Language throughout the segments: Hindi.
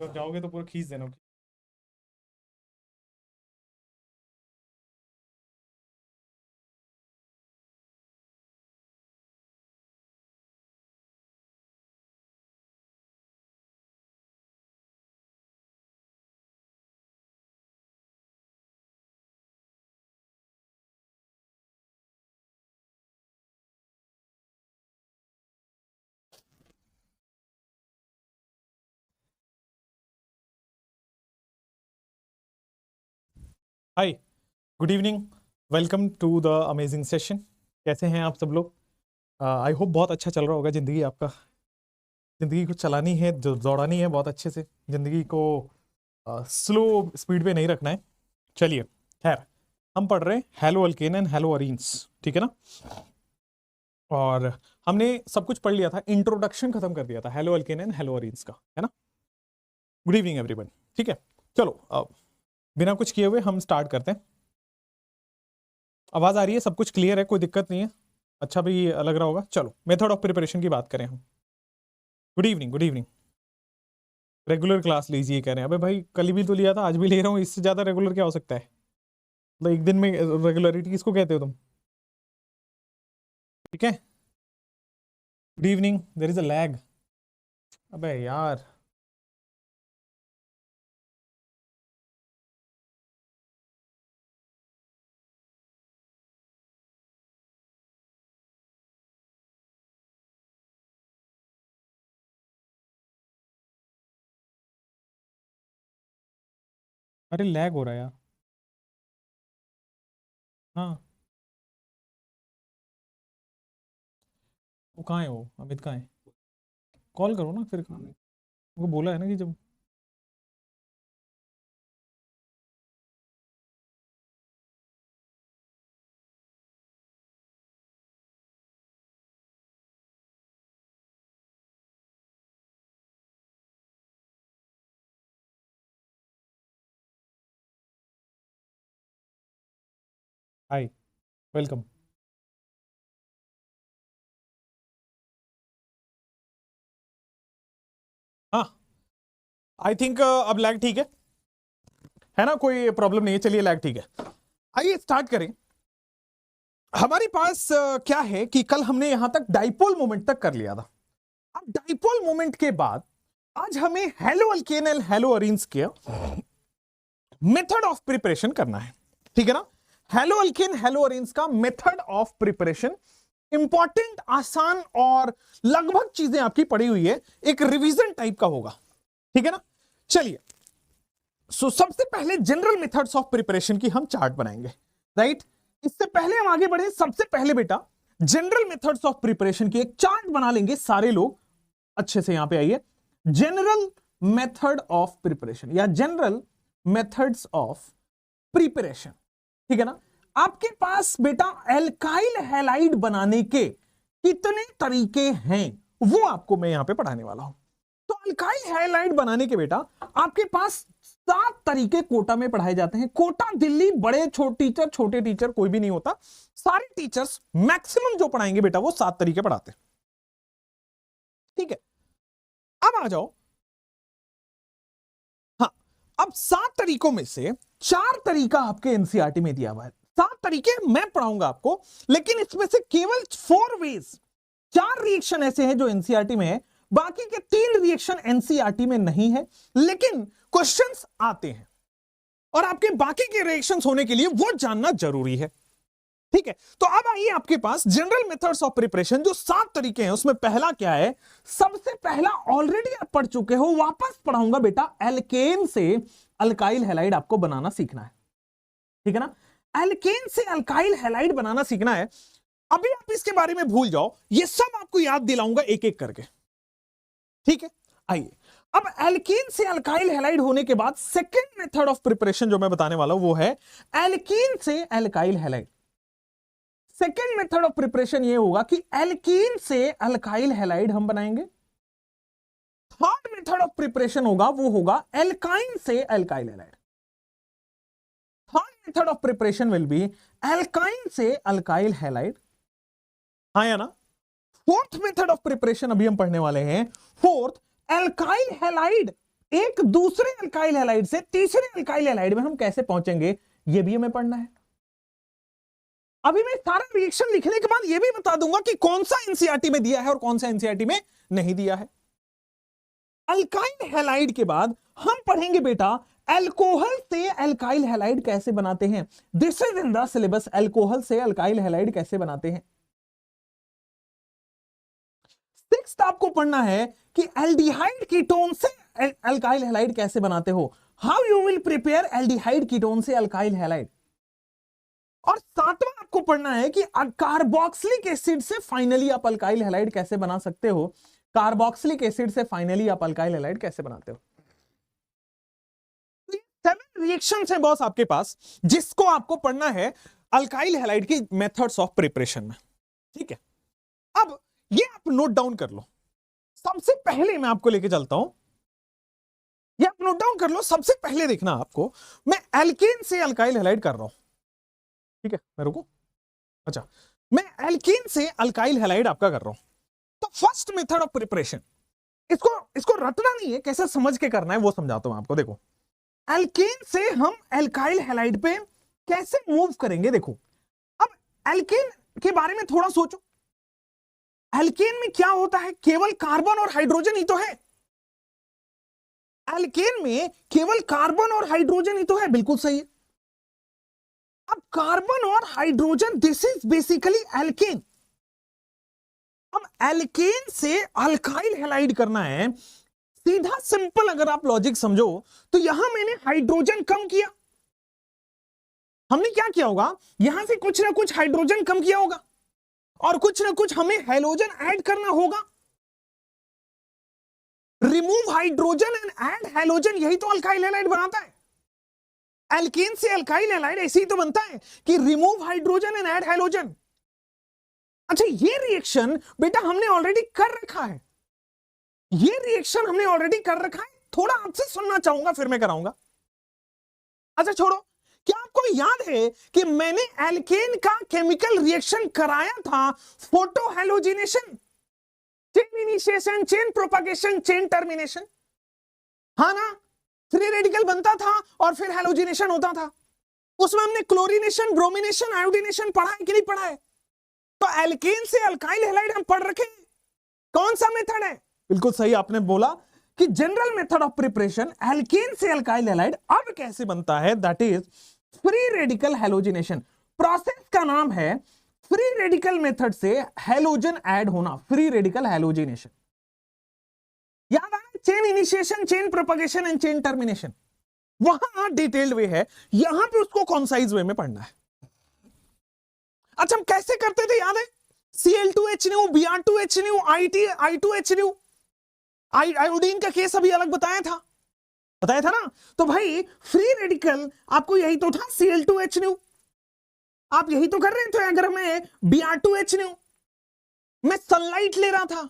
तो जाओगे तो पूरा खींच देना। Hi, good evening, welcome to the amazing session. कैसे हैं आप सब लोग? आई होप बहुत अच्छा चल रहा होगा जिंदगी आपका। जिंदगी को चलानी है, जो दौड़ानी है बहुत अच्छे से। जिंदगी को स्लो स्पीड पे नहीं रखना है। चलिए, खैर, हम पढ़ रहे हैं hello alkane and hello arenes, ठीक है ना। और हमने सब कुछ पढ़ लिया था, इंट्रोडक्शन खत्म कर दिया था hello alkane and hello arenes का, है ना। Good evening everyone. ठीक है, चलो अब बिना कुछ किए हुए हम स्टार्ट करते हैं। आवाज आ रही है? सब कुछ क्लियर है? कोई दिक्कत नहीं है? अच्छा भी लग रहा होगा। चलो, मेथड ऑफ प्रिपरेशन की बात करें हम। Good evening, good evening. Regular class लीजिए कह रहे हैं। अबे भाई, कल भी तो लिया था, आज भी ले रहा हूँ, इससे ज्यादा रेगुलर क्या हो सकता है? मतलब एक दिन में रेगुलरिटी किसको कहते हो तुम? ठीक है, good evening. There is a lag. अबे यार, अरे लैग हो रहा है यार। हाँ, वो कहाँ है? वो अमित कहाँ है? कॉल करो ना फिर। वो बोला है ना कि जब। हाय, वेलकम। हाँ, आई थिंक अब लैग ठीक है ना, कोई प्रॉब्लम नहीं है। चलिए, लैग ठीक है। आइए स्टार्ट करें। हमारे पास क्या है कि कल हमने यहां तक डाइपोल मोमेंट तक कर लिया था। अब डाइपोल मोमेंट के बाद आज हमें hello alkane and hello arenes के मेथड ऑफ प्रिपरेशन करना है, ठीक है ना। हेलो अल्केन हेलो अरीन्स का मेथड ऑफ प्रिपरेशन इंपॉर्टेंट, आसान और लगभग चीजें आपकी पड़ी हुई है, एक रिवीजन टाइप का होगा, ठीक है ना। चलिए, सबसे पहले जनरल मेथड्स ऑफ प्रिपरेशन की हम चार्ट बनाएंगे, राइट। इससे पहले हम आगे बढ़े, सबसे पहले बेटा जनरल मेथड्स ऑफ प्रिपरेशन की एक चार्ट बना लेंगे सारे लोग। अच्छे से यहां पे आइए। जनरल मेथड ऑफ प्रिपरेशन या जनरल मेथड्स ऑफ प्रिपरेशन, ठीक है ना। आपके पास बेटा एल्काइल हैलाइड बनाने के कितने तरीके हैं, वो आपको मैं यहां पे पढ़ाने वाला हूं। तो अल्काइल हैलाइड बनाने के बेटा आपके पास 7 तरीके कोटा में पढ़ाए जाते हैं। कोटा दिल्ली, बड़े टीचर, छोटे टीचर कोई भी नहीं होता, सारे टीचर्स मैक्सिमम जो पढ़ाएंगे बेटा वो 7 तरीके पढ़ाते हैं, ठीक है। अब आ जाओ। हाँ, अब 7 तरीकों में से 4 तरीका आपके एनसीईआरटी में दिया हुआ है। 7 तरीके मैं पढ़ाऊंगा आपको, लेकिन इसमें से केवल 4 वेज, 4 रिएक्शन ऐसे हैं जो एनसीईआरटी में है, बाकी के 3 रिएक्शन एनसीईआरटी में नहीं है, लेकिन क्वेश्चंस आते हैं और आपके बाकी के रिएक्शंस होने के लिए वो जानना जरूरी है, ठीक है। तो अब आइए, आपके पास जनरल मेथड्स ऑफ प्रिपरेशन जो 7 तरीके हैं, उसमें पहला क्या है? सबसे पहला ऑलरेडी आप पढ़ चुके हो, वापस पढ़ाऊंगा बेटा। एल्केन से अल्काइल हैलाइड आपको बनाना सीखना है, ठीक है ना। एल्केन से अल्काइल हैलाइड बनाना सीखना है। अभी आप इसके बारे में भूल जाओ, ये सब आपको याद दिलाऊंगा एक एक करके, ठीक है। आइए, अब एल्कीन से अल्काइल हैलाइड होने के बाद सेकेंड मेथड ऑफ प्रिपरेशन जो मैं बताने वाला हूं वो है एल्कीन से alkyl halide. Second method of preparation ये होगा कि एल्कीन से अल्काइल हैलाइड हम बनाएंगे। थर्ड मेथड ऑफ प्रिपरेशन होगा वो होगा एल्काइन से alkyl halide. Third method of preparation will be alkyne से अल्काइल हैलाइड, हाँ या ना। फोर्थ मेथड ऑफ प्रिपरेशन अभी हम पढ़ने वाले हैं, फोर्थ एल्काइल हैलाइड एक दूसरे अल्काइल हैलाइड से तीसरे अल्काइल हैलाइड में हम कैसे पहुंचेंगे, ये भी हमें पढ़ना है। अभी मैं सारा रिएक्शन लिखने के बाद ये भी बता दूंगा कि कौन सा एनसीईआरटी में दिया है और कौन सा एनसीईआरटी में नहीं दिया है। अल्काइल हैलाइड के बाद हम पढ़ेंगे बेटा अल्कोहल से अल्काइल हैलाइड कैसे बनाते हैं। This is in the syllabus, alcohol से अल्काइल हैलाइड कैसे बनाते हैं। सिक्स्थ आपको पढ़ना है कि एल्डिहाइड कीटोन से अल्काइल हैलाइड कैसे बनाते हो, how you will prepare aldehyde ketone से अल्काइल हैलाइड। और सातवां आपको पढ़ना है कि कार्बोक्सिलिक एसिड से फाइनली आप अल्काइल हैलाइड कैसे बना सकते हो, कार्बोक्सिलिक एसिड से फाइनली आप अल्काइल हैलाइड कैसे बनाते हो। 7 रिएक्शंस हैं बॉस आपके पास, जिसको आपको पढ़ना है अल्काइल हैलाइड की मेथड्स ऑफ प्रिपरेशन में, ठीक है। अब ये आप नोट डाउन कर लो। सबसे पहले मैं आपको लेके चलता हूं, ये आप नोट डाउन कर लो। सबसे पहले देखना आपको, मैं एल्केन से अल्काइल हैलाइड कर रहा हूं, ठीक है। मैं रुको, अच्छा, मैं एल्केन से अल्काइल हैलाइड आपका कर रहा हूं। तो फर्स्ट मेथड ऑफ प्रिपरेशन, इसको रटना नहीं है, कैसे समझ के करना है वो समझाता हूं आपको। देखो, एल्केन से हम अल्काइल हैलाइड पे कैसे मूव करेंगे। देखो, अब एल्केन के बारे में थोड़ा सोचो। एल्केन में क्या होता है, केवल कार्बन और हाइड्रोजन ही तो है। एल्केन में केवल कार्बन और हाइड्रोजन ही तो है, बिल्कुल सही है। अब कार्बन और hydrogen, this is basically alkane. अब एल्केन से अल्काइल हैलाइड करना है, सीधा सिंपल अगर आप लॉजिक समझो तो यहां मैंने हाइड्रोजन कम किया। हमने क्या किया होगा, यहां से कुछ ना कुछ हाइड्रोजन कम किया होगा और कुछ ना कुछ हमें हैलोजन ऐड करना होगा। Remove hydrogen and add halogen, यही तो अल्काइल हैलाइड बनाता है। एल्केन से अल्काइल हैलाइड ऐसे ही तो बनता है कि remove hydrogen and add halogen. अच्छा, ये रिएक्शन बेटा हमने ऑलरेडी कर रखा है, ये रिएक्शन हमने ऑलरेडी कर रखा है। थोड़ा आपसे सुनना चाहूंगा फिर मैं कराऊंगा। अच्छा छोड़ो, क्या आपको याद है कि मैंने एल्केन का केमिकल रिएक्शन कराया था, photo halogenation, chain initiation, chain propagation, chain termination, हाँ ना। फ्री रेडिकल बनता था और फिर हैलोजिनेशन होता था। उसमें हमने क्लोरीनेशन, ब्रोमिनेशन, आयोडीनेशन पढ़ा है कि नहीं पढ़ा है। तो एल्केन से अल्काइल हैलाइड हम पढ़ रखे। कौन सा मेथड है, बिल्कुल सही आपने बोला कि general method of preparation alkane से अल्काइल हैलाइड अब कैसे बनता है, that is free radical halogenation. Process का नाम है फ्री रेडिकल मेथड से हैलोजन ऐड होना, फ्री रेडिकल हैलोजिनेशन। याद आना, chain initiation, chain propagation and chain termination, वहां डिटेल्ड वे है, यहां पे उसको कॉन्साइज वे में पढ़ना है। अच्छा, हम कैसे करते थे याद है, Cl2H, Br2H, I2H, आयोडीन का केस अभी अलग बताया था ना। तो भाई फ्री रेडिकल आपको यही तो था, Cl2H, आप यही तो कर रहे थे। अगर मैं Br2H, मैं सनलाइट ले रहा था,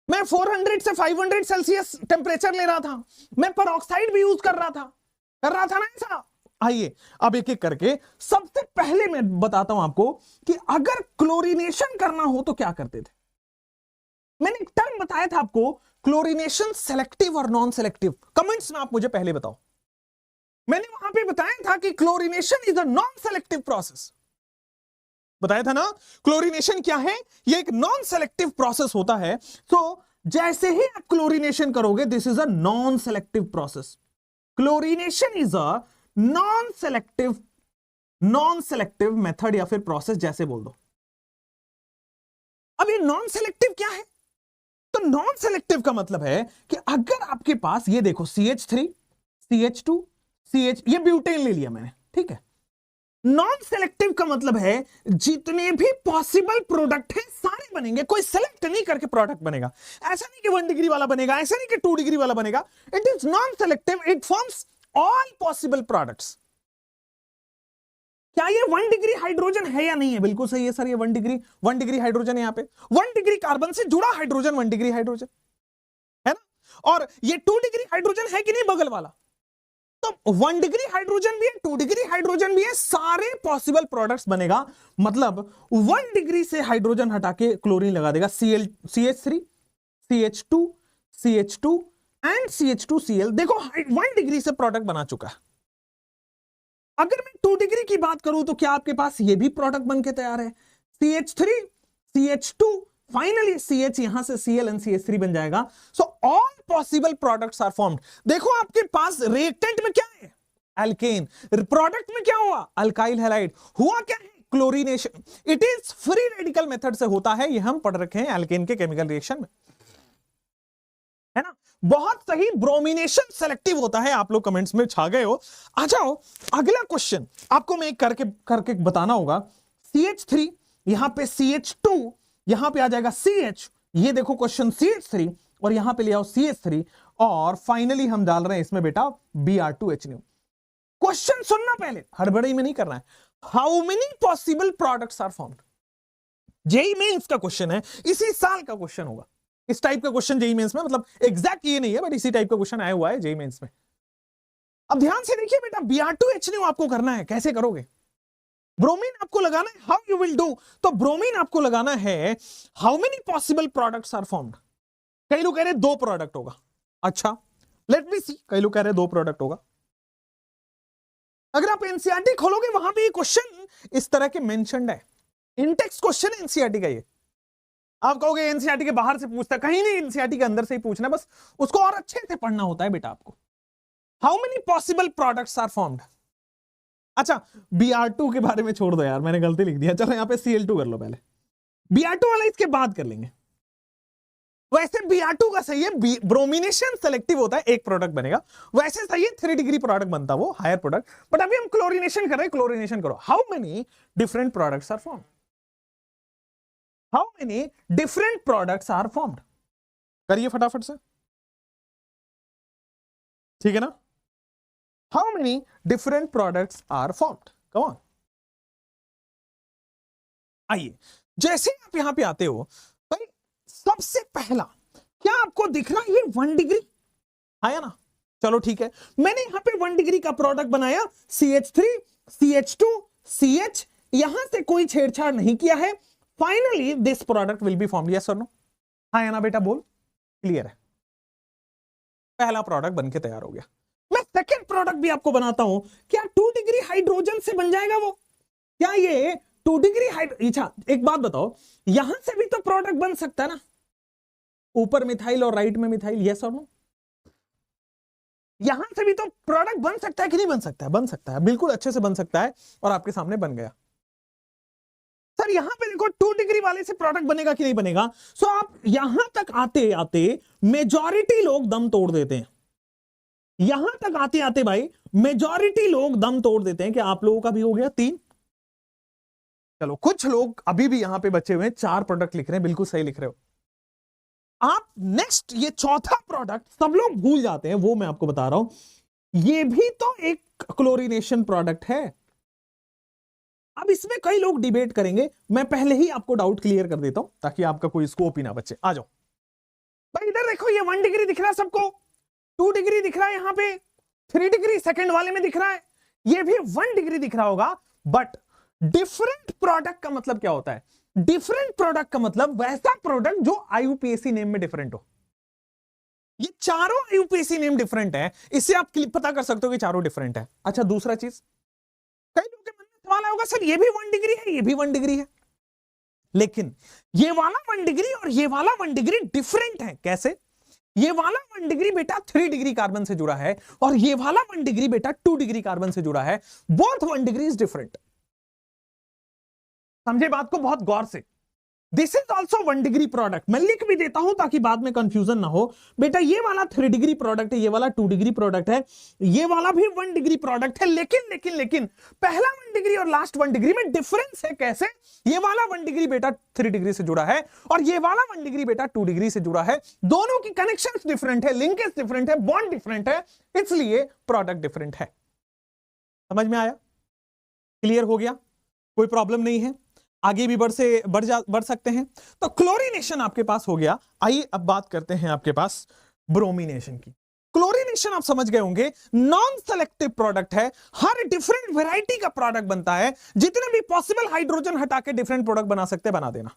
मैं 400 से 500 सेल्सियस टेम्परेचर ले रहा था, मैं पेरोक्साइड भी यूज कर रहा था ना ऐसा। आइए अब एक एक करके, सबसे पहले मैं बताता हूं आपको कि अगर क्लोरीनेशन करना हो तो क्या करते थे। मैंने एक टर्म बताया था आपको, क्लोरीनेशन सेलेक्टिव और नॉन सेलेक्टिव। कमेंट्स में आप मुझे पहले बताओ। मैंने वहां पे बताया था कि chlorination is a non selective process, बताया था ना। क्लोरीनेशन क्या है, ये एक नॉन सेलेक्टिव प्रोसेस होता है। तो जैसे ही आप क्लोरीनेशन करोगे, this is a non selective process. Chlorination is a non selective method या फिर प्रोसेस, जैसे बोल दो। अब ये नॉन सेलेक्टिव क्या है, तो नॉन सेलेक्टिव का मतलब है कि अगर आपके पास ये देखो CH3, CH2, CH, ये ब्यूटेन ले लिया मैंने, ठीक है। नॉन सेलेक्टिव का मतलब है जितने भी पॉसिबल प्रोडक्ट हैं सारे बनेंगे, कोई सेलेक्ट नहीं करके प्रोडक्ट बनेगा। ऐसा नहीं कि 1 डिग्री वाला बनेगा, ऐसा नहीं कि 2 डिग्री वाला बनेगा। It is non selective, it forms all possible products. क्या ये 1 डिग्री हाइड्रोजन है या नहीं है, बिल्कुल सही है सर, ये 1 डिग्री हाइड्रोजन है। यहां पे 1 डिग्री कार्बन से जुड़ा हाइड्रोजन 1 डिग्री हाइड्रोजन है ना। और ये 2 डिग्री हाइड्रोजन है कि नहीं बगल वाला, तो 1 डिग्री हाइड्रोजन भी है, 2 डिग्री हाइड्रोजन भी है, सारे पॉसिबल प्रोडक्ट्स बनेगा। मतलब 1 डिग्री से हाइड्रोजन हटा के क्लोरीन लगा देगा, CH3, CH2, CH2 and CH2Cl। देखो 1 डिग्री से प्रोडक्ट बना चुका है। अगर मैं 2 डिग्री की बात करूं तो क्या आपके पास ये भी प्रोडक्ट बन के तैयार है, CH3 CH2 फाइनली CH, यहां से Cl एंड CH3 बन जाएगा। So all possible products are formed. देखो आपके पास रिएक्टेंट में क्या है, एल्केन, प्रोडक्ट में क्या हुआ, अल्काइल हैलाइड, हुआ क्या है, chlorination. It is free radical method से होता है, ये हम पढ़ रखे हैं एल्केन के केमिकल रिएक्शन में, है ना। बहुत सही, ब्रोमिनेशन सेलेक्टिव होता है। आप लोग कमेंट्स में छा गए हो। आ जाओ अगला क्वेश्चन आपको मैं करके बताना होगा। CH3 यहां पे CH2, यहां पे आ जाएगा CH, ये देखो क्वेश्चन CH3 और यहां पे ले आओ CH3 और फाइनली हम डाल रहे हैं इसमें बेटा Br2H। क्वेश्चन सुनना, पहले हड़बड़ी में नहीं करना है। How many possible products are formed. JEE mains का क्वेश्चन है, इसी साल का क्वेश्चन होगा। इस टाइप का क्वेश्चन जेईई मेंस में, मतलब एग्जैक्ट ये नहीं है बट इसी टाइप का क्वेश्चन आया हुआ है जेईई मेंस में। अब ध्यान से देखिए बेटा, Br2H आपको करना है, कैसे करोगे। ब्रोमीन आपको लगाना है, हाउ यू विल डू। तो ब्रोमीन आपको लगाना है, how many possible products are formed. कई लोग कह रहे 2 प्रोडक्ट होगा। अच्छा लेट मी सी, कई लोग कह रहे 2 प्रोडक्ट होगा। अगर आप एनसीईआरटी खोलोगे वहां पे ये क्वेश्चन इस तरह के मेंशन्ड है, इंटेक्स क्वेश्चन है एनसीईआरटी का। ये आप कहोगे एनसीईआरटी के बाहर से पूछता, कहीं नहीं, एनसीईआरटी के अंदर से ही पूछना, बस उसको और अच्छे से पढ़ना होता है बेटा आपको। How many possible products are formed. अच्छा Br2 के बारे में छोड़ दो यार, मैंने गलती लिख दिया। चलो यहां पे Cl2 कर लो पहले, Br2 वाला इसके बाद कर लेंगे। वैसे Br2 का सही है, ब्रोमिनेशन सेलेक्टिव होता है, एक प्रोडक्ट बनेगा। वैसे सही है 3 डिग्री प्रोडक्ट बनता, वो हायर प्रोडक्ट। बट अभी हम क्लोरीनेशन कर रहे हैं, क्लोरीनेशन करो। How many different products are formed, how many different products are formed, करिए फटाफट से, ठीक है ना। How many different products are formed, come on. आइए जैसे आप यहां पे आते हो भाई, सबसे पहला क्या आपको दिख रहा है, ये 1 डिग्री आया ना। चलो ठीक है, मैंने यहां पे 1 डिग्री का प्रोडक्ट बनाया, CH3 CH2 CH, यहां से कोई छेड़छाड़ नहीं किया है। Finally this product will be formed, yes और नो। हाँ ना बेटा, बोल, क्लियर है। पहला प्रोडक्ट बनके तैयार हो गया। मैं सेकंड प्रोडक्ट भी आपको बनाता हूं। क्या 2 डिग्री हाइड्रोजन से बन जाएगा वो, क्या ये 2 डिग्री अच्छा एक बात बताओ, यहां से भी तो प्रोडक्ट बन सकता है ना, ऊपर मिथाइल और राइट में मिथाइल, यस और नो। यहां से भी तो प्रोडक्ट बन सकता है कि नहीं बन सकता है, बन सकता है, बिल्कुल अच्छे से बन सकता है और आपके सामने बन गया। सर यहां पे देखो 2 डिग्री वाले से प्रोडक्ट बनेगा कि नहीं बनेगा। सो आप यहां तक आते आते मेजॉरिटी लोग दम तोड़ देते हैं, यहां तक आते आते भाई मेजॉरिटी लोग दम तोड़ देते हैं कि आप लोगों का भी हो गया 3। चलो कुछ लोग अभी भी यहां पे बचे हुए हैं, 4 प्रोडक्ट लिख रहे हैं, बिल्कुल सही लिख रहे हो आप। नेक्स्ट ये चौथा प्रोडक्ट सब लोग भूल जाते हैं, वो मैं आपको बता रहा हूं, ये भी तो एक क्लोरीनेशन प्रोडक्ट है। अब इसमें कई लोग डिबेट करेंगे, मैं पहले ही आपको डाउट क्लियर कर देता हूं ताकि आपका कोई स्कोप ही ना बचे। आ जाओ भाई, इधर देखो, ये 1 डिग्री दिख रहा है सबको, 2 डिग्री दिख रहा है, यहां पे 3 डिग्री सेकंड वाले में दिख रहा है, ये भी 1 डिग्री दिख रहा होगा। बट डिफरेंट प्रोडक्ट का मतलब क्या होता है, डिफरेंट प्रोडक्ट का मतलब वैसा प्रोडक्ट जो आईयूपीएसी नेम में डिफरेंट हो। ये चारों आईयूपीएसी नेम डिफरेंट है, इससे आप पता कर सकते हो कि चारों डिफरेंट है। अच्छा दूसरा चीज, कई लोगों के मन में सवाल होगा, सर ये भी 1 डिग्री है, ये भी 1 डिग्री है, लेकिन ये वाला 1 डिग्री और ये वाला 1 डिग्री डिफरेंट है। कैसे, ये वाला 1 डिग्री बेटा 3 डिग्री कार्बन से जुड़ा है और ये वाला 1 डिग्री बेटा 2 डिग्री कार्बन से जुड़ा है, बोथ 1 डिग्री इज डिफरेंट। समझे बात को बहुत गौर से। This is also 1 degree product, मैं लिख भी देता हूं ताकि बाद में कंफ्यूजन ना हो। बेटा ये वाला 3 डिग्री प्रोडक्ट है, ये वाला 2 डिग्री प्रोडक्ट है, ये वाला भी 1 डिग्री प्रोडक्ट है, लेकिन लेकिन लेकिन पहला 1 डिग्री और लास्ट 1 डिग्री में डिफरेंस है। कैसे, ये वाला 1 डिग्री बेटा 3 डिग्री से जुड़ा है और ये वाला 1 डिग्री बेटा 2 डिग्री से जुड़ा है, दोनों की कनेक्शंस डिफरेंट है, लिंकेज डिफरेंट है, बॉन्ड डिफरेंट है, इसलिए प्रोडक्ट डिफरेंट है। समझ में आया, क्लियर हो गया, कोई प्रॉब्लम नहीं है, आगे भी बढ़ सकते हैं। तो क्लोरीनेशन आपके पास हो गया। आइए अब बात करते हैं आपके पास ब्रोमिनेशन की। क्लोरीनेशन आप समझ गए होंगे, नॉन सेलेक्टिव प्रोडक्ट है, हर डिफरेंट वैरायटी का प्रोडक्ट बनता है, जितने भी पॉसिबल हाइड्रोजन हटा के डिफरेंट प्रोडक्ट बना सकते हैं, बना देना।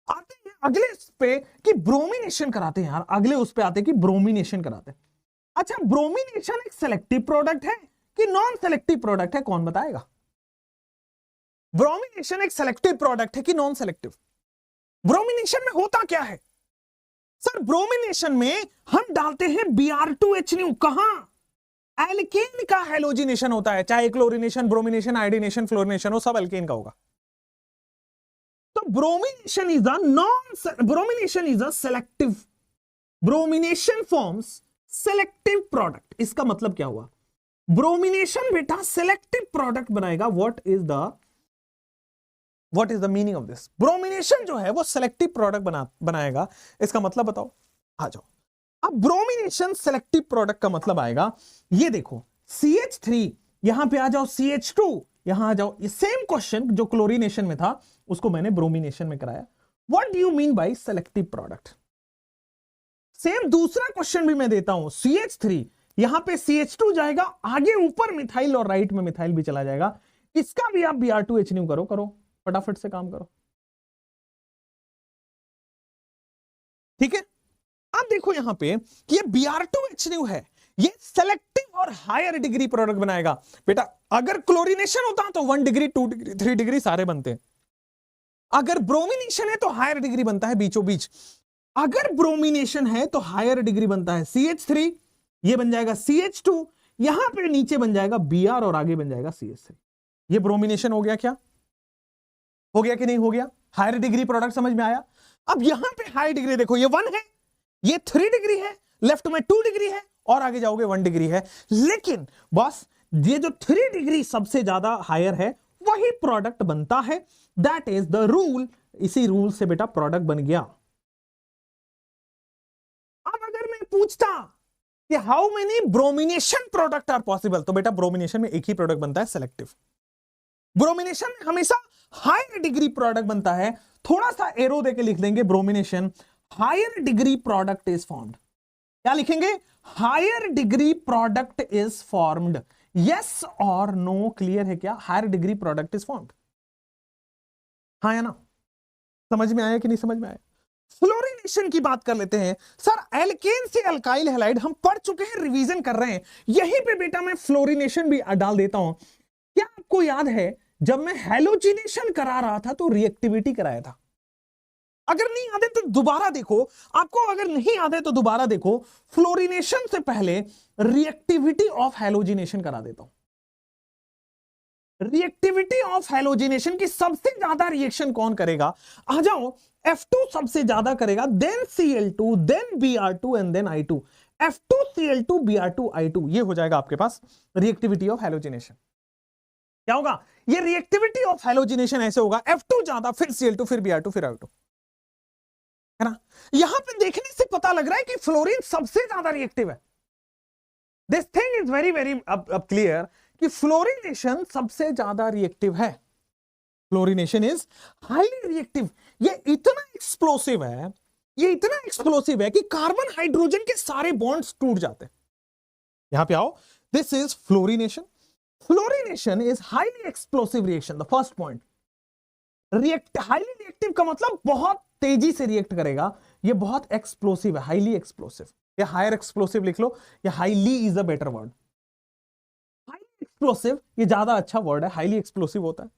आते हैं अगले उस पे कि ब्रोमिनेशन कराते हैं यार, अगले उस पे आते कि ब्रोमिनेशन कराते हैं। अच्छा, ब्रोमिनेशन एक सेलेक्टिव प्रोडक्ट है कि नॉन सेलेक्टिव प्रोडक्ट है, कौन बताएगा? ब्रोमिनेशन एक सेलेक्टिव प्रोडक्ट है कि नॉन सेलेक्टिव? ब्रोमिनेशन में होता क्या है सर? ब्रोमिनेशन में हम डालते हैं Br2H, कहां? एल्केन का हैलोजिनेशन होता है, चाहे क्लोरीनेशन, ब्रोमिनेशन, आयोडीनेशन, फ्लोरिनेशन हो, सब एल्केन का होगा। तो bromination is a selective, bromination forms selective product. इसका मतलब क्या हुआ? ब्रोमिनेशन बेटा सेलेक्टिव प्रोडक्ट बनाएगा। What is the meaning of this? Bromination जो है वो सेलेक्टिव प्रोडक्ट बनाएगा, इसका मतलब बताओ। आ जाओ, अब ब्रोमिनेशन सेलेक्टिव प्रोडक्ट का मतलब आएगा, ये देखो CH3, यहां पे आ जाओ CH2, यहां आ जाओ। ये सेम क्वेश्चन जो क्लोरीनेशन में था उसको मैंने ब्रोमिनेशन में कराया। What do you mean by selective product? Same दूसरा क्वेश्चन भी मैं देता हूं, CH3, यहां पे CH2 जाएगा, आगे ऊपर मिथाइल और राइट में मिथाइल भी चला जाएगा। इसका भी आप Br2H करो फटाफट से काम करो, ठीक है। अब देखो यहां पे कि ये Br2H है, ये सेलेक्टिव और हायर डिग्री प्रोडक्ट बनाएगा। बेटा अगर क्लोरीनेशन होता तो 1 डिग्री, 2 डिग्री, 3 डिग्री सारे बनते हैं। अगर ब्रोमिनेशन है तो हायर डिग्री बनता है बीचों बीच। अगर ब्रोमिनेशन है तो हायर डिग्री बनता है CH3, ये बन जाएगा CH2, यहां पे नीचे बन जाएगा Br और आगे बन जाएगा CH3। ये ब्रोमिनेशन हो गया क्या? हो गया कि नहीं हो गया? हायर डिग्री प्रोडक्ट समझ में आया? अब यहां पे हाई डिग्री देखो, ये 1 है, ये 3 डिग्री है, लेफ्ट में 2 डिग्री है और आगे जाओगे 1 डिग्री है। लेकिन बस ये जो 3 डिग्री सबसे ज्यादा हायर है वही प्रोडक्ट बनता है। That is the rule. इसी रूल से बेटा प्रोडक्ट बन गया। अब अगर मैं पूछता कि how many bromination product are possible, तो बेटा ब्रोमिनेशन में एक ही प्रोडक्ट बनता है, सेलेक्टिव। ब्रोमिनेशन में हमेशा हायर डिग्री प्रोडक्ट बनता है। थोड़ा सा एरो देके लिख देंगे, bromination higher degree product is formed. क्या लिखेंगे? Higher degree product is formed. Yes और नो क्लियर है क्या? Higher degree product is formed, हाँ या ना? समझ में आया कि नहीं समझ में आया? फ्लोरिनेशन की बात कर लेते हैं। सर एल्केन से अल्काइल हैलाइड हम पढ़ चुके हैं, रिवीजन कर रहे हैं, यहीं पे बेटा मैं फ्लोरिनेशन भी डाल देता हूं। क्या आपको याद है जब मैं हैलोजिनेशन करा रहा था तो रिएक्टिविटी कराया था? अगर नहीं याद है तो दोबारा देखो, आपको अगर नहीं याद है तो दोबारा देखो। फ्लोरिनेशन से पहले रिएक्टिविटी ऑफ हैलोजिनेशन करा देता हूं। रिएक्टिविटी ऑफ हैलोजिनेशन की सबसे ज्यादा रिएक्शन कौन करेगा? आ जाओ, F2 सबसे ज्यादा करेगा, then Cl2, then Br2 and then I2। F2Cl2 Br2 I2, ये हो जाएगा आपके पास रिएक्टिविटी ऑफ हैलोजिनेशन। क्या होगा? ये रिएक्टिविटी ऑफ हैलोजिनेशन ऐसे होगा, F2 ज्यादा, फिर Cl2, फिर Br2, फिर I2, है ना? यहां पे देखने से पता लग रहा है कि फ्लोरीन सबसे ज्यादा रिएक्टिव है। This thing is very very अब क्लियर कि फ्लोरिनेशन सबसे ज्यादा रिएक्टिव है। Fluorination is highly reactive. ये इतना एक्सप्लोसिव है, ये इतना एक्सप्लोसिव है कि कार्बन हाइड्रोजन के सारे बॉन्ड्स टूट जाते हैं। यहां पे आओ, this is fluorination. Fluorination is highly explosive reaction. The first point, highly reactive का मतलब बहुत तेजी से रिएक्ट करेगा। ये बहुत एक्सप्लोसिव है, हाईली एक्सप्लोसिव, या हायर एक्सप्लोसिव लिख लो, या highly is a better word. Highly explosive ये ज्यादा अच्छा वर्ड है, हाईली एक्सप्लोसिव होता है।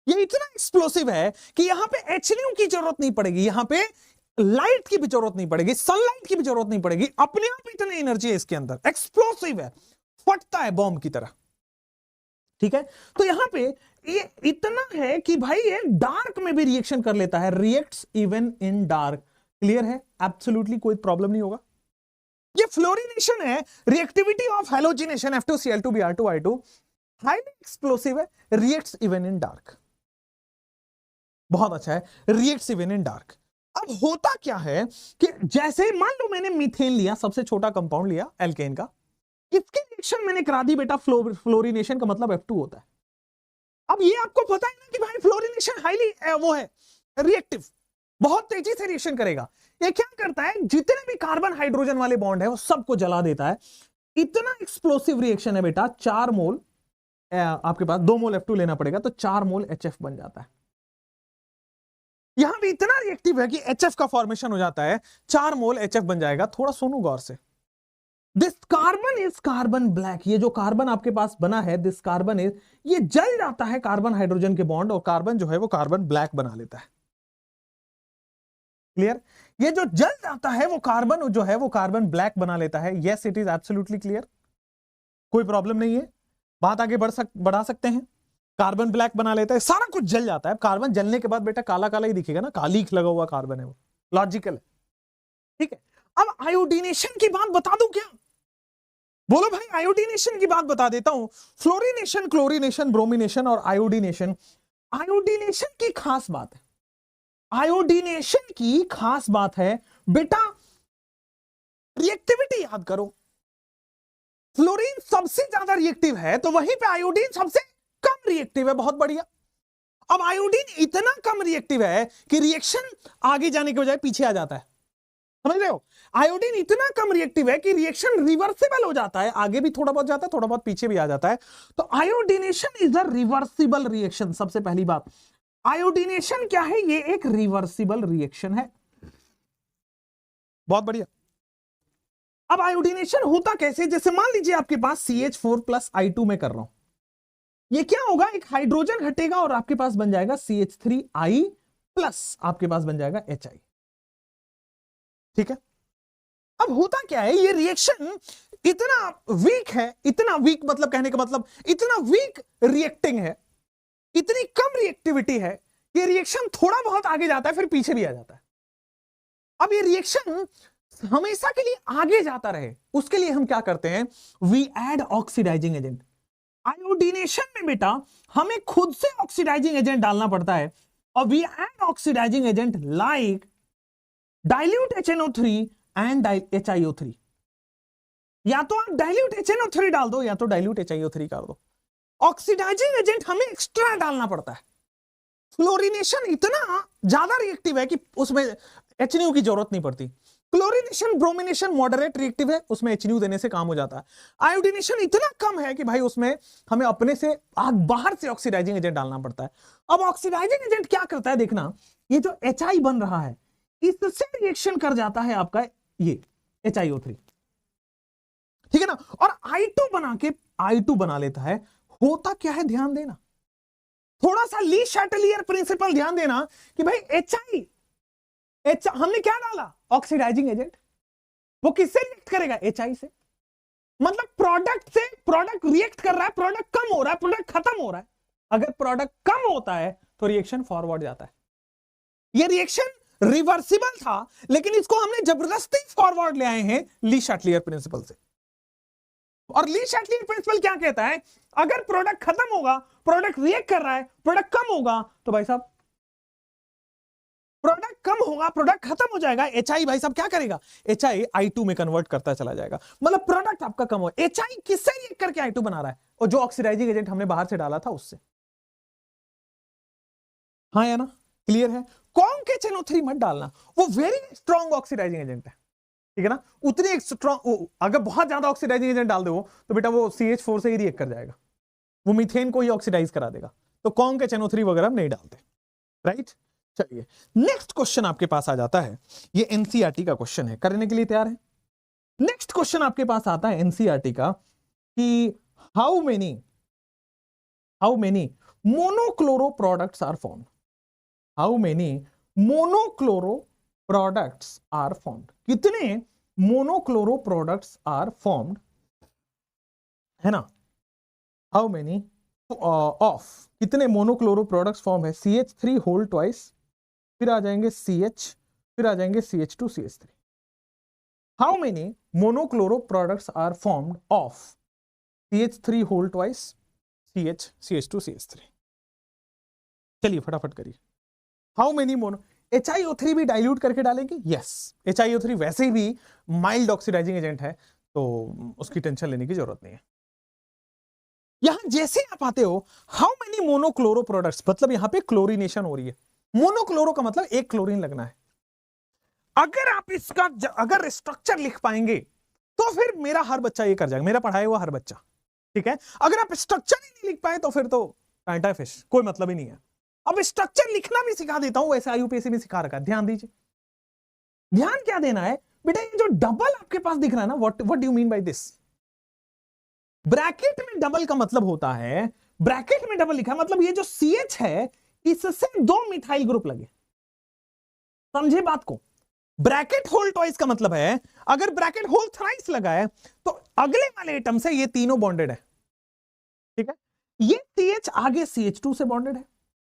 ये इतना एक्सप्लोसिव है कि यहां पे HCl की जरूरत नहीं पड़ेगी, यहां पे लाइट की भी जरूरत नहीं पड़ेगी, सनलाइट की भी जरूरत नहीं पड़ेगी, अपने आप इतनी एनर्जी है इसके अंदर, एक्सप्लोसिव है, फटता है बॉम्ब की तरह। ठीक है, तो यहां पे ये इतना है कि भाई ये डार्क में भी रिएक्शन कर लेता है, reacts even in dark. Clear है? एब्सोल्युटली कोई प्रॉब्लम नहीं होगा। ये फ्लोरिनेशन है, reactivity of halogenation F2Cl2 Br2 I2, highly explosive है, रिएक्ट्स इवन इन डार्क। बहुत अच्छा है, रिएक्ट्स इवन इन डार्क। अब होता क्या है कि जैसे मान लो मैंने मीथेन लिया, सबसे छोटा कंपाउंड लिया एल्केन का, इसकी रिएक्शन मैंने करा दी बेटा, फ्लोरिनेशन का मतलब F2 होता है। अब ये आपको पता है ना कि भाई फ्लोरिनेशन हाईली वो है रिएक्टिव, बहुत तेजी से रिएक्शन करेगा। ये क्या करता है, जितने भी कार्बन हाइड्रोजन वाले बॉन्ड है वो सबको जला देता है। इतना एक्सप्लोसिव रिएक्शन है बेटा, 4 मोल आपके पास 2 मोल F2 लेना पड़ेगा तो 4 मोल HF बन जाता है। यहां भी इतना रिएक्टिव है कि HF का फॉर्मेशन हो जाता है, 4 मोल HF बन जाएगा। थोड़ा सुनो गौर से, this carbon is carbon black, ये जो कार्बन आपके पास बना है, दिस कार्बन इज, ये जल जाता है कार्बन हाइड्रोजन के बॉन्ड, और कार्बन जो है वो कार्बन ब्लैक बना लेता है। क्लियर? ये जो जल जाता है वो कार्बन जो है वो कार्बन ब्लैक बना लेता है। Yes, it is absolutely clear, कोई प्रॉब्लम नहीं है, बात आगे बढ़ा सकते हैं। कार्बन ब्लैक बना लेता है, सारा कुछ जल जाता है। कार्बन जलने के बाद बेटा काला काला ही दिखेगा ना, कालीख लगा हुआ कार्बन है वो, लॉजिकल है। ठीक है, अब आयोडीनेशन की बात बता दूं क्या? बोलो भाई, आयोडीनेशन की बात बता देता हूं। फ्लोरीनेशन, क्लोरीनेशन, ब्रोमिनेशन और आयोडीनेशन। आयोडीनेशन की खास बात है, आयोडीनेशन की खास बात है बेटा, रिएक्टिविटी याद करो। फ्लोरीन सबसे ज्यादा रिएक्टिव है, तो वहीं पे आयोडीन सबसे कम रिएक्टिव है। बहुत बढ़िया। अब आयोडीन इतना कम रिएक्टिव है कि रिएक्शन आगे जाने के बजाय पीछे आ जाता है। समझ रहे हो? आयोडीन इतना कम रिएक्टिव है कि रिएक्शन रिवर्सिबल हो जाता है, आगे भी थोड़ा बहुत जाता है, थोड़ा बहुत पीछे भी आ जाता है। तो iodination is a reversible reaction. सबसे पहली बात, आयोडीनेशन क्या है? ये एक रिवर्सिबल रिएक्शन है। बहुत बढ़िया। अब आयोडीनेशन होता कैसे? जैसे मान लीजिए आपके पास CH4 प्लस I2 में कर रहा हूं, ये क्या होगा? एक हाइड्रोजन हटेगा और आपके पास बन जाएगा CH3I प्लस, आपके पास बन जाएगा HI। ठीक है, अब होता क्या है, ये रिएक्शन इतना वीक है, इतना वीक मतलब कहने का मतलब इतना वीक रिएक्टिंग है, इतनी कम रिएक्टिविटी है कि रिएक्शन थोड़ा बहुत आगे जाता है फिर पीछे भी आ जाता है। अब ये रिएक्शन हमेशा के लिए आगे जाता रहे, उसके लिए हम क्या करते हैं? We add oxidising agent. Iodination में बेटा हमें खुद से ऑक्सीडाइजिंग एजेंट डालना पड़ता है, और we add oxidising agent like dilute HNO3 and HiO3। या तो आप डाइल्यूट HNO3 डाल दो या तो डाइल्यूट HiO3 कर दो। ऑक्सीडाइजिंग एजेंट हमें एक्स्ट्रा डालना पड़ता है। फ्लोरीनेशन इतना ज्यादा रिएक्टिव है कि उसमें HNO की जरूरत नहीं पड़ती। क्लोरीनेशन, ब्रोमिनेशन मॉडरेट रिएक्टिव है, उसमें HNO देने से काम हो जाता है। आयोडीनेशन इतना कम है कि भाई उसमें हमें अपने से बाहर से ऑक्सीडाइजिंग एजेंट डालना पड़ता है। अब ऑक्सीडाइजिंग एजेंट क्या करता है? देखना, ये जो HI बन रहा है इससे रिएक्शन कर जाता है आपका ये HiO3। ठीक है ना, और I2 बना के I2 बना लेता है। होता क्या है, ध्यान देना, थोड़ा सा ली शैटलियर प्रिंसिपल ध्यान देना कि भाई हमने क्या डाला? Oxidising agent. वो किससे रिएक्ट करेगा? HI से। मतलब प्रोडक्ट से प्रोडक्ट रिएक्ट कर रहा है, प्रोडक्ट कम हो रहा है, प्रोडक्ट खत्म हो रहा है। अगर प्रोडक्ट कम होता है तो रिएक्शन फॉरवर्ड जाता है। ये रिएक्शन रिवर्सिबल था, लेकिन इसको हमने जबरदस्ती फॉरवर्ड ले आए हैं ली शैटलियर प्रिंसिपल से। और ली शैटलियर प्रिंसिपल क्या कहता है? अगर प्रोडक्ट खत्म होगा, प्रोडक्ट रिएक्ट कर रहा है, प्रोडक्ट कम होगा, तो भाई साहब प्रोडक्ट कम होगा, प्रोडक्ट खत्म हो जाएगा। HI भाई साहब क्या करेगा? HI I2 में कन्वर्ट करता चला जाएगा। मतलब प्रोडक्ट आपका कम हो, HI किससे रिएक्ट करके I2 बना रहा है? और जो ऑक्सीडाइजिंग एजेंट हमने बाहर से डाला था उससे। हाँ या ना? क्लियर है? CONK-HNO3 मत डालना, वो वेरी स्ट्रॉन्ग ऑक्सीडाइजिंग एजेंट है। ठीक है ना, उतनी एक स्ट्रॉन्ग, अगर बहुत ज्यादा ऑक्सीडाइजिंग एजेंट डाल दो तो बेटा वो CH4 से ही रिएक्ट कर जाएगा, वो मीथेन को ही ऑक्सीडाइज करा देगा। तो CONK-HNO3 वगैरह हम नहीं डालते। राइट, चलिए नेक्स्ट क्वेश्चन आपके पास आ जाता है। ये एनसीईआरटी का क्वेश्चन है, करने के लिए तैयार है? नेक्स्ट क्वेश्चन आपके पास आता है एनसीईआरटी का कि how many monochloro products are formed. How many monochloro products are formed. कितने मोनोक्लोरो प्रोडक्ट्स आर फॉर्म्ड, है ना? हाउ मेनी ऑफ, कितने मोनोक्लोरो प्रोडक्ट्स फॉर्म है? CH3 होल ट्वाइस, फिर आ जाएंगे CH, फिर आ जाएंगे CH2 CH3। How many monochloro products are formed of CH3 whole twice, CH, CH2 CH3। चलिए फटाफट करिए। हाउ मेनी मोनो, HiO3 भी डाइल्यूट करके डालेंगे? यस, HiO3 वैसे ही भी माइल्ड ऑक्सीडाइजिंग एजेंट है, तो उसकी टेंशन लेने की जरूरत नहीं है। यहां जैसे आप आते हो हाउ मेनी मोनोक्लोरो प्रोडक्ट्स, मतलब यहां पे क्लोरीनेशन हो रही है। मोनोक्लोरो का मतलब एक क्लोरीन लगना है। अगर आप इसका अगर स्ट्रक्चर लिख पाएंगे तो फिर मेरा हर बच्चा ये कर जाएगा, मेरा पढ़ाया हुआ हर बच्चा। ठीक है, अगर आप स्ट्रक्चर ही नहीं लिख पाए तो फिर तो टाइटा फिश, कोई मतलब ही नहीं है। अब स्ट्रक्चर लिखना भी सिखा देता हूं, वैसे आईयूपीएससी में सिखा रखा है, ध्यान दीजिए। ध्यान क्या देना है बेटा, ये जो डबल आपके पास दिख रहा है ना, what do you mean by this? Bracket में डबल का मतलब होता है, ब्रैकेट में डबल लिखा है मतलब ये जो CH है इससे 2 मिथाइल ग्रुप लगे। समझे बात को? ब्रैकेट होल ट्वाइस का मतलब है अगर ब्रैकेट होल थ्राइस लगा है तो अगले वाले एटम से ये तीनों बॉन्डेड है, ठीक है? ये CH आगे CH2 से बॉन्डेड है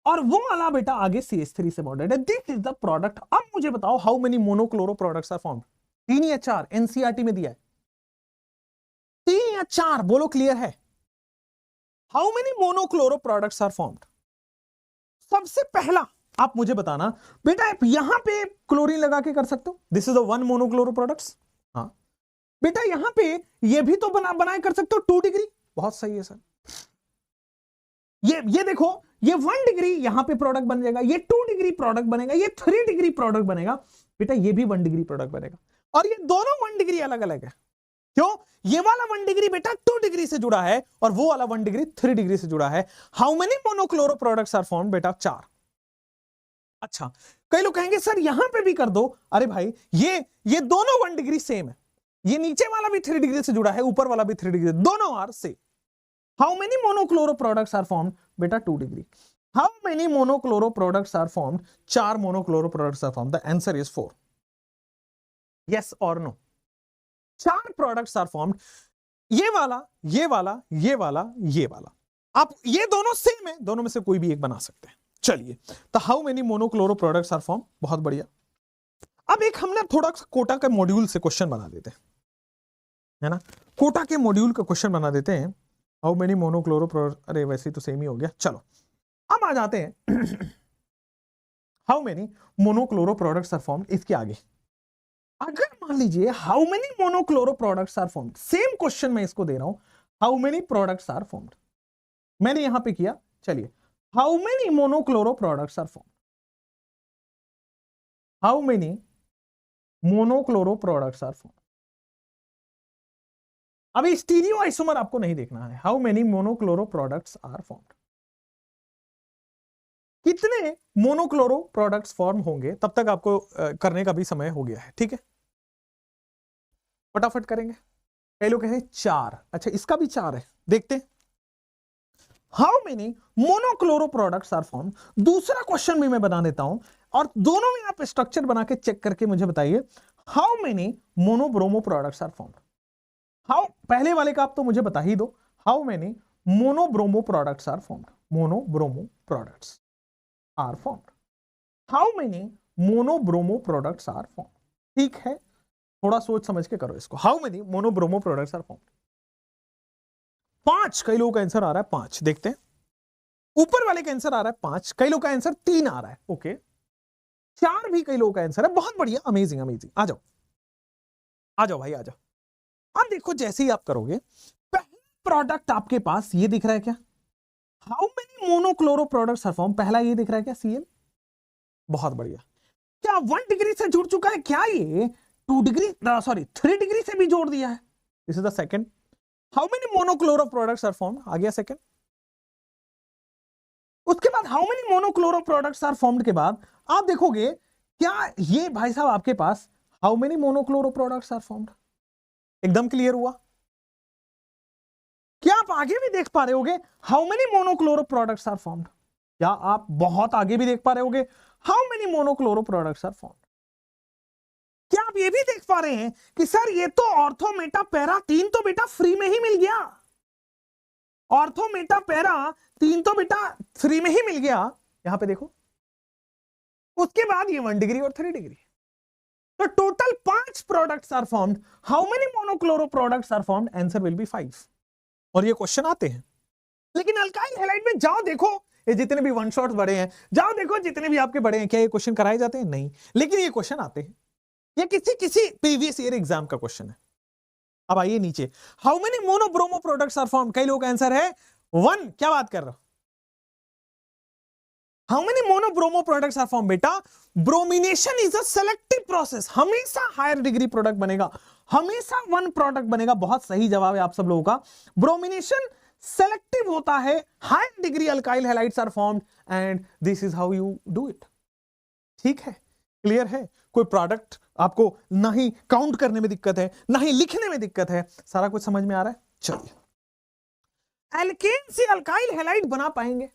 और वो वाला बेटा आगे CH3 से बॉन्डेड है। This is the product. अब मुझे बताओ how many monochloro products are formed? 3 या 4? एनसीईआरटी में दिया है 3 या 4, बोलो क्लियर है? How many monochloro products are formed? सबसे पहला आप मुझे बताना बेटा, आप यहां पे क्लोरीन लगा के कर सकते हो, this is the 1 monochloro products. हाँ बेटा, यहां पे ये भी तो बनाए कर सकते हो 2 डिग्री, बहुत सही है सर। ये देखो, ये 1 डिग्री यहां पे प्रोडक्ट बन जाएगा, ये 2 डिग्री प्रोडक्ट बनेगा, ये 3 डिग्री प्रोडक्ट बनेगा बेटा, ये भी 1 डिग्री प्रोडक्ट बनेगा। और ये दोनों 1 डिग्री अलग अलग है, क्यों? ये वाला 1 डिग्री बेटा 2 डिग्री से जुड़ा है और वो वाला 1 डिग्री 3 डिग्री से जुड़ा है। How many monochloro products are formed? बेटा 4। अच्छा, कई लोग कहेंगे सर यहां पे भी कर दो। अरे भाई, ये दोनों 1 डिग्री सेम है, ये नीचे वाला भी 3 डिग्री से जुड़ा है, ऊपर वाला भी 3 डिग्री, दोनों are same. How many monochloro products are formed? बेटा 2 degree. How many monochloro products are formed? 4 monochloro products are formed. The answer is 4। Yes और नो? 4 products are formed. ये वाला, ये वाला, ये वाला, ये वाला, आप ये दोनों सेम है, दोनों में से कोई भी एक बना सकते हैं। चलिए, तो how many monochloro products are form? बहुत बढ़िया। अब एक हमने थोड़ा कोटा के मॉड्यूल से क्वेश्चन बना देते हैं, है ना? कोटा के मॉड्यूल का क्वेश्चन बना देते हैं। हाउ मेनी मोनोक्लोरो प्रोडक्ट, अरे वैसे तो सेम ही हो गया। चलो अब आ जाते हैं how many monochloro products are formed. इसके आगे अगर मान लीजिए how many monochloro products are formed, same question मैं इसको दे रहा हूं, how many products are formed. मैंने यहां पे किया, चलिए how many monochloro products are formed? How many monochloro products are formed? अभी स्टीरियो आइसोमर आपको नहीं देखना है। How many monochloro products are formed? कितने मोनोक्लोरो प्रोडक्ट्स फॉर्म होंगे, तब तक आपको करने का भी समय हो गया है, ठीक है? फटाफट करेंगे। कई लोग कहें 4, अच्छा इसका भी 4 है, देखते हैं। How many monochloro products are form? दूसरा क्वेश्चन भी मैं बना देता हूं और दोनों में आप स्ट्रक्चर बना के चेक करके मुझे बताइए how many monobromo products are formed? How, पहले वाले का आप तो मुझे बता ही दो, how many monobromo products are formed? Monobromo products are formed. How many monobromo products are formed? ठीक है, थोड़ा सोच समझ के करो इसको। How many monobromo products are formed? 5। कई लोगों का आंसर आ रहा है 5, देखते हैं। ऊपर वाले का आंसर आ रहा है 5, कई लोगों का आंसर 3 आ रहा है, ओके। 4 भी कई लोगों का आंसर है, बहुत बढ़िया, अमेजिंग अमेजिंग। आ जाओ, आ जाओ भाई, आ जाओ। अब देखो, जैसे ही आप करोगे, पहला प्रोडक्ट आपके पास ये दिख रहा है क्या? How many monochloro products are form? पहला ये दिख रहा है क्या? Cl। बहुत बढ़िया। क्या 1 डिग्री से जुड़ चुका है क्या? ये 2 डिग्री, सॉरी 3 डिग्री से भी जोड़ दिया है। This is the second. How many monochloro products are formed? आ गया सेकंड। उसके बाद how many monochloro products are formed के बाद आप देखोगे क्या ये भाई साहब आपके पास how many monochloro products are formed? एकदम क्लियर हुआ? क्या आप आगे भी देख पा रहे होगे how many monochloro products are formed? क्या आप बहुत आगे भी देख पा रहे होगे how many monochloro products are formed? क्या आप ये भी देख पा रहे हैं कि सर ये तो ऑर्थो मेटा पैरा 3 तो बेटा फ्री में ही मिल गया, ऑर्थो मेटा पैरा 3 तो बेटा फ्री में ही मिल गया। यहां पे देखो, उसके बाद ये 1 डिग्री और 3 डिग्री, तो total 5 products are formed. How many monochloro products are formed? Answer will be 5। और ये क्वेश्चन आते हैं, लेकिन अल्काइल हैलाइड में जाओ देखो, ये जितने भी वन शॉट्स बड़े हैं, जाओ देखो जितने भी आपके बड़े हैं, क्या ये क्वेश्चन कराए जाते हैं? नहीं, लेकिन ये क्वेश्चन आते हैं। ये किसी प्रीवियस ईयर एग्जाम का क्वेश्चन है। अब आइए नीचे, how many monobromo products are formed? कई लोगों का आंसर है 1। क्या बात कर रहे हो? How many monobromo products are formed? बेटा bromination is a selective process, हमेशा हायर डिग्री प्रोडक्ट बनेगा, हमेशा 1 प्रोडक्ट बनेगा। बहुत सही जवाब है आप सब लोगों का। ब्रोमिनेशन सेलेक्टिव होता है, high degree alkyl halides are formed and this is how you do it. ठीक है, क्लियर है? कोई प्रोडक्ट आपको ना ही काउंट करने में दिक्कत है, ना ही लिखने में दिक्कत है, सारा कुछ समझ में आ रहा है? चलिए, एल्केन से अल्काइल हैलाइड बना पाएंगे।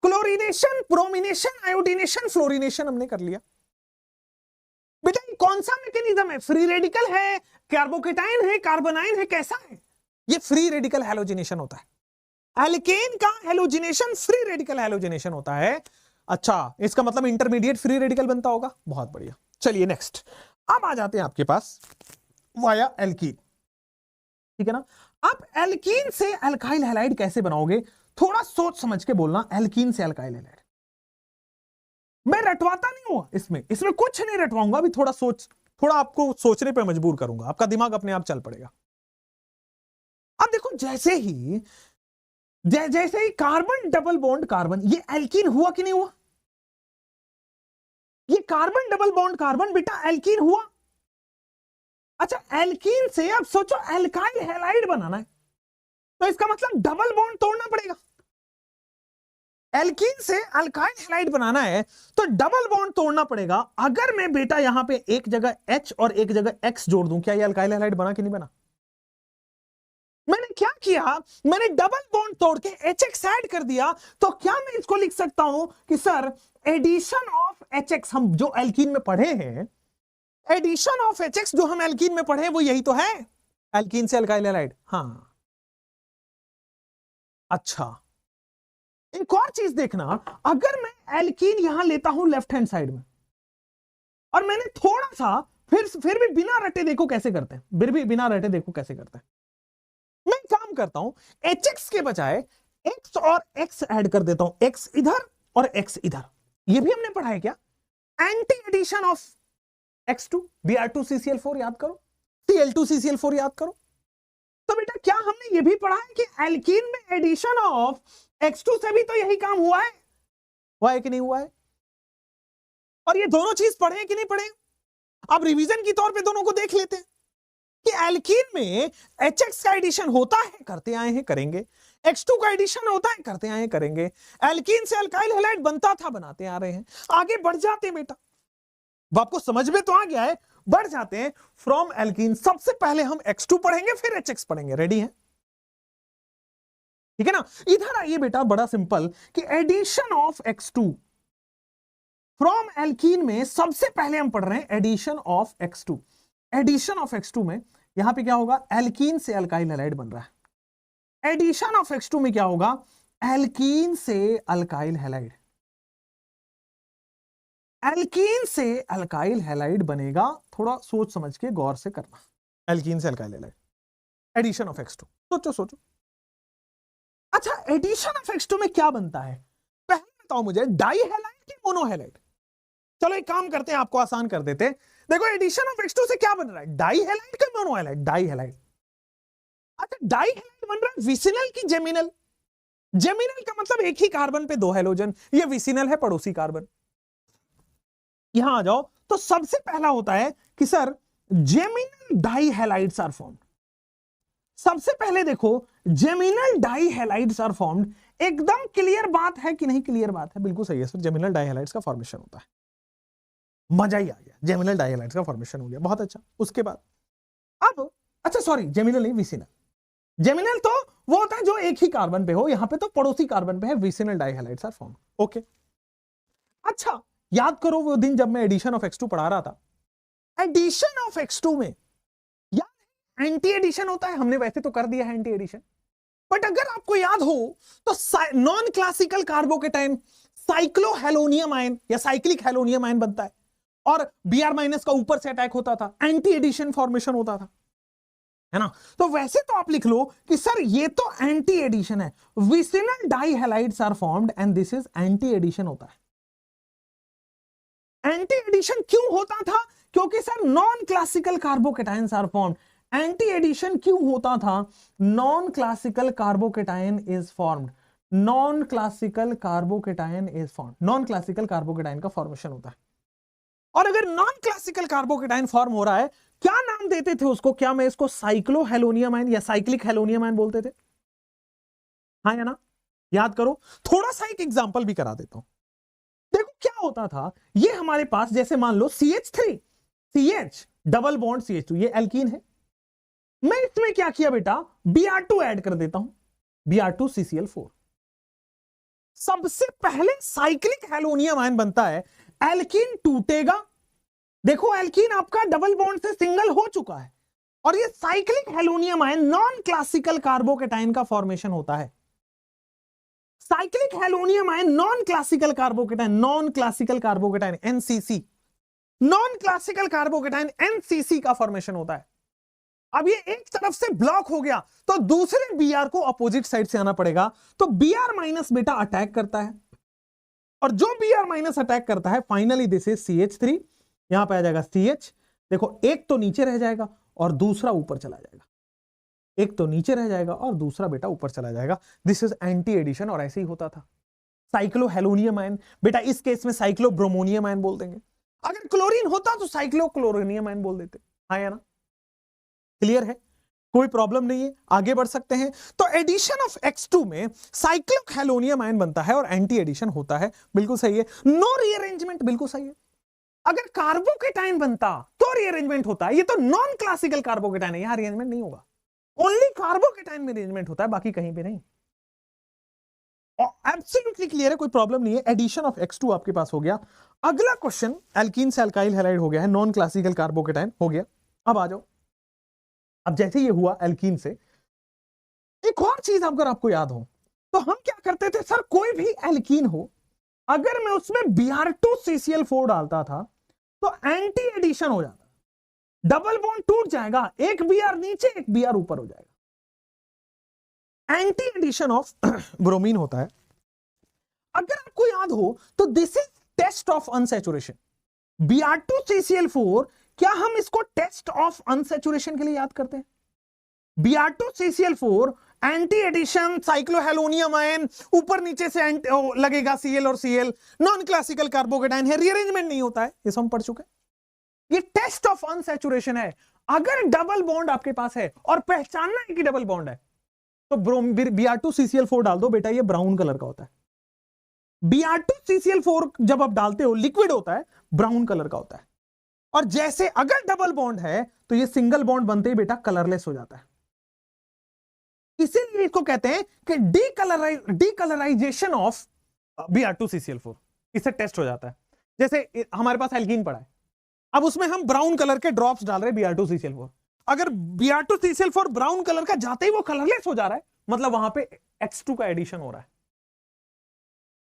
क्लोरीनेशन, ब्रोमिनेशन, आयोडीनेशन, फ्लोरीनेशन हमने कर लिया। बेटा ये कौन सा मैकेनिज्म है? फ्री रेडिकल है, कार्बोकेटाइन है, कार्बोनाइन है, कैसा है? ये फ्री रेडिकल हैलोजिनेशन होता है। एल्केन का हैलोजिनेशन फ्री रेडिकल हैलोजिनेशन होता है। अच्छा, इसका मतलब इंटरमीडिएट फ्री रेडिकल बनता होगा। बहुत बढ़िया। चलिए नेक्स्ट, अब आ जाते हैं आपके पास वाया एल्कीन। ठीक है ना? आप एल्कीन से अल्काइल हैलाइड कैसे बनाओगे? थोड़ा सोच समझ के बोलना। एल्कीन से अल्काइल हैलाइड मैं रटवाता नहीं हूं, इसमें कुछ नहीं रटवाऊंगा। अभी थोड़ा आपको सोचने पे मजबूर करूंगा, आपका दिमाग अपने आप चल पड़ेगा। अब देखो, जैसे ही कार्बन डबल बॉन्ड कार्बन, ये एल्कीन हुआ कि नहीं हुआ? ये कार्बन डबल बॉन्ड कार्बन बेटा एल्कीन हुआ। अच्छा, एल्कीन से अब सोचो अल्काइल हैलाइड बनाना है, तो इसका मतलब डबल बॉन्ड तोड़ना पड़ेगा। एल्कीन से अल्काइल हैलाइड बनाना है तो डबल बॉन्ड तोड़ना पड़ेगा। अगर मैं बेटा यहां पे एक जगह H और एक जगह X जोड़ दूं, क्या ये अल्काइल हैलाइड बना कि नहीं बना? मैंने क्या किया, मैंने डबल बॉन्ड तोड़ के HX ऐड कर दिया। तो क्या मैं इसको लिख सकता हूं कि सर एडिशन ऑफ HX, हम जो एल्कीन में पढ़े हैं, एडिशन ऑफ HX जो हम एल्कीन में पढ़े वो यही तो है, एल्कीन से अल्काइल हैलाइड। हाँ, अच्छा एक और चीज देखना, अगर मैं एल्कीन यहां लेता हूं लेफ्ट हैंड साइड में, और मैंने थोड़ा सा फिर भी बिना रटे देखो कैसे करते हैं, फिर भी बिना रटे देखो कैसे करते हैं। मैं काम करता हूं, HX के बजाय X और X ऐड कर देता हूं, X इधर और X इधर। ये भी हमने पढ़ा है क्या? Anti addition of X2 Br2CCl4 याद करो, Cl2CCl4 याद करो। तो बेटा क्या हमने ये भी पढ़ा है कि एल्कीन में एडिशन ऑफ X2 से भी तो यही काम हुआ है कि नहीं हुआ है? और ये दोनों चीज पढ़े कि नहीं पढ़े? अब रिवीजन की तौर पे दोनों को देख लेते हैं कि एल्कीन में HX का एडिशन होता है, करते आए हैं, करेंगे। X2 का एडिशन होता है, करते आए हैं, करेंगे। एल्कीन से अल्काइल हैलाइड बनता था, बनाते आ रहे हैं। आगे बढ़ जाते हैं बेटा, आपको समझ में तो आ गया है, बढ़ जाते हैं। फ्रॉम एल्कीन सबसे पहले हम X2 पढ़ेंगे, फिर HX पढ़ेंगे। रेडी है? ठीक है ना? इधर आइए बेटा, बड़ा सिंपल कि addition of X2 from alkene में सबसे पहले हम पढ़ रहे हैं addition of X2। Addition of X2 में यहां पे क्या होगा? एल्कीन से अल्काइल हैलाइड बन रहा है। एडिशन ऑफ X2 में क्या होगा? एल्कीन से अल्काइल हैलाइड। एल्कीन से अल्काइल हैलाइड बनेगा, थोड़ा सोच समझ के गौर से करना। एल्कीन से alkyl halide, addition of X2, सोचो। अच्छा, एडिशन ऑफ X2 में क्या बनता है? पहले बताओ मुझे, डाई हैलाइड कि मोनो हैलाइड? चलो एक काम करते हैं, आपको आसान कर देते हैं। देखो एडिशन ऑफ X2 से क्या बन रहा है? डाई हैलाइड का मोनो हैलाइड? Di halide. अच्छा, डाई हैलाइड बन रहा है विसिनल की जेमिनल? जेमिनल का मतलब एक ही कार्बन पे दो हैलोजन, ये विसिनल है, पड़ोसी कार्बन। यहां आ जाओ, तो सबसे पहला होता है कि sir geminal di halides are formed. सबसे पहले देखो, geminal di halides are formed. एकदम क्लियर बात है कि नहीं? क्लियर बात है, बिल्कुल सही है सर, जेमिनल डाई हैलाइड्स का फॉर्मेशन होता है। मजा ही आ गया, जेमिनल डाई हैलाइड्स का फॉर्मेशन हो गया, बहुत अच्छा। उसके बाद अब, अच्छा सॉरी, जेमिनल नहीं, विसिनल। जेमिनल तो वो होता है जो एक ही कार्बन पे हो, यहां पे तो पड़ोसी कार्बन पे है, vicinal di halides are formed. Okay, अच्छा याद करो वो दिन जब मैं एडिशन ऑफ X2 पढ़ा रहा था। एडिशन ऑफ X2 में याद एंटी एडिशन होता है, हमने वैसे तो कर दिया है एंटी एडिशन, बट अगर आपको याद हो तो नॉन क्लासिकल कार्बोकेटाइन साइक्लोहेलोनियम आयन या साइक्लिक हेलोनियम आयन बनता है, और Br- का ऊपर से अटैक होता था, एंटी एडिशन फॉर्मेशन होता था, है ना? तो वैसे तो आप लिख लो कि सर ये तो एंटी एडिशन है, vicinal di halides are formed and this is anti addition होता है। एंटी एडिशन क्यों होता था? क्योंकि sir non classical carbocations are formed. Anti addition क्यों होता था? Non classical carbocation is formed. Non classical carbocation is formed, non classical carbocation का फॉर्मेशन होता है। और अगर नॉन क्लासिकल कार्बोकेटाइन फॉर्म हो रहा है, क्या नाम देते थे उसको? क्या मैं इसको साइक्लोहेलोनियम आयन या साइक्लिक हेलोनियम आयन बोलते थे? हाँ या ना? याद करो, थोड़ा सा एक एग्जांपल भी करा देता हूं। देखो क्या होता था, ये हमारे पास जैसे मान लो CH3 CH double bond CH2, ये एल्कीन है। मैं इसमें क्या किया बेटा, Br2 ऐड कर देता हूं, Br2 CCl4। सबसे पहले साइक्लिक हेलोनियम आयन बनता है, एल्कीन टूटेगा। देखो एल्कीन आपका डबल बॉन्ड से सिंगल हो चुका है, और ये cyclic halonium ion non classical carbocation का फॉर्मेशन होता है। Cyclic halonium ion non classical carbocation NCC, non classical carbocation NCC का फॉर्मेशन होता है। अब ये एक तरफ से ब्लॉक हो गया तो दूसरे Br को अपोजिट साइड से आना पड़ेगा, तो Br माइनस बेटा अटैक करता है, और जो Br माइनस अटैक करता है फाइनली दिस इज CH3, यहां पे आ जाएगा CH। देखो एक तो नीचे रह जाएगा और दूसरा ऊपर चला जाएगा, एक तो नीचे रह जाएगा और दूसरा बेटा ऊपर चला जाएगा। दिस इज एंटी एडिशन, और ऐसे ही होता था। साइक्लोहेलोनियम आयन बेटा इस केस में साइक्लोब्रोमोनियम आयन बोल देंगे, अगर क्लोरीन होता तो साइक्लोक्लोरोनियम आयन बोल देते। हाँ या ना? क्लियर है, कोई प्रॉब्लम नहीं है, आगे बढ़ सकते हैं। तो एडिशन ऑफ X2 में साइक्लोहेलोनियम आयन बनता है और एंटी एडिशन होता है, बिल्कुल सही है। नो रीअरेंजमेंट, बिल्कुल सही है। अगर कार्बोकेटाइन बनता तो रीअरेंजमेंट होता है, ये तो नॉन क्लासिकल कार्बोकेटाइन है, यहां रीअरेंजमेंट नहीं होगा, ओनली कार्बोकेटाइन में अरेंजमेंट होता है, बाकी कहीं पे नहीं। एब्सोल्युटली क्लियर है, कोई प्रॉब्लम नहीं है। एडिशन ऑफ X2 आपके पास हो गया। अगला क्वेश्चन, एल्कीन से अल्काइल हैलाइड हो गया है, नॉन क्लासिकल कार्बोकेटाइन हो गया। अब आ जाओ, अब जैसे ये हुआ एल्कीन से, एक और चीज अगर आपको याद हो तो हम क्या करते थे, सर कोई भी एल्कीन हो अगर मैं उसमें Br2 CCl4 डालता था तो एंटी एडिशन हो जाता, डबल बॉन्ड टूट जाएगा, एक Br नीचे एक Br ऊपर हो जाएगा, एंटी एडिशन ऑफ ब्रोमीन होता है। अगर आपको याद हो तो this is test of unsaturation, Br2 CCl4, क्या हम इसको टेस्ट ऑफ अनसैचुरेशन के लिए याद करते हैं? Br2 CCl4 anti addition, साइक्लोहेलोनियम ion, ऊपर नीचे से लगेगा Cl और Cl, नॉन क्लासिकल कार्बोकेटाइन है, रीअरेंजमेंट नहीं होता है, ये हम पढ़ चुके हैं। ये टेस्ट ऑफ अनसैचुरेशन है। अगर डबल बॉन्ड आपके पास है और पहचानना है कि डबल बॉन्ड है तो Br2 CCl4 डाल दो बेटा, ये ब्राउन कलर का होता है। Br2 CCl4 जब आप डालते हो लिक्विड होता है, ब्राउन कलर का होता है। और जैसे अगर डबल बॉन्ड है तो ये सिंगल बॉन्ड बनते ही बेटा कलरलेस हो जाता है। इसीलिए इसको कहते हैं कि डीकलराइजेशन ऑफ Br2 CCl4, इससे टेस्ट हो जाता है। जैसे हमारे पास एल्कीन पड़ा है, अब उसमें हम ब्राउन कलर के ड्रॉप्स डाल रहे हैं Br2 CCl4, अगर Br2 CCl4 ब्राउन कलर का जाते ही वो कलरलेस हो जा रहा है, मतलब वहां पे X2 का एडिशन हो रहा है।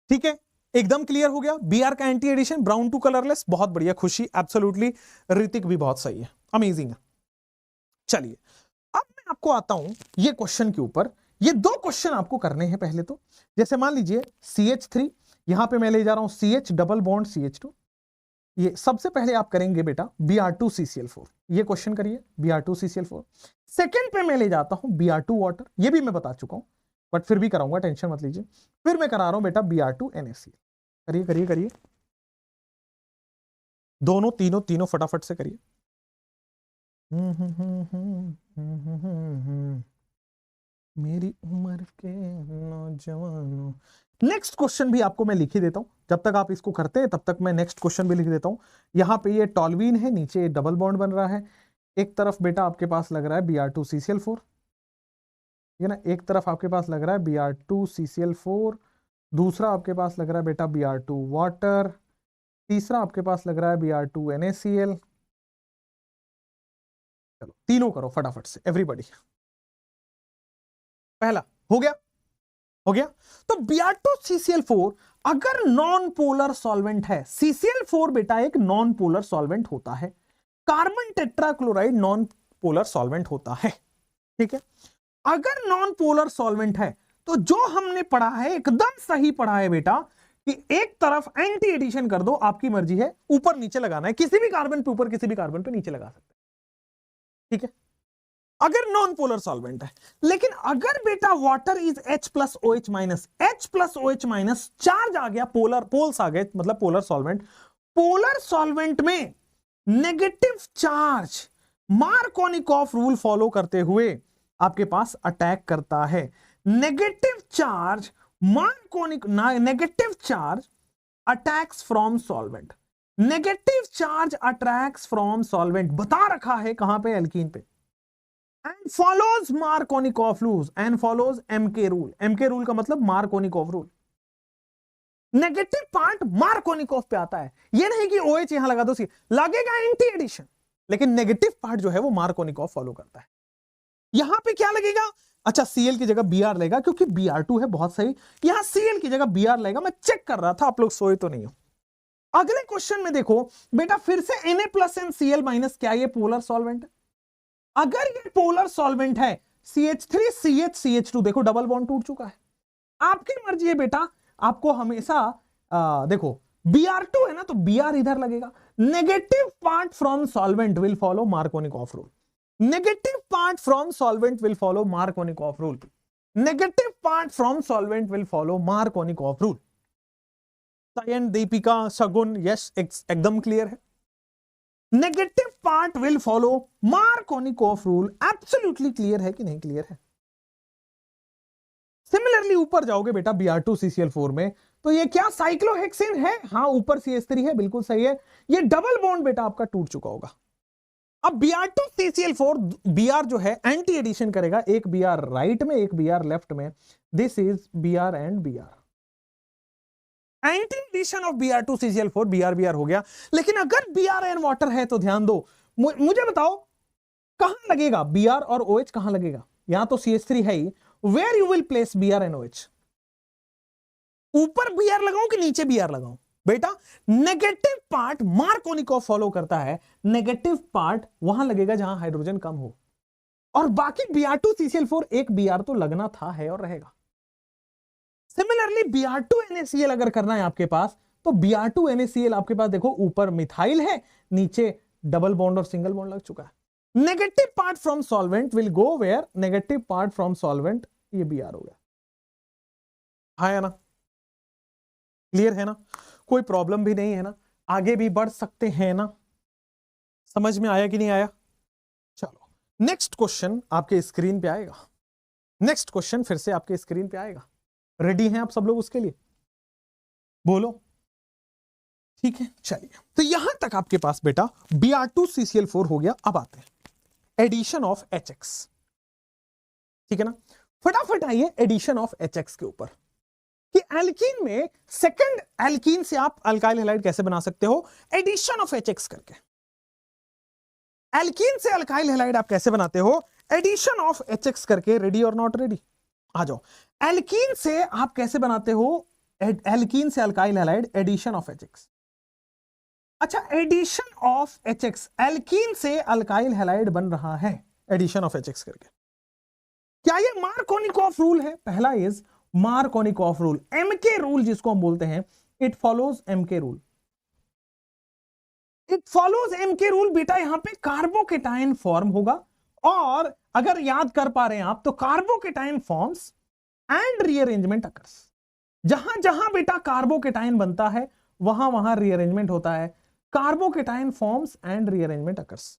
ठीक है, एकदम क्लियर हो गया। Br का anti addition, brown to colourless, बहुत बढ़िया, खुशी, एब्सोल्युटली। ऋतिक भी बहुत सही है, अमेजिंग है। चलिए अब मैं आपको आता हूं ये क्वेश्चन के ऊपर। ये दो क्वेश्चन आपको करने हैं। पहले तो जैसे मान लीजिए CH3, यहां पे मैं ले जा रहा हूं CH डबल बॉन्ड CH2, ये सबसे पहले आप करेंगे बेटा Br2 CCl4, ये क्वेश्चन करिए Br2 CCl4। सेकंड पे मैं ले जाता हूं Br2 वाटर, ये भी मैं बता चुका हूं बट फिर भी कराऊंगा, टेंशन मत लीजिए। फिर मैं करा रहा हूं बेटा Br2 NaCl, करिए करिए करिए, दोनों तीनों तीनों फटाफट से करिए। मेरी उम्र के नौजवानों। नेक्स्ट क्वेश्चन भी आपको मैं लिख ही देता हूं, जब तक आप इसको करते हैं तब तक मैं नेक्स्ट क्वेश्चन भी लिख देता हूं। यहां पे ये टॉल्वीन है, नीचे डबल बॉन्ड बन रहा है। एक तरफ बेटा आपके पास लग रहा है Br2 CCl4, ये ना, एक तरफ आपके पास लग रहा है Br2 CCl4, दूसरा आपके पास लग रहा है बेटा Br2 वाटर, तीसरा आपके पास लग रहा है Br2 NaCl। चलो तीनों करो फटाफट से एवरीबॉडी। पहला हो गया, हो गया। तो Br2 CCl4 अगर नॉन पोलर सॉल्वेंट है, CCl4 बेटा एक नॉन पोलर सॉल्वेंट होता है, carbon tetrachloride non polar solvent होता है। ठीक है, अगर नॉन पोलर सॉल्वेंट है तो जो हमने पढ़ा है एकदम सही पढ़ा है बेटा, कि एक तरफ एंटी एडिशन कर दो, आपकी मर्जी है, ऊपर नीचे लगाना है, किसी भी कार्बन पे ऊपर किसी भी कार्बन पे नीचे लगा सकते हैं। ठीक है, अगर नॉन पोलर सॉल्वेंट है। लेकिन अगर बेटा water is H plus OH minus, H plus OH minus charge आ गया, पोलर पोल्स आ गए, मतलब पोलर सॉल्वेंट, पोलर सॉल्वेंट में negative charge Markovnikov rule follow करते हुए आपके पास अटैक करता है। Negative charge negative charge attacks from solvent, negative charge attracts from solvent बता रखा है कहां पे, एल्कीन पे, and follows Markovnikov rule and follows MK rule, MK rule का मतलब Markovnikov rule. Negative part Markovnikov पे आता है, ये नहीं कि OH यहां लगा दो, लगेगा एंटी एडिशन, लेकिन नेगेटिव पार्ट जो है वो मार्कोनिकॉफ फॉलो करता है। यहां पे क्या लगेगा, अच्छा Cl की जगह Br लेगा क्योंकि Br2 है, बहुत सही, यहां Cl की जगह Br लेगा, मैं चेक कर रहा था आप लोग सोए तो नहीं हो। अगले क्वेश्चन में देखो बेटा, फिर से Na+NCl- क्या ये पोलर सॉल्वेंट है? अगर ये पोलर सॉल्वेंट है, CH3 CH CH2, देखो डबल बॉन्ड टूट चुका है। आपकी मर्जी है बेटा, आपको हमेशा देखो Br2 है ना, तो Br इधर लगेगा। Negative part from solvent will follow Markovnikov rule, negative part from solvent will follow Markovnikov rule, negative part from solvent will follow Markovnikov rule. Sayan, Deepika, Sagun, yes एकदम क्लियर है। Negative part will follow Markovnikov rule, absolutely clear है कि नहीं क्लियर है? सिमिलरली ऊपर जाओगे बेटा Br2CCl4 में, तो ये क्या साइक्लोहेक्सेन है? हाँ, ऊपर CH3 है, बिल्कुल सही है। ये डबल बॉन्ड बेटा आपका टूट चुका होगा। अब Br2CCl4 Br जो है एंटी एडिशन करेगा, एक Br राइट में, एक Br लेफ्ट में, this is Br and Br, anti addition of Br2CCl4 Br हो गया। लेकिन अगर Br एंड वाटर है तो ध्यान दो, मुझे बताओ कहां लगेगा Br और OH, कहां लगेगा? यहां तो CH3 है ही, where you will place Br and OH? ऊपर Br लगाऊं कि नीचे Br लगाऊं? बेटा नेगेटिव पार्ट मार्कोनिकॉफ फॉलो करता है, नेगेटिव पार्ट वहां लगेगा जहां हाइड्रोजन कम हो, और बाकी Br2CCl4 एक Br तो लगना था, है और रहेगा। सिमिलरली Br2NaCl अगर करना है आपके पास, तो Br2NaCl आपके पास देखो ऊपर मिथाइल है, नीचे डबल बॉन्ड और सिंगल बॉन्ड लग चुका है। Negative part from solvent will go where, negative part from solvent, ये Br हो गया। हाँ है ना, क्लियर है ना, कोई प्रॉब्लम भी नहीं है ना, आगे भी बढ़ सकते हैं ना? समझ में आया कि नहीं आया? चलो नेक्स्ट क्वेश्चन आपके स्क्रीन पे आएगा, नेक्स्ट क्वेश्चन फिर से आपके स्क्रीन पे आएगा। रेडी हैं आप सब लोग उसके लिए? बोलो। ठीक है, चलिए, तो यहां तक आपके पास बेटा Br2CCl4 हो गया। अब आते हैं एडिशन ऑफ HX, ठीक है ना? फटाफट आइए एडिशन ऑफ HX के ऊपर, कि एल्कीन में सेकंड एल्कीन से आप अल्काइल हैलाइड कैसे बना सकते हो, एडिशन ऑफ HX करके। एल्कीन से अल्काइल हैलाइड आप कैसे बनाते हो, एडिशन ऑफ HX करके। रेडी और नॉट रेडी? आ जाओ। एल्कीन से आप कैसे बनाते हो, एल्कीन से alkyl halide, addition of HX। अच्छा, एडिशन ऑफ HX, एल्कीन से अल्काइल हैलाइड बन रहा है एडिशन ऑफ HX करके। क्या ये मार्कोनिकॉफ रूल है? पहला is Markovnikov rule, MK rule जिसको हम बोलते हैं, it follows MK rule, it follows MK rule. बेटा यहां पे कार्बोकेटाइन फॉर्म होगा, और अगर याद कर पा रहे हैं आप, तो carbocation forms and rearrangement occurs. जहां जहां बेटा कार्बोकेटाइन बनता है वहां वहां रीअरेंजमेंट होता है, carbocation forms and rearrangement occurs.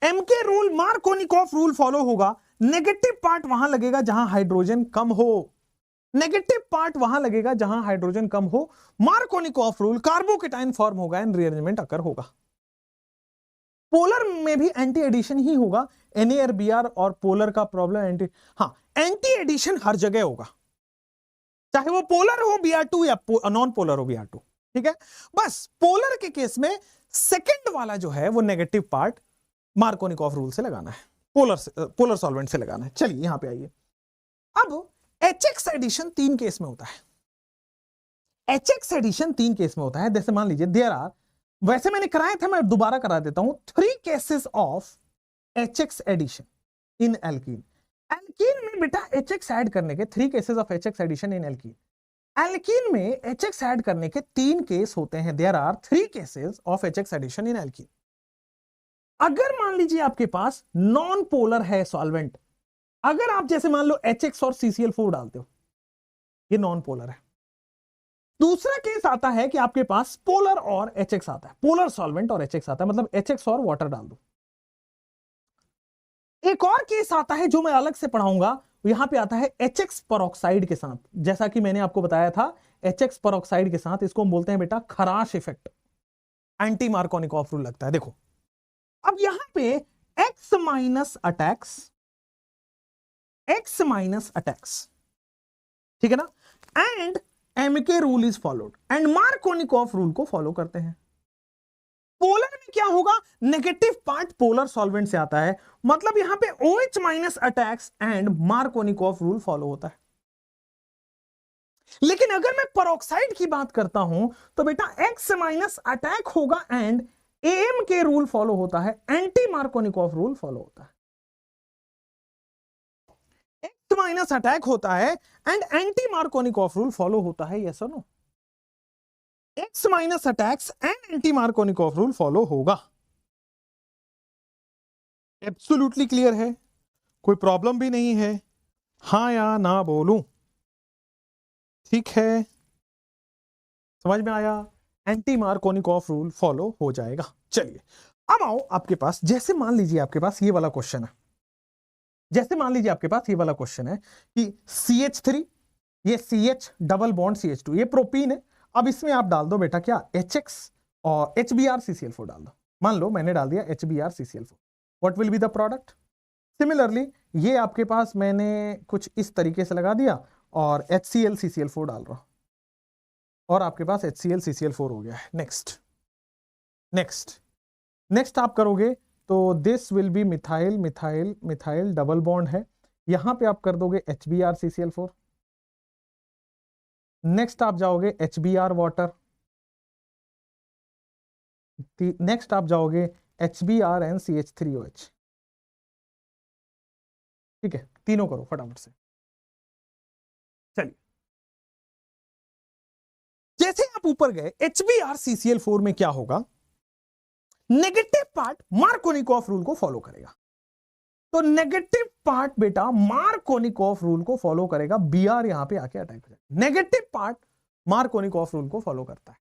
MK rule, Markovnikov rule follow होगा, नेगेटिव पार्ट वहां लगेगा जहां हाइड्रोजन कम हो, नेगेटिव पार्ट वहां लगेगा जहां हाइड्रोजन कम हो, मार्कोनिकॉफ रूल, कार्बोकेटाइन फॉर्म होगा एंड रीअरेंजमेंट अकर होगा। पोलर में भी एंटी एडिशन ही होगा, NaRBr और पोलर का प्रॉब्लम एंटी, हाँ एंटी एडिशन हर जगह होगा, चाहे वो पोलर हो Br2 या नॉन पोलर हो Br2, ठीक है? बस पोलर के केस में सेकंड वाला जो है वो नेगेटिव पार्ट मार्कोनिकॉफ रूल से लगाना है, पोलर सॉल्वेंट से लगाना है। चलिए यहां पे आइए। अब HX एडिशन 3 केस में होता है, HX एडिशन 3 केस में होता है। जैसे मान लीजिए देयर आर, वैसे मैंने कराया था, मैं दोबारा करा देता हूं, 3 cases of HX addition in alkene. Alkene में बेटा HX ऐड करने के 3 cases of HX addition in alkene. Alkene में HX ऐड करने के 3 केस होते हैं, there are 3 cases of HX addition in alkene. अगर मान लीजिए आपके पास नॉन पोलर है सॉल्वेंट, अगर आप जैसे मान लो HX और CCl4 डालते हो, ये नॉन पोलर है। दूसरा केस आता है कि आपके पास पोलर और HX आता है, पोलर सॉल्वेंट और HX आता है, मतलब HX और वाटर डाल दो। एक और केस आता है जो मैं अलग से पढ़ाऊंगा, यहां पे आता है HX परऑक्साइड के साथ। जैसा कि मैंने आपको बताया था, HX परऑक्साइड के साथ इसको हम बोलते हैं बेटा खराश इफेक्ट, एंटी मार्कोनिकॉफ रूल लगता है। देखो अब यहां पे X माइनस अटैक्स, ठीक है ना, and MK rule is followed and Markovnikov rule को फॉलो करते हैं। पोलर में क्या होगा, नेगेटिव पार्ट पोलर सॉल्वेंट से आता है, मतलब यहां पे OH minus attacks and Markovnikov rule follow होता है। लेकिन अगर मैं परऑक्साइड की बात करता हूं तो बेटा X माइनस अटैक होगा एंड AMK रूल फॉलो होता है, एंटी मार्कोनिकॉफ रूल फॉलो होता है। X माइनस अटैक होता है and anti Markovnikov rule follow होता है, यस और no? X minus attacks and anti Markovnikov rule follow होगा। एब्सोल्युटली क्लियर है, कोई प्रॉब्लम भी नहीं है, हां या ना बोलूं? ठीक है, समझ में आया? एंटी मार्कोनिकॉफ रूल फॉलो हो जाएगा। चलिए अब आओ आपके पास, जैसे मान लीजिए आपके पास ये वाला क्वेश्चन है, जैसे मान लीजिए आपके पास ये वाला क्वेश्चन है कि CH3, ये CH डबल बॉन्ड CH2, ये प्रोपीन है। अब इसमें आप डाल दो बेटा क्या, HX और HBrCCl4 डाल दो। मान लो मैंने डाल दिया HBrCCl4, what will be the product? Similarly ये आपके पास मैंने कुछ इस तरीके से लगा दिया और HClCCl4 डाल रहा हूं और आपके पास HClCCl4 हो गया है। नेक्स्ट नेक्स्ट नेक्स्ट आप करोगे तो this will B methyl methyl methyl double bond है, यहां पे आप कर दोगे HBrCCl4। नेक्स्ट आप जाओगे HBr वाटर, नेक्स्ट आप जाओगे HBrNCH3OH। ठीक है, तीनों करो फटाफट से। चलिए जैसे आप ऊपर गए HBrCCl4 में क्या होगा, नेगेटिव पार्ट मार्कोनिकॉफ रूल को फॉलो करेगा। तो नेगेटिव पार्ट बेटा मार्कोनिकॉफ रूल को फॉलो करेगा, Br यहां पे आके अटैक हो जाएगा। नेगेटिव पार्ट मार्कोनिकॉफ रूल को फॉलो करता है।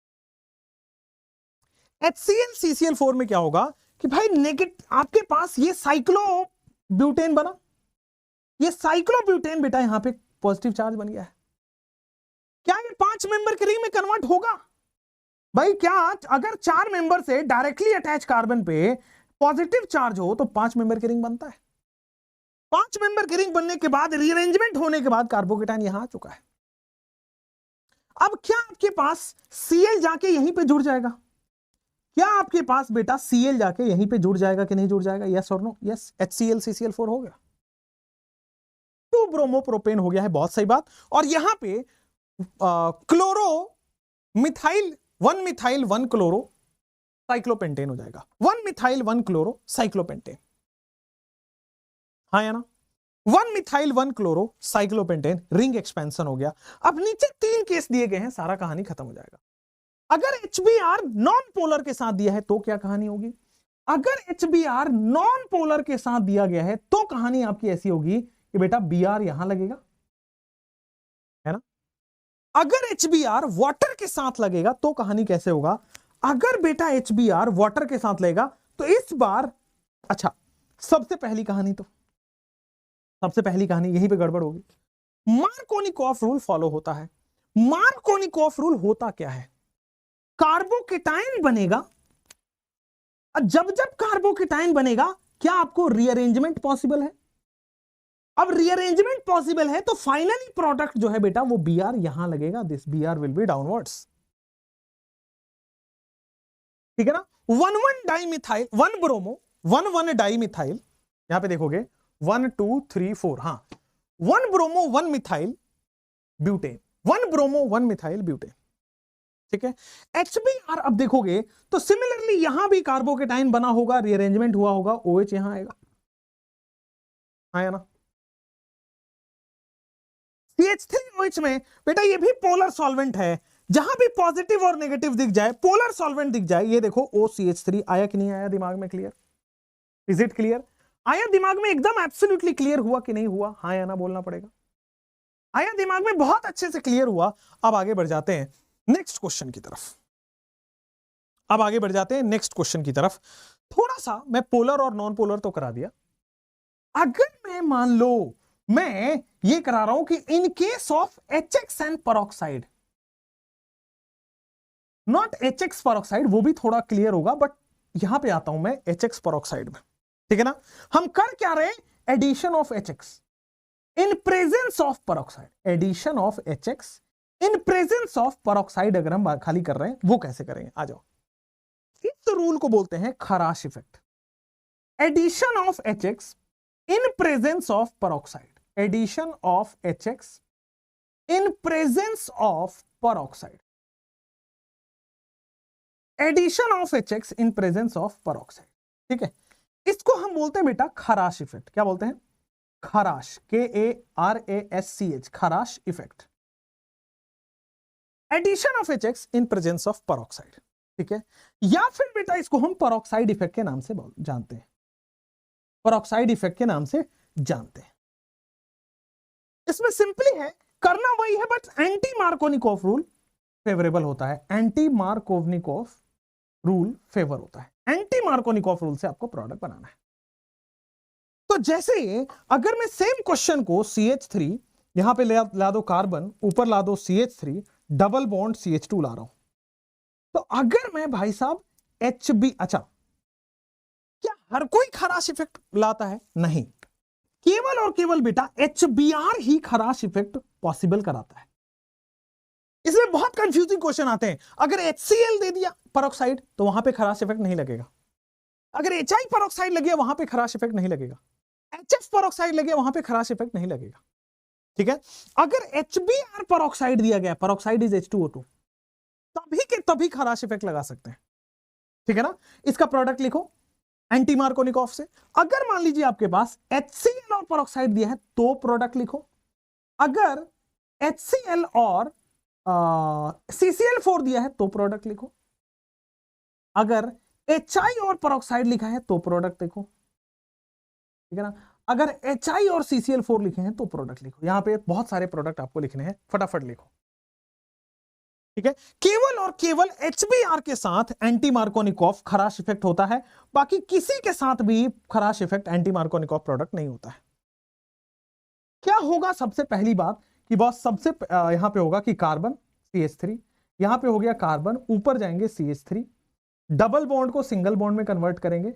HClCCl4 में क्या होगा कि भाई नेगेटिव आपके पास ये साइक्लोब्यूटेन बना, ये साइक्लोब्यूटेन बेटा यहां पे पॉजिटिव चार्ज बन गया है। क्या ये 5 मेंबर के रिंग में कन्वर्ट होगा? भाई क्या अगर 4 मेंबर से डायरेक्टली अटैच कार्बन पे पॉजिटिव चार्ज हो तो 5 मेंबर के रिंग बनता है। 5 मेंबर के रिंग बनने के बाद रीअरेंजमेंट होने के बाद कार्बोकेटाइन यहां आ चुका है। अब क्या आपके पास Cl जाके यहीं पे जुड़ जाएगा? क्या आपके पास बेटा Cl जाके यहीं पे जुड़ जाएगा कि नहीं जुड़ जाएगा? यस और नो? यस, HClCCl4 हो गया, 2 ब्रोमोप्रोपेन हो गया है, बहुत सही बात। और यहां पे chloro methyl 1 methyl 1 chloro cyclopentane हो जाएगा, 1 मिथाइल 1 क्लोरो साइक्लोपेंटेन, हाँ या ना? 1 methyl 1 chloro cyclopentane, ring expansion हो गया। अब नीचे 3 केस दिए गए हैं, सारा कहानी खत्म हो जाएगा। अगर HBr नॉन पोलर के साथ दिया है तो क्या कहानी होगी? अगर HBr नॉन पोलर के साथ दिया गया है तो कहानी आपकी ऐसी होगी कि बेटा Br यहां लगेगा, है ना? अगर HBr वाटर के साथ लगेगा तो कहानी कैसे होगा? अगर बेटा HBr वाटर के साथ लगेगा तो इस बार, अच्छा सबसे पहली कहानी यहीं पे गड़बड़ होगी। मार्कोनिकॉफ रूल फॉलो होता है। मार्कोनिकॉफ रूल होता क्या है? कार्बोकेटाइन बनेगा, जब जब कार्बोकेटाइन बनेगा क्या आपको रीअरेंजमेंट पॉसिबल है? अब रीअरेंजमेंट पॉसिबल है तो फाइनली प्रोडक्ट जो है बेटा वो Br यहां लगेगा, this Br will be downwards, ठीक है ना? 1 डाइमिथाइल 1 ब्रोमो 1 डाइमिथाइल, यहां पे देखोगे 1 2 3 4, हाँ 1 bromo 1 methyl butane, 1 bromo 1 methyl butane, ठीक है? HBr अब देखोगे तो सिमिलरली यहां भी कार्बोकेटाइन बना होगा, रीअरेंजमेंट हुआ होगा, OH यहां आएगा, आया ना? CH3OH में बेटा ये भी पोलर सॉल्वेंट है, जहां भी पॉजिटिव और नेगेटिव दिख जाए, पोलर सॉल्वेंट दिख जाए, ये देखो OCH3 आया कि नहीं आया दिमाग में? क्लियर? Is it clear? आया दिमाग में? एकदम एब्सोल्युटली क्लियर हुआ कि नहीं हुआ? हाँ या ना बोलना पड़ेगा। आया दिमाग में? बहुत अच्छे से क्लियर हुआ। अब आगे बढ़ जाते हैं नेक्स्ट क्वेश्चन की तरफ। अब आगे बढ़ जाते हैं नेक्स्ट क्वेश्चन की तरफ। थोड़ा सा मैं पोलर और नॉन पोलर तो करा दिया, अगर मैं मान लो मैं ये करा रहा हूं कि in case of HXN peroxide, not HX peroxide, वो भी थोड़ा क्लियर होगा, बट यहां पे आता हूं मैं HX peroxide में, ठीक है ना। हम कर क्या रहे हैं, addition of HX in presence of peroxide, addition of HX in presence of peroxide अगर हम खाली कर रहे हैं, वो कैसे करेंगे, आ जाओ। इस रूल को बोलते हैं Kharasch effect, addition of HX in presence of peroxide, addition of HX in presence of peroxide, addition of HX in presence of peroxide, ठीक है। इसको हम बोलते हैं बेटा खराश इफेक्ट। क्या बोलते हैं, Kharasch, KARASCH, Kharasch effect, addition of HX in presence of peroxide, ठीक है। या फिर बेटा इसको हम peroxide इफेक्ट के नाम से जानते हैं, peroxide इफेक्ट के नाम से जानते हैं। इसमें सिंपली है, करना वही है, but anti Markovnikov rule favourable होता है, एंटी मार्कोनिकॉफ रूल फेवर होता है, एंटी मार्कोनिकॉफ रूल से आपको प्रोडक्ट बनाना है। तो जैसे अगर मैं सेम क्वेश्चन को CH3 यहां पे ला दो कार्बन, ऊपर ला दो CH3, डबल बॉन्ड CH2 ला रहा हूं, तो अगर मैं भाई साहब HB, अच्छा क्या हर कोई खराश इफेक्ट लाता है, नहीं, केवल और केवल बेटा HBr ही खराश इफेक्ट पॉसिबल कराता है। इसमें बहुत कंफ्यूजिंग क्वेश्चन आते हैं, अगर HCl दे दिया peroxide तो वहां पे खराश इफेक्ट नहीं लगेगा, अगर HI peroxide लगे वहां पे खराश इफेक्ट नहीं लगेगा, HF peroxide लगे वहां पे खराश इफेक्ट नहीं लगेगा, ठीक है। अगर HBr peroxide दिया गया, peroxide इज H2O2, तभी के तभी खराश इफेक्ट लगा सकते हैं, ठीक है ना। इसका प्रोडक्ट लिखो एंटी मार्कोनिकॉफ से। अगर मान लीजिए आपके पास HCl और peroxide दिया है तो प्रोडक्ट लिखो, अगर HCl और CCl4 दिया है तो प्रोडक्ट लिखो, अगर HI और peroxide लिखा है तो प्रोडक्ट लिखो, ठीक है ना। अगर HI और CCl4 लिखे हैं तो प्रोडक्ट लिखो। यहां पे बहुत सारे प्रोडक्ट आपको लिखने हैं, फटाफट लिखो, ठीक है। केवल और केवल HBr के साथ एंटी मार्कोनिकॉफ खराश इफेक्ट होता है, बाकी किसी के साथ भी खराश इफेक्ट एंटी मार्कोनिकॉफ प्रोडक्ट नहीं होता है। क्या होगा, सबसे पहली बात कि बॉस सबसे यहां पे होगा कि कार्बन CH3, यहां पे हो गया कार्बन, ऊपर जाएंगे CH3, डबल बॉन्ड को सिंगल बॉन्ड में कन्वर्ट करेंगे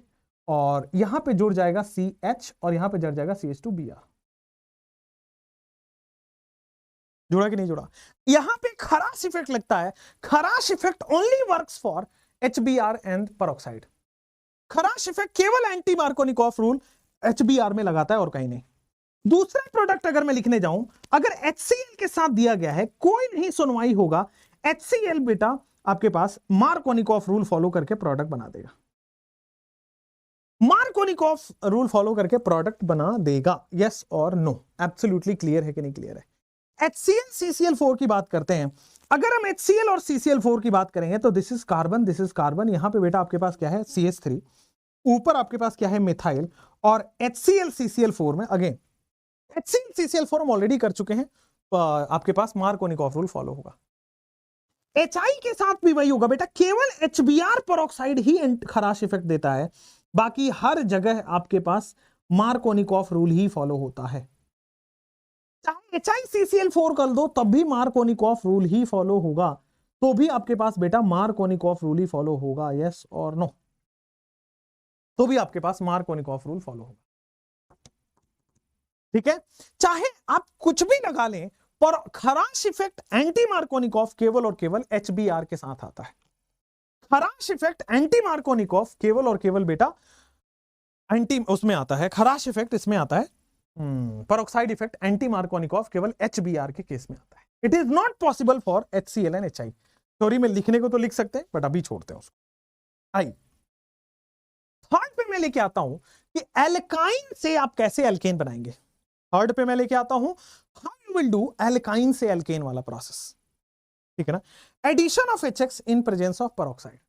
और यहां पे जुड़ जाएगा CH और यहां पे जुड़ जाएगा CH2Br। जुड़ा कि नहीं जुड़ा, यहां पे खराश इफेक्ट लगता है, खराश effect only works for HBr and peroxide, खराश इफेक्ट केवल एंटी मार्कोनिकॉफ रूल HBr में लगाता है और कहीं नहीं। दूसरा प्रोडक्ट अगर मैं लिखने जाऊं, अगर HCl के साथ दिया गया है, कोई नहीं सुनवाई होगा, HCl बेटा आपके पास मार्कोनिकॉफ रूल फॉलो करके प्रोडक्ट बना देगा, मार्कोनिकॉफ रूल फॉलो करके प्रोडक्ट बना देगा, यस और नो, एब्सोल्युटली क्लियर है कि नहीं क्लियर है। HCl CCl4 की बात करते हैं, अगर हम HCl और CCl4 की बात करेंगे तो this is carbon, this is carbon, यहां पे बेटा आपके पास क्या है CH3, ऊपर आपके पास क्या है मिथाइल, और HCl CCl4 में अगेन HCl CCl4 हम ऑलरेडी कर चुके हैं, आपके पास मार्कोनिकॉफ रूल फॉलो होगा। HI के साथ भी वही होगा बेटा, केवल HBr peroxide ही खराश इफेक्ट देता है, बाकी हर जगह आपके पास मार्कोनिकॉफ रूल ही फॉलो होता है। चाहे HI CCl4 कर दो तब भी मार्कोनिकॉफ रूल ही फॉलो होगा, तो भी आपके पास बेटा मार्कोनिकॉफ रूल ही फॉलो होगा, यस और नो, तो भी आपके पास मार्कोनिकॉफ रूल फॉलो होगा, ठीक है। चाहे आप कुछ भी लगा लें, पर खराश इफेक्ट एंटी मार्कोनिकॉफ केवल और केवल HBr के साथ आता है, खराश इफेक्ट एंटी मार्कोनिकॉफ केवल और केवल बेटा एंटी उसमें आता है, खराश इफेक्ट इसमें आता है, peroxide इफेक्ट एंटी मार्कोनिकॉफ केवल HBr के केस में आता है। It is not possible for HCl and HI। Theory में लिखने को तो लिख सकते हैं बट अभी छोड़ते हैं उसको। आई थर्ड पे मैं लेके आता हूं कि एल्काइन से आप कैसे एल्केन बनाएंगे, थर्ड पे मैं लेके आता हूं how you will do alkyne से एल्केन वाला प्रोसेस, ठीक है ना। Addition of HX in presence of peroxide,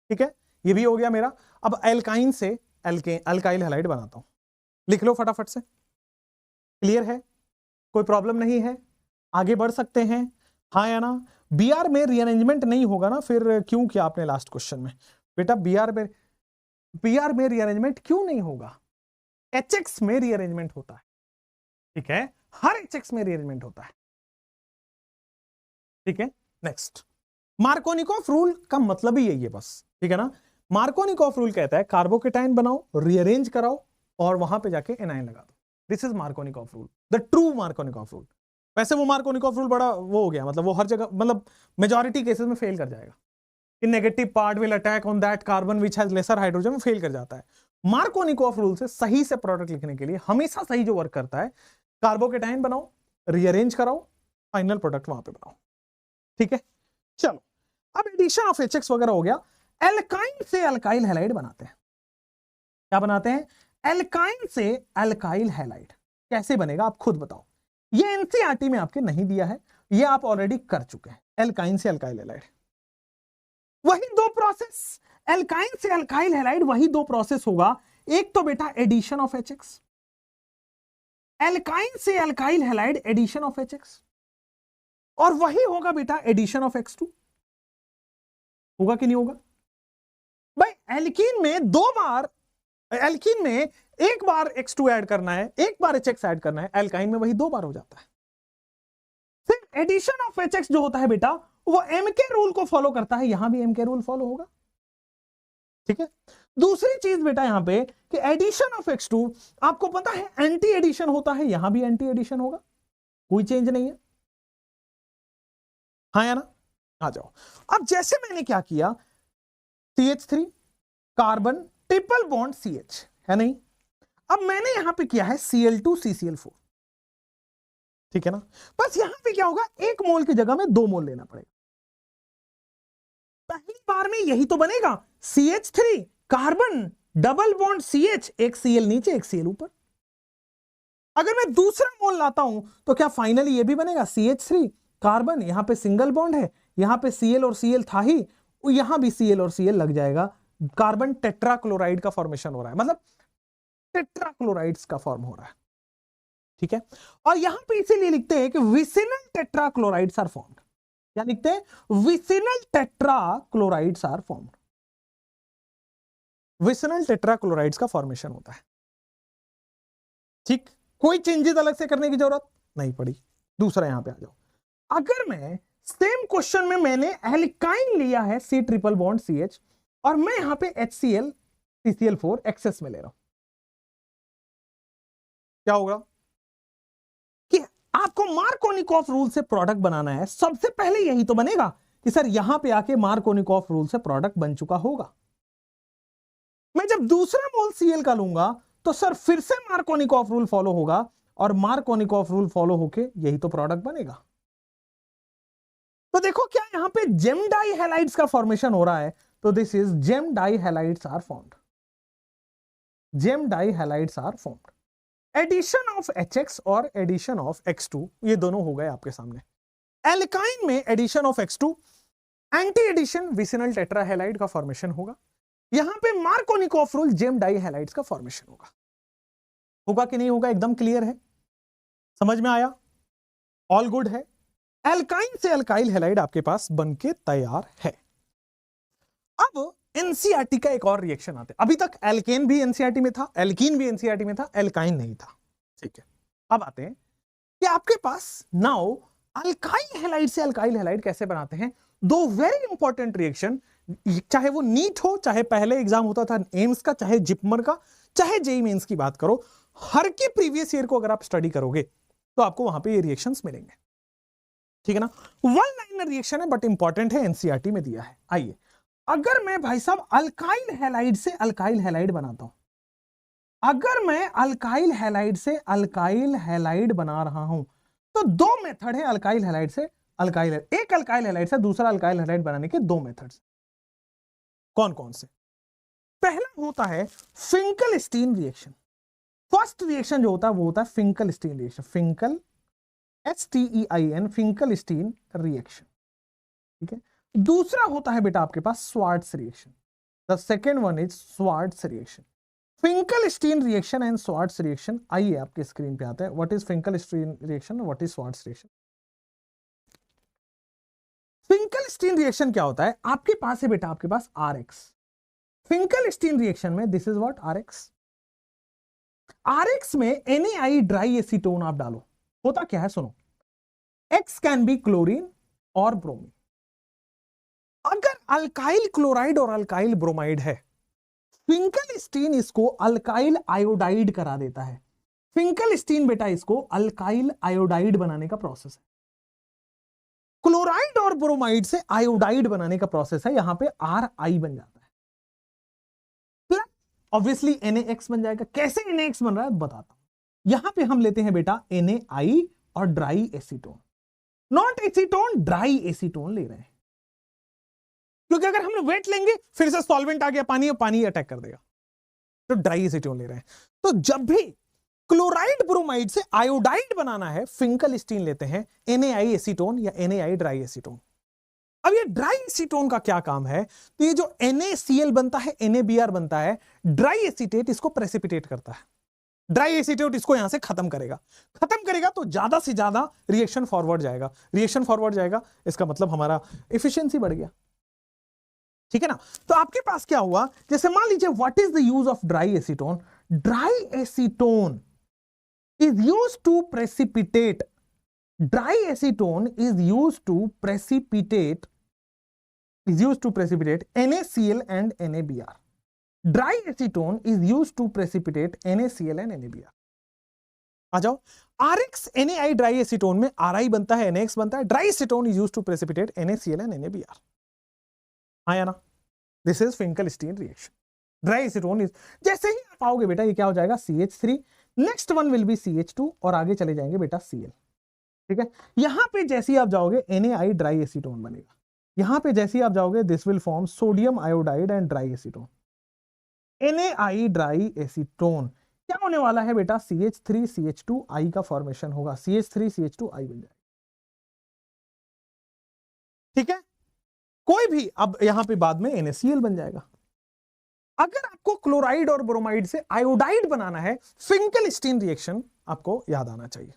ठीक है, ये भी हो गया मेरा। अब एल्काइन से अल्काइल हैलाइड बनाता हूं, लिख लो फटाफट से, क्लियर है, कोई प्रॉब्लम नहीं है, आगे बढ़ सकते हैं, हाँ या ना। Br में रीअरेंजमेंट नहीं होगा ना, फिर क्यों किया आपने लास्ट क्वेश्चन में बेटा, Br में रीअरेंजमेंट क्यों नहीं होगा, HX में रीअरेंजमेंट होता है, ठीक है, हर HX में रीअरेंजमेंट होता है, ठीक है। नेक्स्ट, मार्कोनिकॉफ रूल का मतलब ही यही है बस, ठीक है ना। मार्कोनिकॉफ रूल कहता है कार्बोकेटाइन बनाओ, रीअरेंज कराओ और वहां पे जाके एनाइन लगा दो। This is Markovnikov rule, the true Markovnikov rule. वैसे वो मार्कोनिकॉफ रूल बड़ा वो हो गया, मतलब वो हर जगह, मतलब मेजॉरिटी केसेस में फेल कर जाएगा कि negative part will attack on that carbon which has lesser hydrogen, वो फेल कर जाता है। मार्कोनिकॉफ रूल से सही से प्रोडक्ट लिखने के लिए हमेशा सही जो वर्क करता है, कार्बोकेटाइन बनाओ, रीअरेंज कराओ, फाइनल प्रोडक्ट वहां पे बनाओ, ठीक है। चलो, अब एडिशन ऑफ HX वगैरह हो गया। एल्काइन से अल्काइल हैलाइड बनाते हैं। क्या बनाते हैं? एल्काइन से अल्काइल हैलाइड। कैसे बनेगा आप खुद बताओ, ये एनसीईआरटी में आपके नहीं दिया है, ये आप ऑलरेडी कर चुके हैं। एल्काइन से अल्काइल हैलाइड, वही दो प्रोसेस, एल्काइन से अल्काइल हैलाइड वही दो प्रोसेस होगा। एक तो बेटा एडिशन ऑफ HX, एल्काइन से alkyl halide addition of HX, और वही होगा बेटा एडिशन ऑफ X2। होगा कि नहीं होगा भाई? एल्कीन में दो बार, एल्कीन में एक बार X2 ऐड करना है, एक बार HX ऐड करना है, एल्काइन में वही दो बार हो जाता है। फिर एडिशन ऑफ HX जो होता है बेटा, वो MK रूल को फॉलो करता है, यहां भी MK रूल फॉलो होगा, ठीक है। दूसरी चीज बेटा यहां पे कि एडिशन ऑफ X2 आपको पता है एंटी एडिशन होता है, यहां भी एंटी एडिशन होगा, कोई चेंज नहीं है, हाँ या ना? आ जाओ। अब जैसे मैंने क्या किया, CH3 carbon triple bond CH है नहीं, अब मैंने यहां पे किया है Cl2 CCl4, ठीक है ना। बस यहां पे क्या होगा, एक मोल की जगह में 2 मोल लेना पड़ेगा। पहली बार में यही तो बनेगा, CH3 carbon double bond CH, एक Cl नीचे एक Cl ऊपर। अगर मैं दूसरा मोल लाता हूं तो क्या फाइनली ये भी बनेगा, CH3 कार्बन, यहां पे सिंगल बॉन्ड है, यहां पे Cl और Cl था ही, यहां भी Cl और Cl लग जाएगा, कार्बन टेट्राक्लोराइड का फॉर्मेशन हो रहा है, मतलब टेट्राक्लोराइड्स का फॉर्म हो रहा है, ठीक है। और यहां पे इसीलिए लिखते हैं कि विसिनल टेट्राक्लोराइड्स आर फॉर्म्ड। क्या लिखते हैं? Vicinal tetrachlorides are formed. Vicinal tetrachlorides का फॉर्मेशन होता है, ठीक। कोई चेंजेस अलग से करने की जरूरत नहीं पड़ी। दूसरा यहां पे आ जाओ, अगर मैं सेम क्वेश्चन में मैंने एल्काइन लिया है C ट्रिपल बॉन्ड CH, और मैं यहां पे HCl CCl4 एक्सेस में ले रहा हूं, क्या होगा कि आपको मार्कोनिकॉफ रूल से प्रोडक्ट बनाना है। सबसे पहले यही तो बनेगा कि सर यहां पे आके मार्कोनिकॉफ रूल से प्रोडक्ट बन चुका होगा। मैं जब दूसरा मोल Cl का लूंगा तो सर फिर से मार्कोनिकॉफ रूल फॉलो होगा, और मार्कोनिकॉफ रूल फॉलो होके यही तो प्रोडक्ट बनेगा। तो देखो क्या यहां पे जेम डाई हैलाइड्स का फॉर्मेशन हो रहा है, तो this is gem di halides are formed, gem di halides are formed. Addition of HX और एडिशन ऑफ X2 ये दोनों हो गए आपके सामने। एल्काइन में addition of X2, anti addition vicinal tetrahalide का फॉर्मेशन होगा, यहां पे Markovnikov rule gem di halides का फॉर्मेशन होगा। होगा कि नहीं होगा? एकदम क्लियर है, समझ में आया, ऑल गुड है। एल्काइन से अल्काइल हैलाइड आपके पास बनके तैयार है। अब एनसीईआरटी का एक और रिएक्शन आता है। अभी तक एल्केन भी एनसीईआरटी में था, एल्कीन भी एनसीईआरटी में था, एल्काइन नहीं था, ठीक है। अब आते हैं कि आपके पास नाउ अल्काइल हैलाइड से अल्काइल हैलाइड कैसे बनाते हैं। दो वेरी इंपॉर्टेंट रिएक्शन, चाहे वो नीट हो, चाहे पहले एग्जाम होता था एम्स का, चाहे जिपमर का, चाहे जेईई मेंस की बात करो, हर की प्रीवियस ईयर को अगर आप स्टडी करोगे तो आपको वहां पे ये रिएक्शंस मिलेंगे, ठीक है ना। वन लाइनर रिएक्शन है बट इंपॉर्टेंट है, एनसीईआरटी में दिया है। आइए, अगर मैं भाई साहब अल्काइल हैलाइड से अल्काइल हैलाइड बनाता हूं, अगर मैं अल्काइल हैलाइड से अल्काइल हैलाइड बना रहा हूं, तो दो मेथड है अल्काइल हैलाइड से अल्काइल, एक अल्काइल हैलाइड से दूसरा अल्काइल हैलाइड बनाने के दो मेथड्स। कौन कौन से? पहला होता है फिंकल-स्टीन रिएक्शन। फर्स्ट रिएक्शन जो होता है वो होता है Finkelstein reaction, Finkel STEIN, Finkelstein reaction, ठीक है। दूसरा होता है बेटा आपके पास Swarts reaction. The second one is Swarts reaction. Finkelstein reaction and Swarts reaction, आइए आपके स्क्रीन पे आते हैं। What is Finkelstein reaction, what is Swarts reaction. Finkelstein reaction क्या होता है? आपके पास है बेटा आपके पास RX। फिंकल-स्टीन रिएक्शन में this is what RX। RX में NaI ड्राई एसीटोन आप डालो, होता क्या है सुनो, X कैन बी क्लोरीन और ब्रोमीन। अगर अल्काइल क्लोराइड और अल्काइल ब्रोमाइड है, फिंकलस्टीन इसको अल्काइल आयोडाइड करा देता है। फिंकलस्टीन बेटा इसको अल्काइल आयोडाइड बनाने का प्रोसेस है। क्लोराइड और ब्रोमाइड से आयोडाइड बनाने का प्रोसेस है, यहां पे RI बन जाता है, प्लस ऑब्वियसली NaX बन जाएगा। कैसे NaX बन रहा है बताता हूं। यहां पे हम लेते हैं बेटा NaI और dry acetone, not acetone, dry acetone ले रहे हैं, क्योंकि अगर हम वेट लेंगे फिर से सॉल्वेंट आ गया पानी, और पानी अटैक कर देगा, तो ड्राई एसीटोन ले रहे हैं। तो जब भी क्लोराइड ब्रोमाइड से आयोडाइड बनाना है, फिंकलस्टीन लेते हैं NaI एसीटोन या NaI ड्राई एसीटोन। अब ये ड्राई एसीटोन का क्या काम है, तो ये जो NaCl बनता है, NaBr बनता है, ड्राई एसीटेट इसको प्रेसिपिटेट करता है। ड्राई एसीटेट इसको यहां से खत्म करेगा तो ज्यादा से ज्यादा रिएक्शन फॉरवर्ड जाएगा, रिएक्शन फॉरवर्ड जाएगा, इसका मतलब हमारा एफिशिएंसी बढ़ गया, ठीक है ना। तो आपके पास क्या हुआ, जैसे मान लीजिए what is the use of dry acetone. Dry acetone is used to precipitate, dry acetone is used to precipitate NaCl and NaBr. Dry acetone is used to precipitate NaCl and NaBr. आ जाओ, RX NaI ड्राई एसीटोन में RI बनता है, NaX बनता है, dry acetone is used to precipitate NaCl and NaBr. आया ना, this is Finkelstein reaction. Dry acetone is, जैसे ही आप आओगे बेटा ये क्या हो जाएगा CH3, next one will be CH2 और आगे चले जाएंगे बेटा Cl, ठीक है। यहां पे जैसे ही आप जाओगे NaI ड्राई एसीटोन बनेगा, यहां पे जैसे ही आप जाओगे this will form sodium iodide and dry acetone. NaI dry acetone क्या होने वाला है बेटा, CH3 CH2 I का फॉर्मेशन होगा, CH3 CH2 I बन जाएगा, ठीक है। कोई भी अब यहां पे बाद में NaCl बन जाएगा। अगर आपको क्लोराइड और ब्रोमाइड से आयोडाइड बनाना है, फिंकलस्टीन रिएक्शन आपको याद आना चाहिए,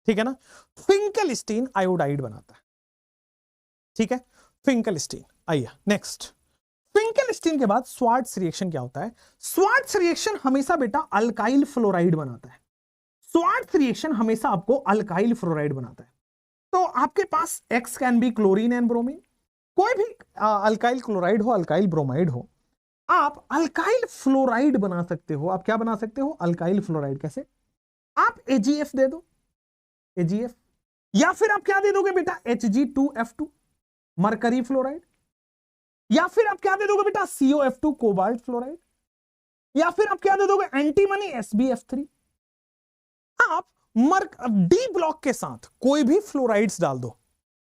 ठीक है ना। फिंकलस्टीन आयोडाइड बनाता है, ठीक है, फिंकलस्टीन। आइए नेक्स्ट, फिंकलस्टीन के बाद स्वार्ट्ज रिएक्शन क्या होता है। स्वार्ट्ज रिएक्शन हमेशा बेटा अल्काइल फ्लोराइड बनाता है, स्वार्ट्ज रिएक्शन हमेशा आपको अल्काइल फ्लोराइड बनाता है। तो आपके पास X can be chlorine and bromine, कोई भी अल्काइल क्लोराइड हो, अल्काइल ब्रोमाइड हो, आप अल्काइल फ्लोराइड बना सकते हो। आप क्या बना सकते हो, अल्काइल फ्लोराइड। कैसे, आप AgF दे दो, AgF, या फिर आप क्या दे दोगे बेटा Hg2F2 मरकरी फ्लोराइड, या फिर आप क्या दे दोगे बेटा COF2 कोबाल्ट फ्लोराइड, या फिर आप क्या दे दोगे एंटीमनी SbF3। आप डी ब्लॉक के साथ कोई भी फ्लोराइड्स डाल दो,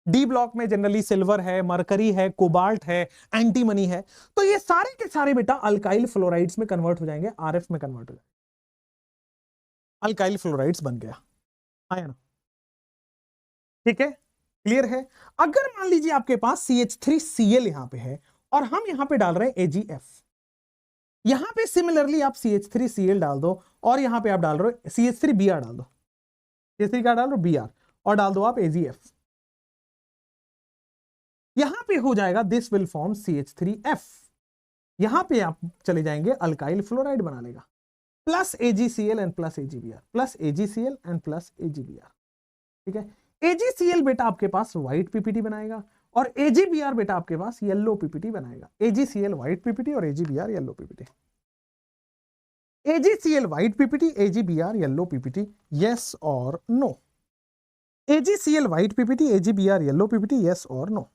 डी ब्लॉक में जनरली सिल्वर है, मरकरी है, कोबाल्ट है, एंटीमनी है, तो ये सारे के सारे बेटा अल्काइल फ्लोराइड्स में कन्वर्ट हो जाएंगे, RF में कन्वर्ट हो जाएंगे, अल्काइल फ्लोराइड्स बन गया, आया ना, ठीक है, क्लियर है। अगर मान लीजिए आपके पास CH3Cl यहां पे है और हम यहां पे डाल रहे हैं AgF, यहां पे सिमिलरली आप CH3Cl डाल दो और यहां पे आप डाल रहे हो CH3Br डाल दो, CH3 क्या डाल रहे हो Br, और डाल दो आप AgF, यहां पे हो जाएगा दिस विल फॉर्म CH3F, यहां पे आप चले जाएंगे अल्काइल फ्लोराइड बना लेगा, plus AgCl and plus AgBr, plus AgCl and plus AgBr, ठीक है। AgCl बेटा आपके पास व्हाइट PPT बनाएगा और AgBr बेटा आपके पास येलो PPT बनाएगा। AgCl व्हाइट PPT और AgBr yellow PPT, AgCl white PPT, AgBr yellow PPT, yes और no. AgCl white PPT, AgBr yellow PPT, yes और नो।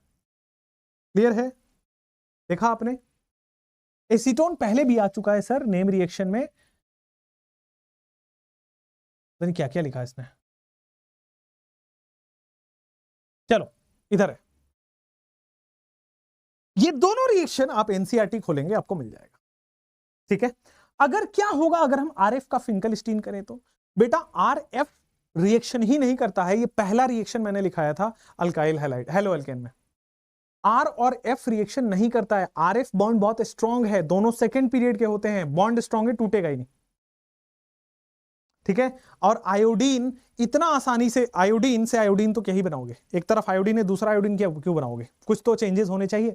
क्लियर है, देखा आपने। एसीटोन पहले भी आ चुका है सर नेम रिएक्शन में, क्या क्या लिखा है इसने, चलो इधर है, ये दोनों रिएक्शन आप एनसीईआरटी खोलेंगे आपको मिल जाएगा, ठीक है। अगर क्या होगा अगर हम RF का फिंकलस्टीन करें तो बेटा RF रिएक्शन ही नहीं करता है, ये पहला रिएक्शन मैंने लिखाया था अल्काइल हैलाइड हेलो एल्केन में, R और F रिएक्शन नहीं करता है। RF बॉन्ड बहुत स्ट्रांग है, दोनों सेकेंड पीरियड के होते हैं, बॉन्ड स्ट्रांग है, टूटेगा ही नहीं, ठीक है। और आयोडीन इतना आसानी से, आयोडीन से आयोडीन तो क्या ही बनाओगे, एक तरफ आयोडीन है दूसरा आयोडीन क्यों बनाओगे, कुछ तो चेंजेस होने चाहिए,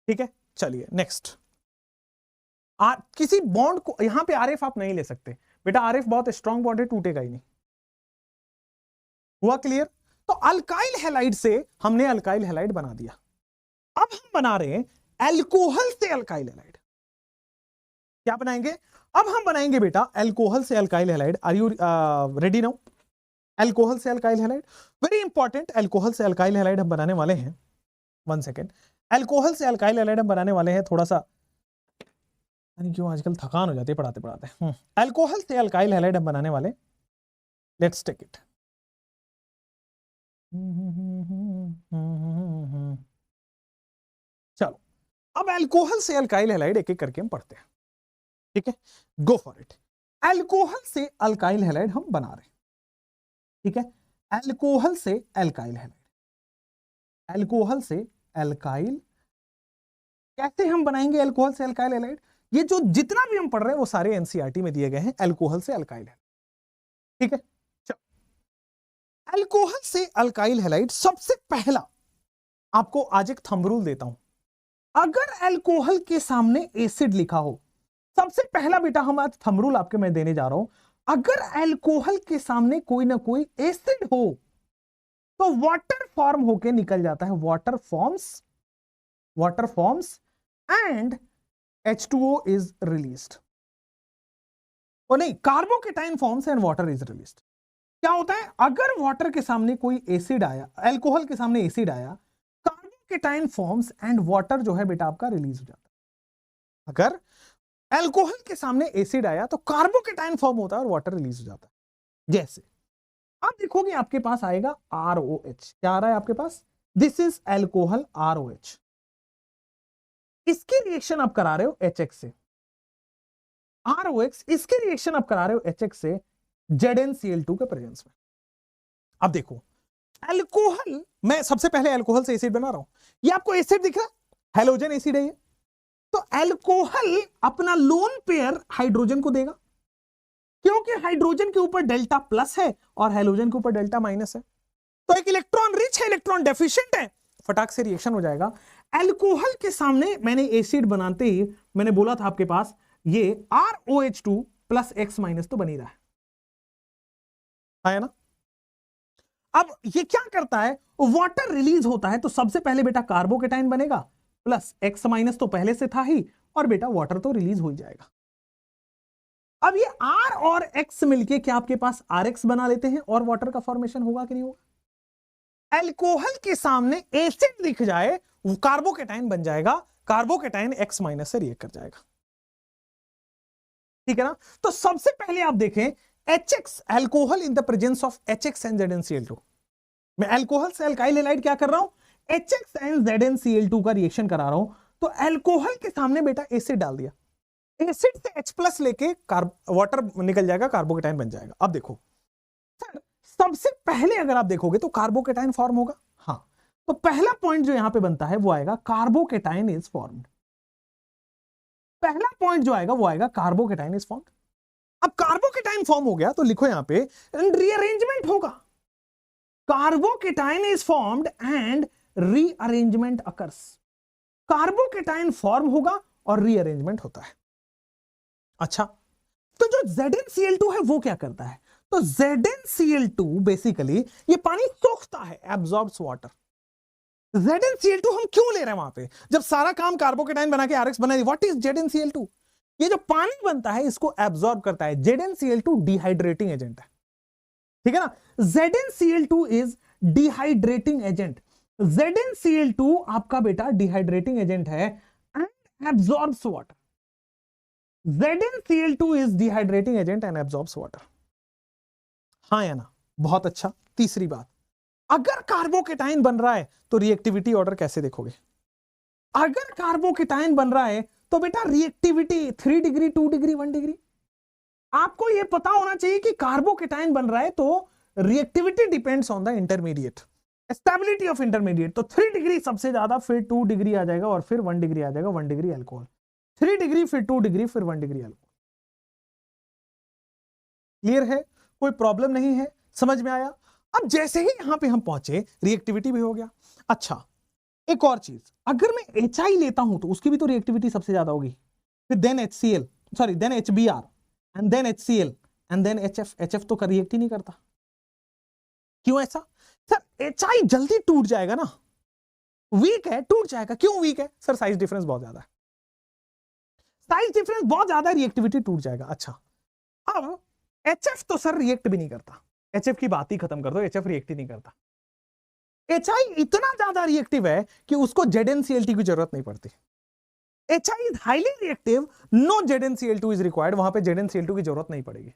ठीक है। चलिए नेक्स्ट, किसी बॉन्ड को यहां पे RF आप नहीं ले सकते, बेटा RF बहुत स्ट्रॉन्ग बॉन्ड है, टूटेगा ही नहीं। हुआ क्लियर? तो अल्काइल हैलाइड से हमने अल्काइल हैलाइड बना दिया। अब हम बना रहे हैं अल्कोहल से अल्काइल हैलाइड। क्या बनाएंगे? अब हम बनाएंगे बेटा अल्कोहल से alkyl halide. Are you ready now? Alcohol से alkyl halide, very important. Alcohol से अल्काइल हैलाइड हम बनाने वाले हैं, 1 सेकेंड। अल्कोहल से अल्काइल हैलाइड हम बनाने वाले हैं, थोड़ा सा क्यों आजकल थकान हो जाती है पढ़ाते पढ़ाते। अल्कोहल से अल्काइल हैलाइड हम बनाने वाले, लेट्स टेक इट। चलो अब अल्कोहल से अल्काइल हैलाइड एक एक करके हम पढ़ते हैं, ठीक है? Go for it. अल्कोहल से अल्काइल हैलाइड हम बना रहे हैं, ठीक है? अल्कोहल से अल्काइल हैलाइड, अल्कोहल से अल्काइल कैसे हम बनाएंगे? अल्कोहल से अल्काइल हैलाइड, ये जो जितना भी हम पढ़ रहे हैं वो सारे एनसीईआरटी में दिए गए हैं, अल्कोहल से अल्काइल हैलाइड, ठीक है? चलो अल्कोहल से अल्काइल हैलाइड, सबसे पहला आपको आज एक थंब रूल देता हूं। अगर अल्कोहल के सामने एसिड लिखा हो, सबसे पहला बेटा हम आज थंब रूल आपके मैं देने जा रहा हूं, अगर अल्कोहल के सामने कोई ना कोई एसिड हो तो वाटर फॉर्म होके निकल जाता है, water forms and H2O is released. और नहीं, carbocation forms and water is released. क्या होता है? अगर वाटर के सामने कोई एसिड आया, अल्कोहल के सामने एसिड आया, कार्बोकेटाइन फॉर्म्स एंड वाटर जो है बेटा आपका रिलीज हो जाता है। अगर अल्कोहल के सामने एसिड आया तो कार्बोकेटाइन फॉर्म होता है और वाटर रिलीज हो जाता है। जैसे आप देखोगे आपके पास आएगा ROH। क्या आ रहा है आपके पास? This is alcohol ROH। इसके रिएक्शन आप करा रहे हो HX से, ROX, इसके रिएक्शन आप करा रहे हो HX से ZnCl2 के प्रेजेंस में। अब देखो अल्कोहल, मैं सबसे पहले अल्कोहल से एसिड बना रहा हूं, ये आपको एसिड दिख रहा है, हेलोजन एसिड है ये। तो अल्कोहल अपना लोन पेयर हाइड्रोजन को देगा, क्योंकि हाइड्रोजन के ऊपर डेल्टा प्लस है और हेलोजन के ऊपर डेल्टा माइनस है, तो एक इलेक्ट्रॉन रिच है, इलेक्ट्रॉन डेफिशिएंट है, फटाक से रिएक्शन हो जाएगा। अल्कोहल के सामने मैंने एसिड बनाते ही मैंने बोला था आपके पास ये ROH2 प्लस X माइनस तो बन ही रहा है ना? अब ये क्या करता है? वाटर रिलीज होता है तो सबसे पहले बेटा कार्बोकेटाइन बनेगा, प्लस X माइनस तो पहले से था ही, और बेटा वाटर तो रिलीज हो ही जाएगा। अब ये R और X मिलके क्या आपके पास RX बना लेते हैं और वाटर का फॉर्मेशन होगा कि नहीं होगा? अल्कोहल के सामने एसिड दिख जाए, वो कार्बोकेटाइन बन जाएगा, कार्बोकेटाइन X माइनस से रिएक्ट कर जाएगा, ठीक है ना? तो सबसे पहले आप देखें HX, alcohol in the presence of HX and ZnCl2। मैं अल्कोहल से अल्काइल हैलाइड क्या कर रहा हूं? HX एंड ZnCl2 का रिएक्शन करा रहा हूं। तो अल्कोहल के सामने बेटा एसिड डाल दिया, एसिड से H प्लस लेके वाटर निकल जाएगा, कार्बोकेटाइन बन जाएगा। अब देखो सर, सबसे पहले अगर आप देखोगे तो कार्बोकेटाइन फॉर्म होगा, हाँ। तो पहला पॉइंट जो यहां पे बनता है वो आएगा कार्बोकेटाइन इज फॉर्म्ड। पहला पॉइंट जो आएगा वो आएगा कार्बोकेटाइन इज फॉर्म्ड। अब कार्बोकेटाइन फॉर्म हो गया तो लिखो यहां पे रीअरेंजमेंट होगा, carbocation is formed and rearrangement occurs. Carbocation form होगा और रीअरेंजमेंट होता है। अच्छा, तो जो ZnCl2 है वो क्या करता है? तो ZnCl2 बेसिकली ये पानी सोखता है, एब्जॉर्ब्स वाटर। ZnCl2 हम क्यों ले रहे हैं वहां पे, जब सारा काम कार्बोकेटाइन बना के RX बना? What is ZnCl2? ये जो पानी बनता है इसको एब्जॉर्ब करता है। ZnCl2 डिहाइड्रेटिंग एजेंट है, ठीक है ना? ZnCl2 is dehydrating agent. ZnCl2 आपका बेटा डिहाइड्रेटिंग एजेंट है and absorbs water. ZnCl2 is dehydrating agent and absorbs water, हाँ या ना? बहुत अच्छा। तीसरी बात, अगर कार्बोकेटाइन बन रहा है तो रिएक्टिविटी ऑर्डर कैसे देखोगे? अगर कार्बोकेटाइन बन रहा है तो बेटा रिएक्टिविटी 3 डिग्री, 2 डिग्री, 1 डिग्री। आपको यह पता होना चाहिए कि कार्बोकेटाइन बन रहा है तो reactivity depends on the intermediate, stability of intermediate. तो 3 डिग्री सबसे ज्यादा, फिर 2 डिग्री आ जाएगा और फिर 1 डिग्री आ जाएगा, 1 डिग्री अल्कोहल, 3 डिग्री, फिर 2 डिग्री, फिर 1 डिग्री अल्कोहल। क्लियर है? कोई प्रॉब्लम नहीं है? समझ में आया? अब जैसे ही यहां पे हम पहुंचे रिएक्टिविटी भी हो गया। अच्छा, एक और चीज, अगर मैं HI लेता हूं तो उसकी भी तो रिएक्टिविटी सबसे ज्यादा होगी, फिर then HCl, sorry then HBr and then HCl and then HF। HF तो रिएक्ट ही नहीं करता। क्यों ऐसा? सर HI जल्दी टूट जाएगा ना, वीक है, टूट जाएगा। क्यों वीक है? सर साइज डिफरेंस बहुत ज्यादा है, साइज डिफरेंस बहुत ज्यादा है, रिएक्टिविटी टूट जाएगा। अच्छा, अब HF तो सर रिएक्ट भी नहीं करता, HF की बात ही खत्म कर दो, HF रिएक्ट ही नहीं करता। HI इतना ज्यादा रिएक्टिव है कि उसको ZnCl2 की जरूरत नहीं पड़ती। HI is highly reactive, no ZnCl2 is required, वहां पे ZnCl2 की जरूरत नहीं पड़ेगी।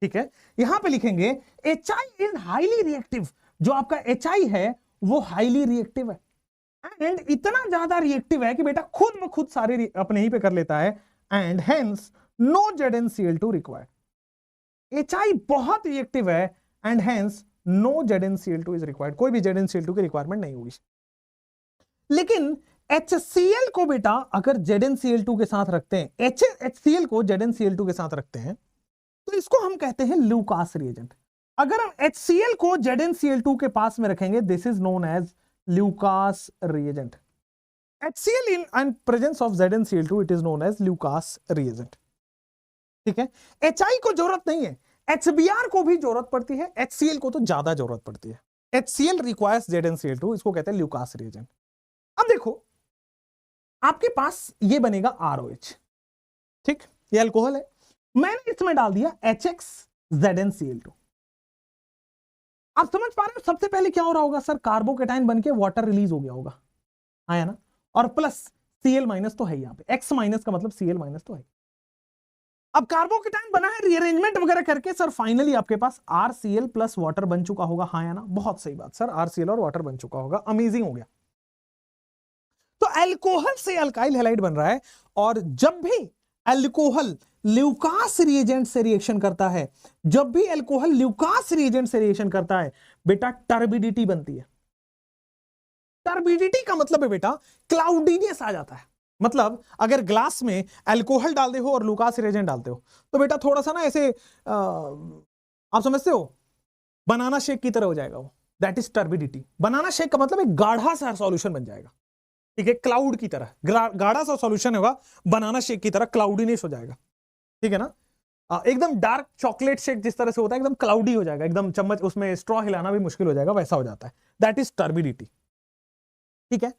ठीक है, यहां पे लिखेंगे HI इज हाईली रिएक्टिव, जो आपका HI है वो हाईली रिएक्टिव है एंड इतना ज्यादा रिएक्टिव है कि बेटा खुद ब खुद सारे अपने ही पे कर लेता है and hence no ZnCl2 required. HI बहुत रिएक्टिव है and hence no ZnCl2 is required, कोई भी ZnCl2 की रिक्वायरमेंट नहीं होगी। लेकिन HCl को बेटा अगर ZnCl2 के साथ रखते हैं, HCl को ZnCl2 के साथ रखते हैं तो इसको हम कहते हैं ल्यूकास रिएजेंट। अगर हम HCl को ZnCl2 के पास में रखेंगे, this is known as Lucas reagent. HCl in presence of ZnCl2 it is known as Lucas reagent. ठीक है, HI को जरूरत नहीं है, HBr को भी जरूरत पड़ती है, HCl को तो ज्यादा जरूरत पड़ती है। HCl रिक्वायर्स ZnCl2, इसको कहते हैं ल्यूकास रिएजेंट। अब देखो आपके पास ये बनेगा ROH, ठीक, ये अल्कोहल है, मैंने इसमें डाल दिया HX ZnCl2। आप समझ पा रहे हो सबसे पहले क्या हो रहा होगा? सर कार्बोकेटाइन बनके वाटर रिलीज हो गया होगा, आया ना, और प्लस Cl माइनस तो है यहां पे, X माइनस का मतलब Cl माइनस तो है। अब कार्बोकेटाइन बना है रीअरेंजमेंट वगैरह करके, सर फाइनली आपके पास RCl प्लस वाटर बन चुका होगा, हाँ या ना? बहुत सही बात सर, RCl और वाटर बन चुका होगा, अमेजिंग हो गया। तो अल्कोहल से अल्काइल हैलाइड बन रहा है, और जब भी अल्कोहल ल्यूकास रिएजेंट से रिएक्शन करता है, जब भी अल्कोहल ल्यूकास रिएजेंट से रिएक्शन करता है बेटा टर्बिडिटी बनती है। टर्बिडिटी का मतलब है बेटा क्लाउडीनेस आ जाता है। मतलब अगर ग्लास में अल्कोहल डाल दे हो और ल्यूकास रिएजेंट डालते हो तो बेटा थोड़ा सा ना ऐसे आप समझते हो बनाना शेक की तरह हो जाएगा वो, that is turbidity. Banana shake का मतलब एक गाढ़ा सा सॉल्यूशन बन जाएगा, ठीक है, क्लाउड की तरह गाढ़ा सा सॉल्यूशन होगा, बनाना शेक की तरह क्लाउडीनेस हो जाएगा, ठीक है ना। एकदम डार्क चॉकलेट शेक जिस तरह से होता है एकदम क्लाउडी हो जाएगा, एकदम चम्मच उसमें स्ट्रॉ हिलाना भी मुश्किल हो जाएगा, वैसा हो जाता है, दैट इज टर्बिडिटी। ठीक है,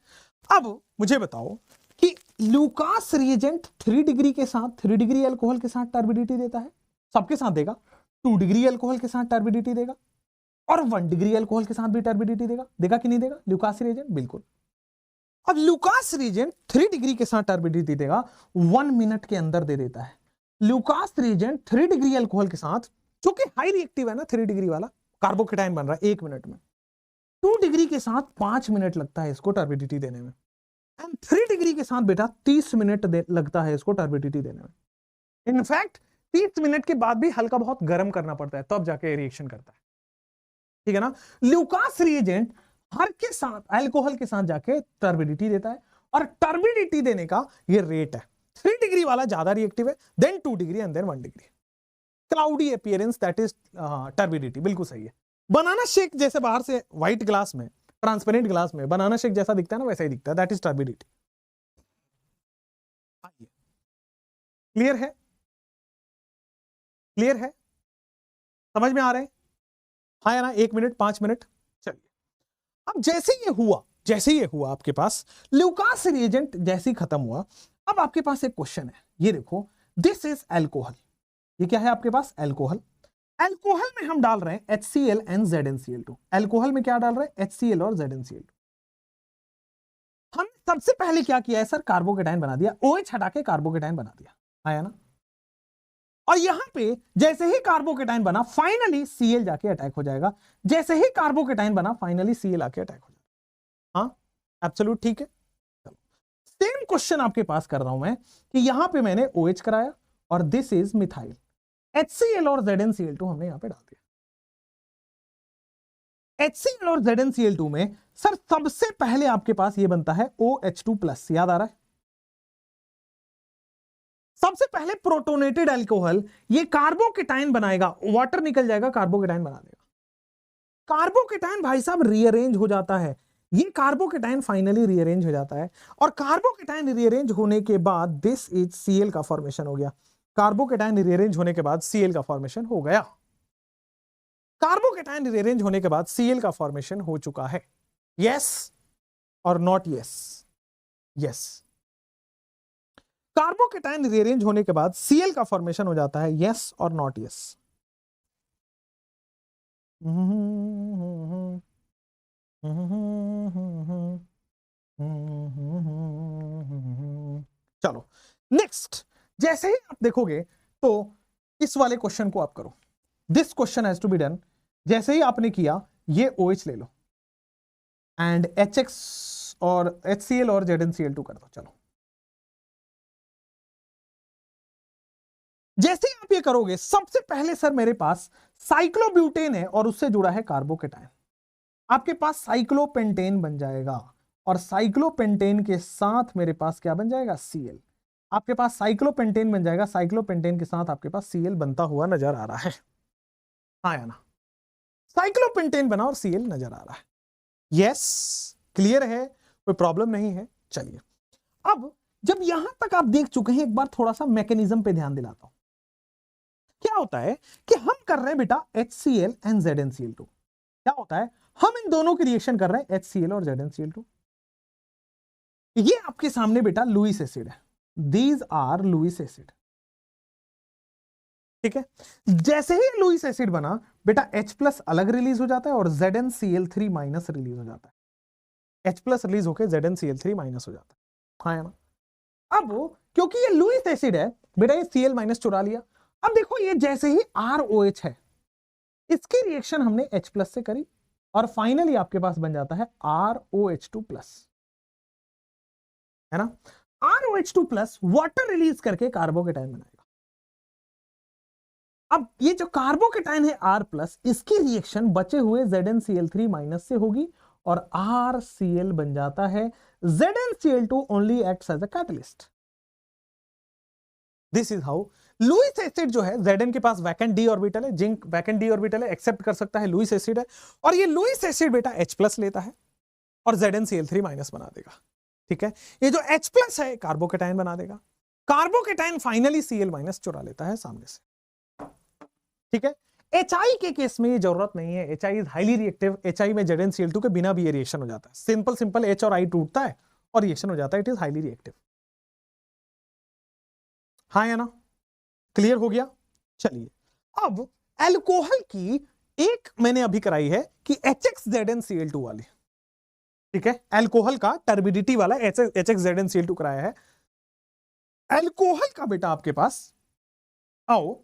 अब मुझे बताओ कि ल्यूकास रिएजेंट 3 डिग्री के साथ, 3 डिग्री अल्कोहल के साथ टर्बिडिटी देता है, सबके साथ देगा, 2 डिग्री अल्कोहल के साथ टर्बिडिटी देगा, और 1 डिग्री अल्कोहल के साथ भी टर्बिडिटी देगा। देगा कि नहीं देगा ल्यूकास रिएजेंट? बिल्कुल। अब ल्यूकास रिएजेंट 3 डिग्री के साथ टर्बिडिटी देगा, 1 मिनट के अंदर दे देता है। ल्यूकास रिएजेंट 3 डिग्री अल्कोहल के साथ, जो कि हाई रिएक्टिव है ना, 3 डिग्री वाला कार्बोकेटाइन बन रहा है 1 मिनट में, 2 डिग्री के साथ 5 मिनट लगता है इसको टर्बिडिटी देने में, एंड 3 डिग्री के साथ बेटा 30 मिनट लगता है इसको टर्बिडिटी देने में। इनफैक्ट 30 मिनट के बाद भी हल्का बहुत गर्म करना पड़ता है, तब जाके रिएक्शन करता है, ठीक है ना। ल्यूकास रिएजेंट हर के साथ, अल्कोहल के साथ जाके टर्बिडिटी देता है, और टर्बिडिटी देने का ये रेट है। 3 डिग्री वाला ज्यादा रिएक्टिव है, then 2 degree and then 1 degree. Cloudy appearance that is turbidity, बिल्कुल सही है। बनाना शेक जैसे बाहर से व्हाइट ग्लास में, ट्रांसपेरेंट ग्लास में बनाना शेक जैसा दिखता है ना, वैसा ही दिखता है, दैट इज टर्बिडिटी। क्लियर है? क्लियर है? समझ में आ रहे हैं? हाँ या ना? 1 मिनट, 5 मिनट, चलिए। अब जैसे ये हुआ आपके पास ल्यूकास रिएजेंट जैसे ही खत्म हुआ, अब आपके पास एक क्वेश्चन है, ये देखो, दिस इज अल्कोहल, ये क्या है आपके पास? अल्कोहल। अल्कोहल में हम डाल रहे हैं HCl एंड ZnCl2। अल्कोहल में क्या डाल रहे हैं? HCl और ZnCl2। हम सबसे पहले क्या किया है सर? कार्बोकेटाइन बना दिया, OH हटा के कार्बोकेटाइन बना दिया, आया ना। और यहां पे जैसे ही कार्बोकेटाइन बना, फाइनली Cl जाके अटैक हो जाएगा। जैसे ही कार्बोकेटाइन बना, फाइनली Cl आके अटैक हो जाएगा। हाँ, एब्सोल्यूट ठीक है। चलो, सेम क्वेश्चन आपके पास कर रहा हूं मैं कि यहां पे मैंने OH कराया और दिस इज मिथाइल, HCl और ZnCl2 हमने यहां पे डाल दिया। HCl और ZnCl2 में सर सबसे पहले आपके पास ये बनता है OH2+, याद आ रहा है? सबसे पहले प्रोटोनेटेड अल्कोहल ये कार्बोकेटाइन बनाएगा, वाटर निकल जाएगा, कार्बोकेटाइन बना देगा। कार्बोकेटाइन भाई साहब रीअरेंज हो जाता है, ये कार्बोकेटाइन फाइनली रीअरेंज हो जाता है, और कार्बोकेटाइन रीअरेंज होने के बाद दिस इज Cl का फॉर्मेशन हो गया। कार्बोकेटायन रीअरेंज होने के बाद Cl का फॉर्मेशन हो गया। कार्बोकेटायन रीअरेंज होने के बाद Cl का फॉर्मेशन हो चुका है। यस और not yes? Yes. Carbocation rearrange होने के बाद Cl का फॉर्मेशन हो जाता है। यस और नॉट यस? चलो नेक्स्ट, जैसे ही आप देखोगे तो इस वाले क्वेश्चन को आप करो। This question has to be done. जैसे ही आपने किया, ये OH ले लो एंड HX और HCl और ZnCl2 कर दो। चलो, जैसे ही आप ये करोगे, सबसे पहले सर मेरे पास साइक्लोब्यूटेन है और उससे जुड़ा है कार्बोकेटायन। आपके पास साइक्लोपेंटेन बन जाएगा और साइक्लोपेंटेन के साथ मेरे पास क्या बन जाएगा? Cl। आपके पास साइक्लोपेंटेन बन जाएगा, साइक्लोपेंटेन के साथ आपके पास Cl बनता हुआ नजर आ रहा है। हाँ या ना? साइक्लोपेंटेन बना और Cl नजर आ रहा है। यस, क्लियर है, कोई प्रॉब्लम नहीं है। चलिए, अब जब यहां तक आप देख चुके हैं, एक बार थोड़ा सा मैकेनिज्म पे ध्यान दिलाता हूं। क्या होता है कि हम कर रहे हैं बेटा HCl एंड ZnCl2। क्या होता है, हम इन दोनों की रिएक्शन कर रहे हैं, HCl और ZnCl2। ये आपके सामने बेटा लुईस एसिड है। These are Lewis acid. ठीक है, जैसे ही लुईस एसिड बना बेटा, H+ अलग रिलीज हो जाता है और ZnCl3 माइनस रिलीज हो जाता है। H+ रिलीज होकर ZnCl3 माइनस हो जाता है। हाँ ना? अब क्योंकि ये लुईस एसिड है बेटा, ये Cl माइनस चुरा लिया। अब देखो, ये जैसे ही ROH है, इसकी रिएक्शन हमने H+ से करी और फाइनली आपके पास बन जाता है ROH2+, है ना? ROH2+ वाटर रिलीज करके कार्बोकेटायन बनाएगा। अब ये जो कार्बोकेटायन है R+, इसकी रिएक्शन बचे हुए ZnCl3 माइनस से होगी और RCl बन जाता है। ZnCl2 only acts as a catalyst. This is how Lewis acid जो है, Zn के पास वैकेंट d ऑर्बिटल है, जिंक वैकेंट d ऑर्बिटल है, एक्सेप्ट कर सकता है, लुईस एसिड है, और ये लुईस एसिड बेटा H+ लेता है और ZnCl3 माइनस बना देगा। ठीक है, ये जो H+ है कार्बोकेटायन बना देगा। कार्बोकेटायन फाइनली Cl माइनस चुरा लेता है सामने से। ठीक है, HI के केस में ये जरूरत नहीं है। HI is highly reactive. HI में ZnCl2 के बिना भी ये रिएक्शन हो जाता है। सिंपल H और I टूटता है और रिएक्शन हो जाता है। It is highly reactive. हाँ या ना? क्लियर हो गया? चलिए, अब एल्कोहल की एक मैंने अभी कराई है कि HX-ZnCl2 वाली। ठीक है, एल्कोहल का टर्बिडिटी वाला HX-ZnCl2 कराया है। एल्कोहल का बेटा आपके पास आओ,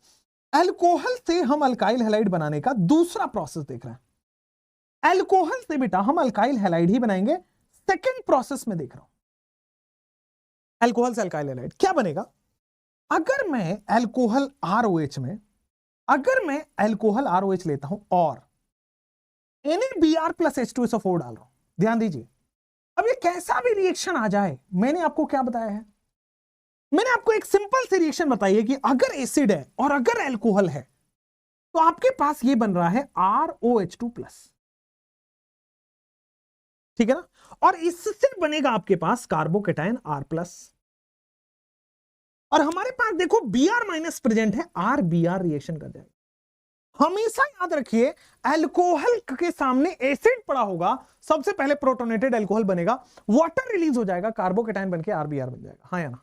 एल्कोहल से हम अल्काइल हैलाइड बनाने का दूसरा प्रोसेस देख रहे हैं। एल्कोहल से बेटा हम अल्काइल हैलाइड ही बनाएंगे। सेकंड प्रोसेस में देख रहा हूं। एल्कोहल से अल्काइल हैलाइड क्या बनेगा? अगर मैं एल्कोहल ROH में, अगर मैं एल्कोहल ROH लेता हूं और NaBr+ H2SO4 डाल रहा हूं, ध्यान दीजिए, अब ये कैसा भी रिएक्शन आ जाए, मैंने आपको क्या बताया है? मैंने आपको एक सिंपल सी रिएक्शन बताई है कि अगर एसिड है और अगर एल्कोहल है तो आपके पास ये बन रहा है ROH2+। ठीक है ना? और इससे बनेगा आपके पास कार्बोकेटायन R+। और हमारे पास देखो Br- प्रेजेंट है, RBr रिएक्शन कर जाएगा। हमेशा याद रखिए, एल्कोहल के सामने एसिड पड़ा होगा, सबसे पहले प्रोटोनेटेड एल्कोहल बनेगा, वाटर रिलीज हो जाएगा, कार्बोकेटायन बनके RBr बन जाएगा। हाँ या ना?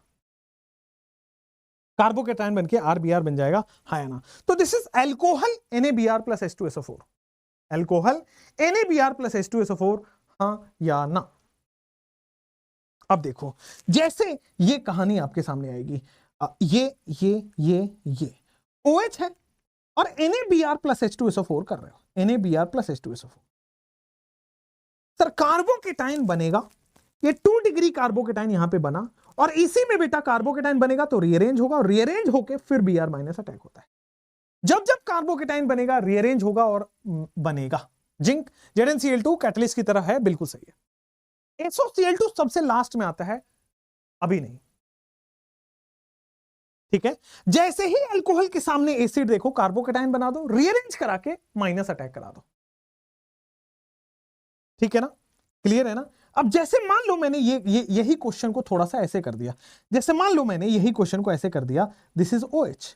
कार्बोकेटायन बनके RBr बन जाएगा। हाँ या ना? तो this is alcohol NaBr+ H2SO4। Alcohol NaBr+ H2SO4। हाँ या ना? अब देखो, जैसे ये कहानी आपके सामने आएगी, ये OH है और NaBr+ H2SO4 कर रहे हो, NaBr+ H2SO4। सर कार्बोकेटायन बनेगा, ये 2 डिग्री कार्बोकेटायन यहां पे बना और इसी में बेटा कार्बोकेटायन बनेगा तो रीअरेंज होगा और रीअरेंज होके फिर Br- अटैक होता है। जब जब कार्बोकेटायन बनेगा रीअरेंज होगा और बनेगा। जिंक ZnCl2 कैटलिस्ट की तरह है, बिल्कुल सही है। SOCl2 सबसे लास्ट में आता है, अभी नहीं। ठीक है, जैसे ही अल्कोहल के सामने एसिड देखो, कार्बोकेटायन बना दो, रीअरेंज करा के माइनस अटैक करा दो। ठीक है ना? क्लियर है ना? अब जैसे मान लो मैंने यही क्वेश्चन को थोड़ा सा ऐसे कर दिया, जैसे मान लो मैंने यही क्वेश्चन को ऐसे कर दिया, दिस इज OH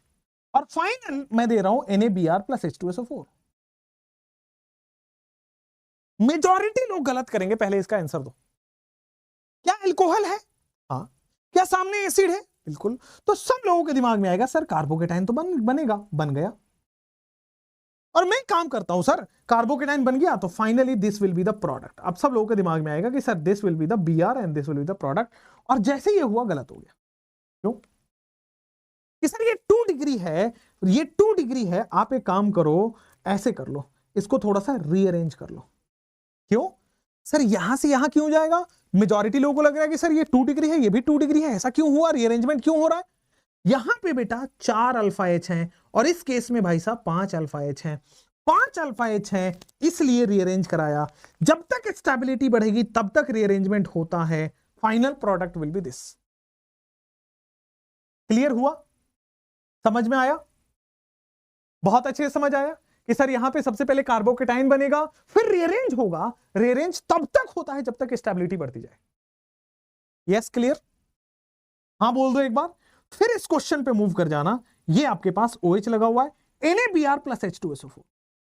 और फाइनल मैं दे रहा हूं NaBr प्लस H2SO4। मेजॉरिटी लोग गलत करेंगे, पहले इसका आंसर दो। क्या अल्कोहल है? हाँ। क्या सामने एसिड है? बिल्कुल। तो सब लोगों के दिमाग में आएगा सर कार्बोकेटाइन तो बनेगा, बन गया। और मैं काम करता हूं सर, कार्बोकेटाइन बन गया तो finally this will be the product. अब सब लोगों के दिमाग में आएगा कि sir this will be the Br and this will be the product, और जैसे ये हुआ गलत हो गया। क्यों? कि सर ये 2 डिग्री है, ये 2 डिग्री है, आप एक काम करो ऐसे कर लो, इसको थोड़ा सा रीअरेंज कर लो। क्यों सर यहां से यहां क्यों जाएगा? मेजॉरिटी लोगों को लग रहा है कि सर ये 2 डिग्री है, ये भी 2 डिग्री है, ऐसा क्यों हुआ? रीअरेंजमेंट क्यों हो रहा है? यहां पे बेटा 4 अल्फा H हैं और इस केस में भाई साहब 5 अल्फा H हैं, 5 अल्फा H हैं, इसलिए रीअरेंज कराया। जब तक स्टेबिलिटी बढ़ेगी तब तक रीअरेंजमेंट होता है, final product will be this. Clear हुआ? समझ में आया? बहुत अच्छे से समझ आया कि सर यहां पे सबसे पहले कार्बोकेटाइन बनेगा, फिर रीअरेंज होगा। रीअरेंज तब तक होता है जब तक स्टेबिलिटी बढ़ती जाए। Yes clear? हाँ बोल दो एक बार। फिर इस क्वेश्चन पे मूव कर जाना, ये आपके पास OH लगा हुआ है, NaBr प्लस H2SO4।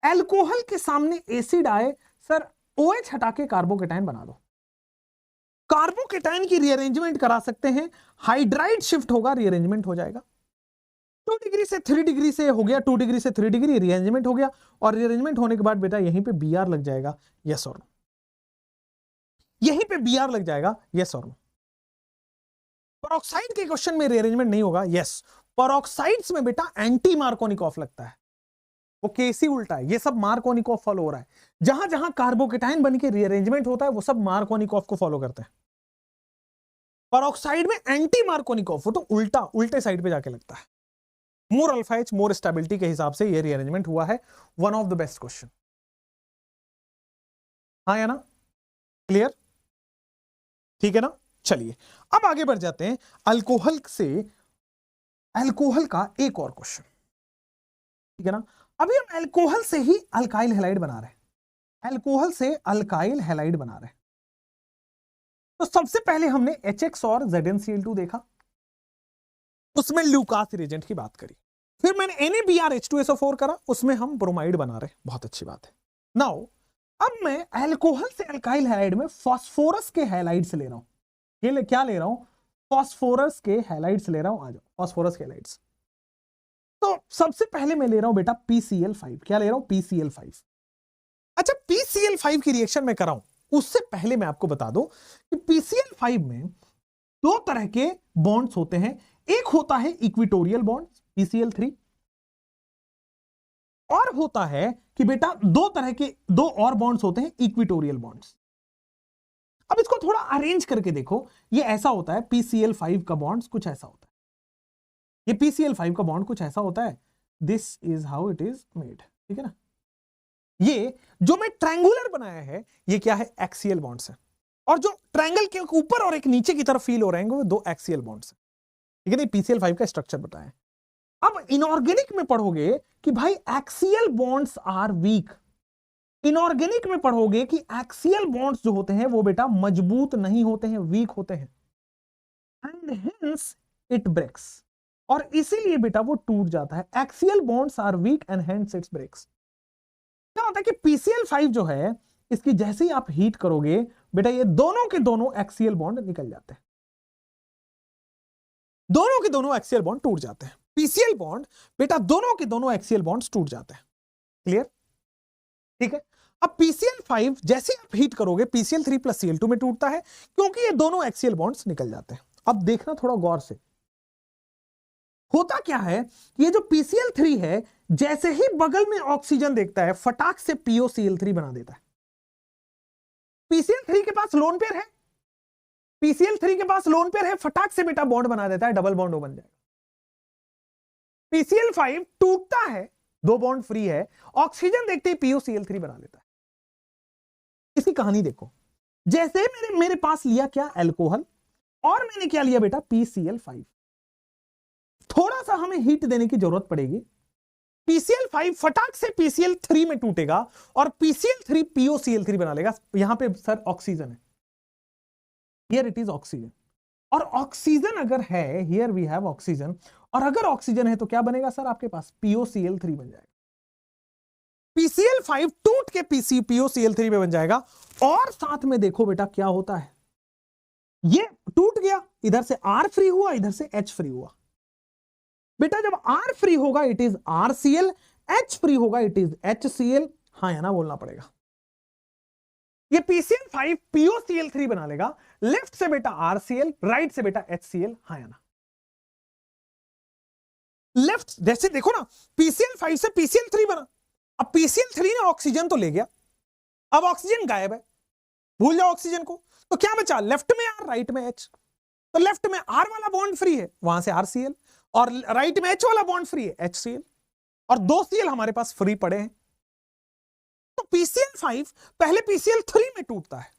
एल्कोहल के सामने एसिड आए, सर OH हटा के कार्बोकेटाइन बना दो। कार्बोकेटाइन की रीअरेंजमेंट करा सकते हैं, हाइड्राइड शिफ्ट होगा, रीअरेंजमेंट हो जाएगा। 2 डिग्री से 3 डिग्री से हो गया, 2 डिग्री से 3 डिग्री रीअरेंजमेंट हो गया, और रीअरेंजमेंट होने के बाद बेटा यहीं पे Br लग जाएगा, यस और नो। यहीं पे Br लग जाएगा, यस और नो। पेरोक्साइड के क्वेश्चन में रीअरेंजमेंट नहीं होगा, यस। पेरोक्साइड्स में बेटा एंटी मार्कोनिकॉफ लगता है, वो केसी उल्टा है, ये सब मार्कोनिकॉफ फॉलो हो रहा है। जहां जहां कार्बोकेटाइन बन के रीअरेंजमेंट होता है वो सब मार्कोनिकॉफ को फॉलो करते हैं। पेरोक्साइड में एंटी मार्कोनिकॉफ, वो तो उल्टे साइड पे जाके लगता है। मोर अल्फा H मोर स्टेबिलिटी के हिसाब से ये रीअरेंजमेंट हुआ है। One of the best question. हाँ या ना? क्लियर? ठीक है ना? चलिए अब आगे बढ़ जाते हैं। अल्कोहल से अल्कोहल का एक और क्वेश्चन, ठीक है ना? अभी हम अल्कोहल से ही अल्काइल हैलाइड बना रहे हैं, अल्कोहल से अल्काइल हैलाइड बना रहे हैं। तो सबसे पहले हमने HX और ZnCl2 देखा, उसमें ल्यूकास रिएजेंट की बात करी। फिर मैंने NaBr H2SO4 करा, उसमें हम ब्रोमाइड बना रहे हैं, बहुत अच्छी बात है। नाउ अब मैं अल्कोहल से अल्काइल हैलाइड में फास्फोरस के हैलाइड्स ले रहा हूं। ये क्या ले रहा हूं? फास्फोरस के हैलाइड्स ले रहा हूं। आ जाओ, फास्फोरस के हैलाइड्स। तो सबसे पहले मैं ले रहा हूं बेटा PCl5। क्या ले रहा हूं? PCl5। अच्छा, PCl5 की रिएक्शन में कराऊं उससे पहले मैं आपको बता दूं कि PCl5 में 2 तरह के बॉन्ड्स होते हैं। एक होता है इक्विटोरियल बॉन्ड PCl3, और होता है कि बेटा 2 तरह के 2 और बॉन्ड्स होते हैं इक्विटोरियल बॉन्ड्स। अब इसको थोड़ा अरेंज करके देखो, ये ऐसा होता है PCl5 का बॉन्ड्स कुछ ऐसा होता है, ये PCl5 का बॉन्ड कुछ ऐसा होता है, this is how it is made, ठीक है ना? ये जो मैं ट्रायंगुलर बनाया है ये क्या है? एक्सियल बॉन्ड्स है, और जो ट्रायंगल के ऊपर और एक नीचे की तरफ फील हो रहे हैं वो 2 एक्सियल बॉन्ड्स है, ठीक है ना? PCl5 का स्ट्रक्चर बताया। अब इनऑर्गेनिक में पढ़ोगे कि भाई axial bonds are weak. Inorganic में पढ़ोगे कि एक्सियल बॉन्ड्स जो होते हैं वो बेटा मजबूत नहीं होते हैं, वीक होते हैं, एंड हेंस इट ब्रेक्स, और इसीलिए बेटा वो टूट जाता है। Axial bonds are weak and hence it breaks. क्या होता है कि PCl5 जो है इसकी जैसे ही आप हीट करोगे बेटा ये दोनों के दोनों एक्सियल बॉन्ड निकल जाते हैं, दोनों के दोनों एक्सियल बॉन्ड टूट जाते हैं। PCl बॉन्ड बेटा दोनों के दोनों एक्सियल बॉन्ड्स टूट जाते हैं। क्लियर? ठीक है। अब PCl5 जैसे आप हीट करोगे PCl3 प्लस Cl2 में टूटता है, क्योंकि ये दोनों एक्सियल बॉन्ड्स निकल जाते हैं। अब देखना थोड़ा गौर से, होता क्या है, ये जो PCl3 है जैसे ही बगल में ऑक्सीजन देखता है फटाक से POCl3 बना देता है। PCl3 के पास लोन पेयर है, PCl3 के पास लोन पेयर है, फटाक से बेटा बॉन्ड बना देता है, डबल बॉन्ड बन जाएगा। PCl5 टूटता है, 2 बॉन्ड फ्री है, ऑक्सीजन देखते ही POCl3 बना लेता है। इसकी कहानी देखो, जैसे मेरे पास लिया क्या? अल्कोहल, और मैंने क्या लिया बेटा? PCl5। थोड़ा सा हमें हीट देने की जरूरत पड़ेगी, PCl5 फटाक से PCl3 में टूटेगा और PCl3 POCl3 बना लेगा। यहां पे सर ऑक्सीजन है, हियर इट इज ऑक्सीजन, और ऑक्सीजन अगर है, हियर वी हैव ऑक्सीजन, और अगर ऑक्सीजन है तो क्या बनेगा सर आपके पास, POCl3 बन जाएगा। PCl5 टूट के POCl3 में बन जाएगा। और साथ में देखो बेटा क्या होता है, ये टूट गया, इधर से R फ्री हुआ, इधर से H फ्री हुआ। बेटा जब R फ्री होगा it is RCl, H free होगा इट इज HCl। हाँ या ना बोलना पड़ेगा। ये PCl5 POCl3 बना लेगा, लेफ्ट से बेटा RCl, राइट से बेटा HCl। हाँ या ना, लेफ्ट जैसे देखो ना, PCl5 से PCl3 बना, अब PCl3 ने ऑक्सीजन तो ले गया, अब ऑक्सीजन गायब है, भूल जाओ ऑक्सीजन को, तो क्या बचा, लेफ्ट में R राइट में H। तो लेफ्ट में R वाला बॉन्ड फ्री है, वहां से RCl, और राइट में H वाला बॉन्ड फ्री है, HCl, और 2 Cl हमारे पास फ्री पड़े हैं। तो PCl5 पहले PCl3 में टूटता है,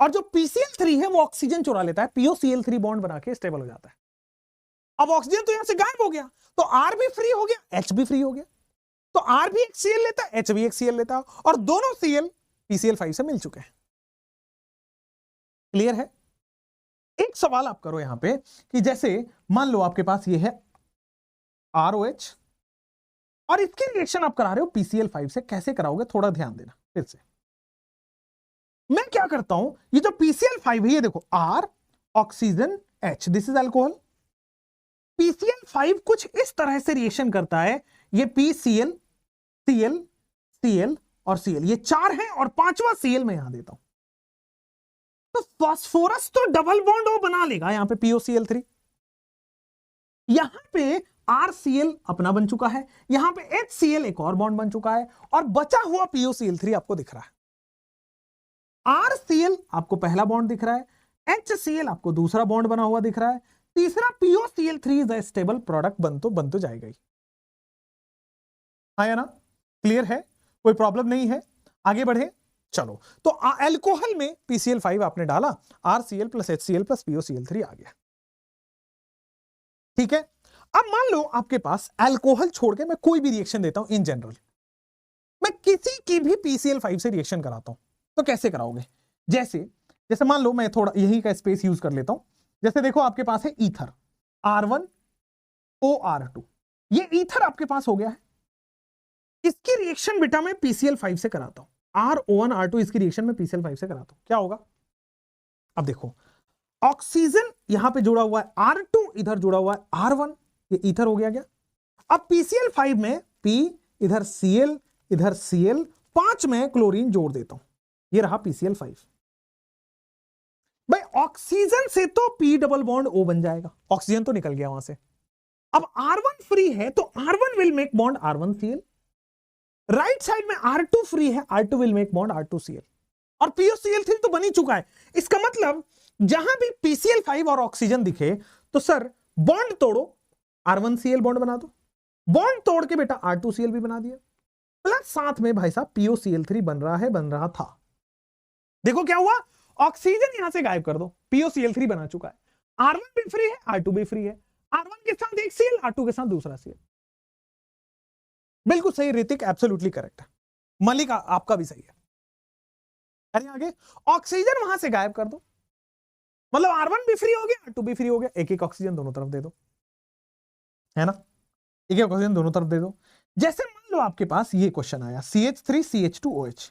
और जो PCl3 है वो ऑक्सीजन चुरा लेता है, POCl3 बॉन्ड बना के स्टेबल हो जाता है। अब ऑक्सीजन तो यहां से गायब हो गया, तो R भी फ्री हो गया, H भी फ्री हो गया, तो R भी एक Cl लेता है, H भी एक Cl लेता है, और दोनों Cl PCl5 से मिल चुके हैं। क्लियर है? एक सवाल आप करो यहां पे कि जैसे मान लो आपके पास ये है ROH, और इसकी रिएक्शन आप करा रहे हो PCl5 से, कैसे कराओगे थोड़ा ध्यान देना। फिर से मैं क्या करता हूं, ये जो PCl5 है, ये देखो R oxygen H, this is alcohol. PCl5 कुछ इस तरह से रिएक्शन करता है, ये PCl, Cl, Cl और Cl, ये 4 है, और 5वां Cl मैं यहां देता हूं, तो फास्फोरस तो डबल बॉन्ड वो बना लेगा यहां पे POCl3, यहां पे RCl अपना बन चुका है, यहां पे HCl एक और बॉन्ड बन चुका है, और बचा हुआ POCl3 आपको दिख रहा है। RCl आपको पहला बॉन्ड दिख रहा है, HCl आपको दूसरा बॉन्ड बना हुआ दिख रहा है, तीसरा POCl3 is a stable product, बन तो जाएगा ही। हाँ या ना, क्लियर है, कोई प्रॉब्लम नहीं है, आगे बढ़े। चलो, तो अल्कोहल में PCl5 आपने डाला, RCl plus HCl plus POCl3 आ गया। ठीक है, अब मान लो आपके पास अल्कोहल छोड़ के मैं कोई भी रिएक्शन देता हूं, इन जनरल मैं किसी की भी PCl5 से रिएक्शन कराता हूं, तो कैसे कराओगे? जैसे मान लो मैं थोड़ा यही का स्पेस यूज कर लेता हूं, जैसे देखो आपके पास है ईथर R1OR2, ये ईथर आपके पास हो गया है, इसकी रिएक्शन बेटा मैं PCl5 से कराता हूं, RO1R2 इसकी रिएक्शन में PCl5 से कराता हूं, क्या होगा? अब देखो ऑक्सीजन यहां पे जुड़ा हुआ है, R2 इधर जुड़ा हुआ है R1, ये ईथर हो गया क्या? अब PCl5 में P, इधर Cl, इधर Cl, 5 में क्लोरीन जोड़ देता हूं, ये रहा PCl5। भाई ऑक्सीजन से तो P डबल बॉन्ड O बन जाएगा, ऑक्सीजन तो निकल गया वहां से। अब R1 फ्री है तो R1 will make bond R1Cl, right side में R2 फ्री है, R2 will make bond R2Cl, और POCl3 तो बन ही चुका है। इसका मतलब जहां भी PCl5 और ऑक्सीजन दिखे तो सर बॉन्ड तोड़ो, R1Cl बॉन्ड बना दो, बॉन्ड तोड़ के बेटा R2Cl भी बना दिया, प्लस साथ में भाई साहब POCl3 बन रहा था। देखो क्या हुआ, ऑक्सीजन यहां से गायब कर दो, POCl3 बना चुका है, R1 भी फ्री है, R2 भी फ्री है, R1 के साथ एक Cl, R2 के साथ दूसरा Cl। बिल्कुल सही ऋतिक, एब्सोल्युटली करेक्ट है। मलिक आपका भी सही है। अरे आगे ऑक्सीजन वहां से गायब कर दो, मतलब R1 भी फ्री हो गया, R2 भी फ्री हो गया, एक एक ऑक्सीजन दोनों तरफ दे दो, है ना, एक एक ऑक्सीजन दोनों तरफ दे दो। जैसे मान लो आपके पास ये क्वेश्चन आया CH3 CH2OH,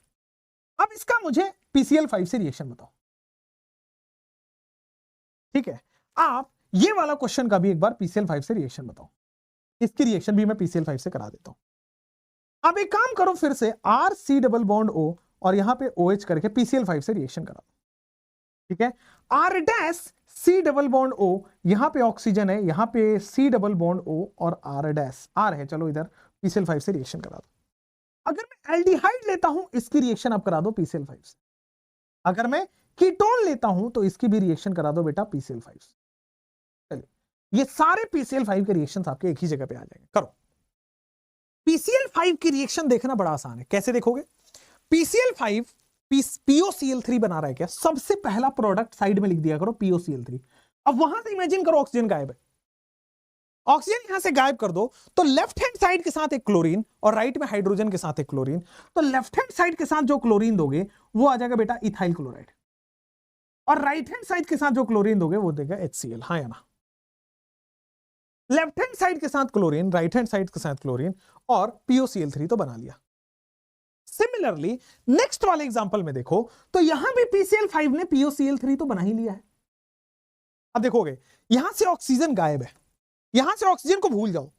अब इसका मुझे PCl5 से रिएक्शन बताओ। ठीक है, आप ये वाला क्वेश्चन का भी एक बार PCl5 से रिएक्शन बताओ, इसकी रिएक्शन भी मैं PCl5 से करा देता हूं। अब एक काम करो, फिर से RC डबल बॉन्ड O और यहां पे OH करके PCl5 से रिएक्शन करा दो। ठीक है, R dash C double bond O, यहां पे ऑक्सीजन है, यहां पे C डबल बॉन्ड O और R डैश R है, चलो इधर PCl5 से रिएक्शन करा दो। अगर मैं एल्डिहाइड लेता हूं इसकी रिएक्शन आप करा दो PCl5 से, अगर मैं कीटोन लेता हूं तो इसकी भी रिएक्शन करा दो बेटा PCl5 से। चलिए, ये सारे PCl5 के रिएक्शंस आपके एक ही जगह पे आ जाएंगे। करो, PCl5 की रिएक्शन देखना बड़ा आसान है, कैसे देखोगे? PCl5 POCl3 बना रहा है क्या? सबसे पहला प्रोडक्ट साइड में लिख दिया करो POCl3। अब वहां से इमेजिन करो ऑक्सीजन गायब है, ऑक्सीजन यहां से गायब कर दो तो लेफ्ट हैंड साइड के साथ एक क्लोरीन और राइट में हाइड्रोजन के साथ एक क्लोरीन, तो लेफ्ट हैंड साइड के साथ जो क्लोरीन दोगे वो आ जाएगा बेटा इथाइल क्लोराइड, और राइट हैंड साइड के साथ जो क्लोरीन दोगे वो देगा HCl, हाँ या ना? लेफ्ट हैंड साइड के साथ क्लोरीन, राइट हैंड साइड के साथ क्लोरीन, और POCl3 तो बना लिया। सिमिलरली नेक्स्ट वाले एग्जांपल में देखो तो यहां भी PCl5 ने POCl3 तो बना ही लिया है। अब देखोगे यहां से ऑक्सीजन गायब है, यहां से ऑक्सीजन को भूल जाओ,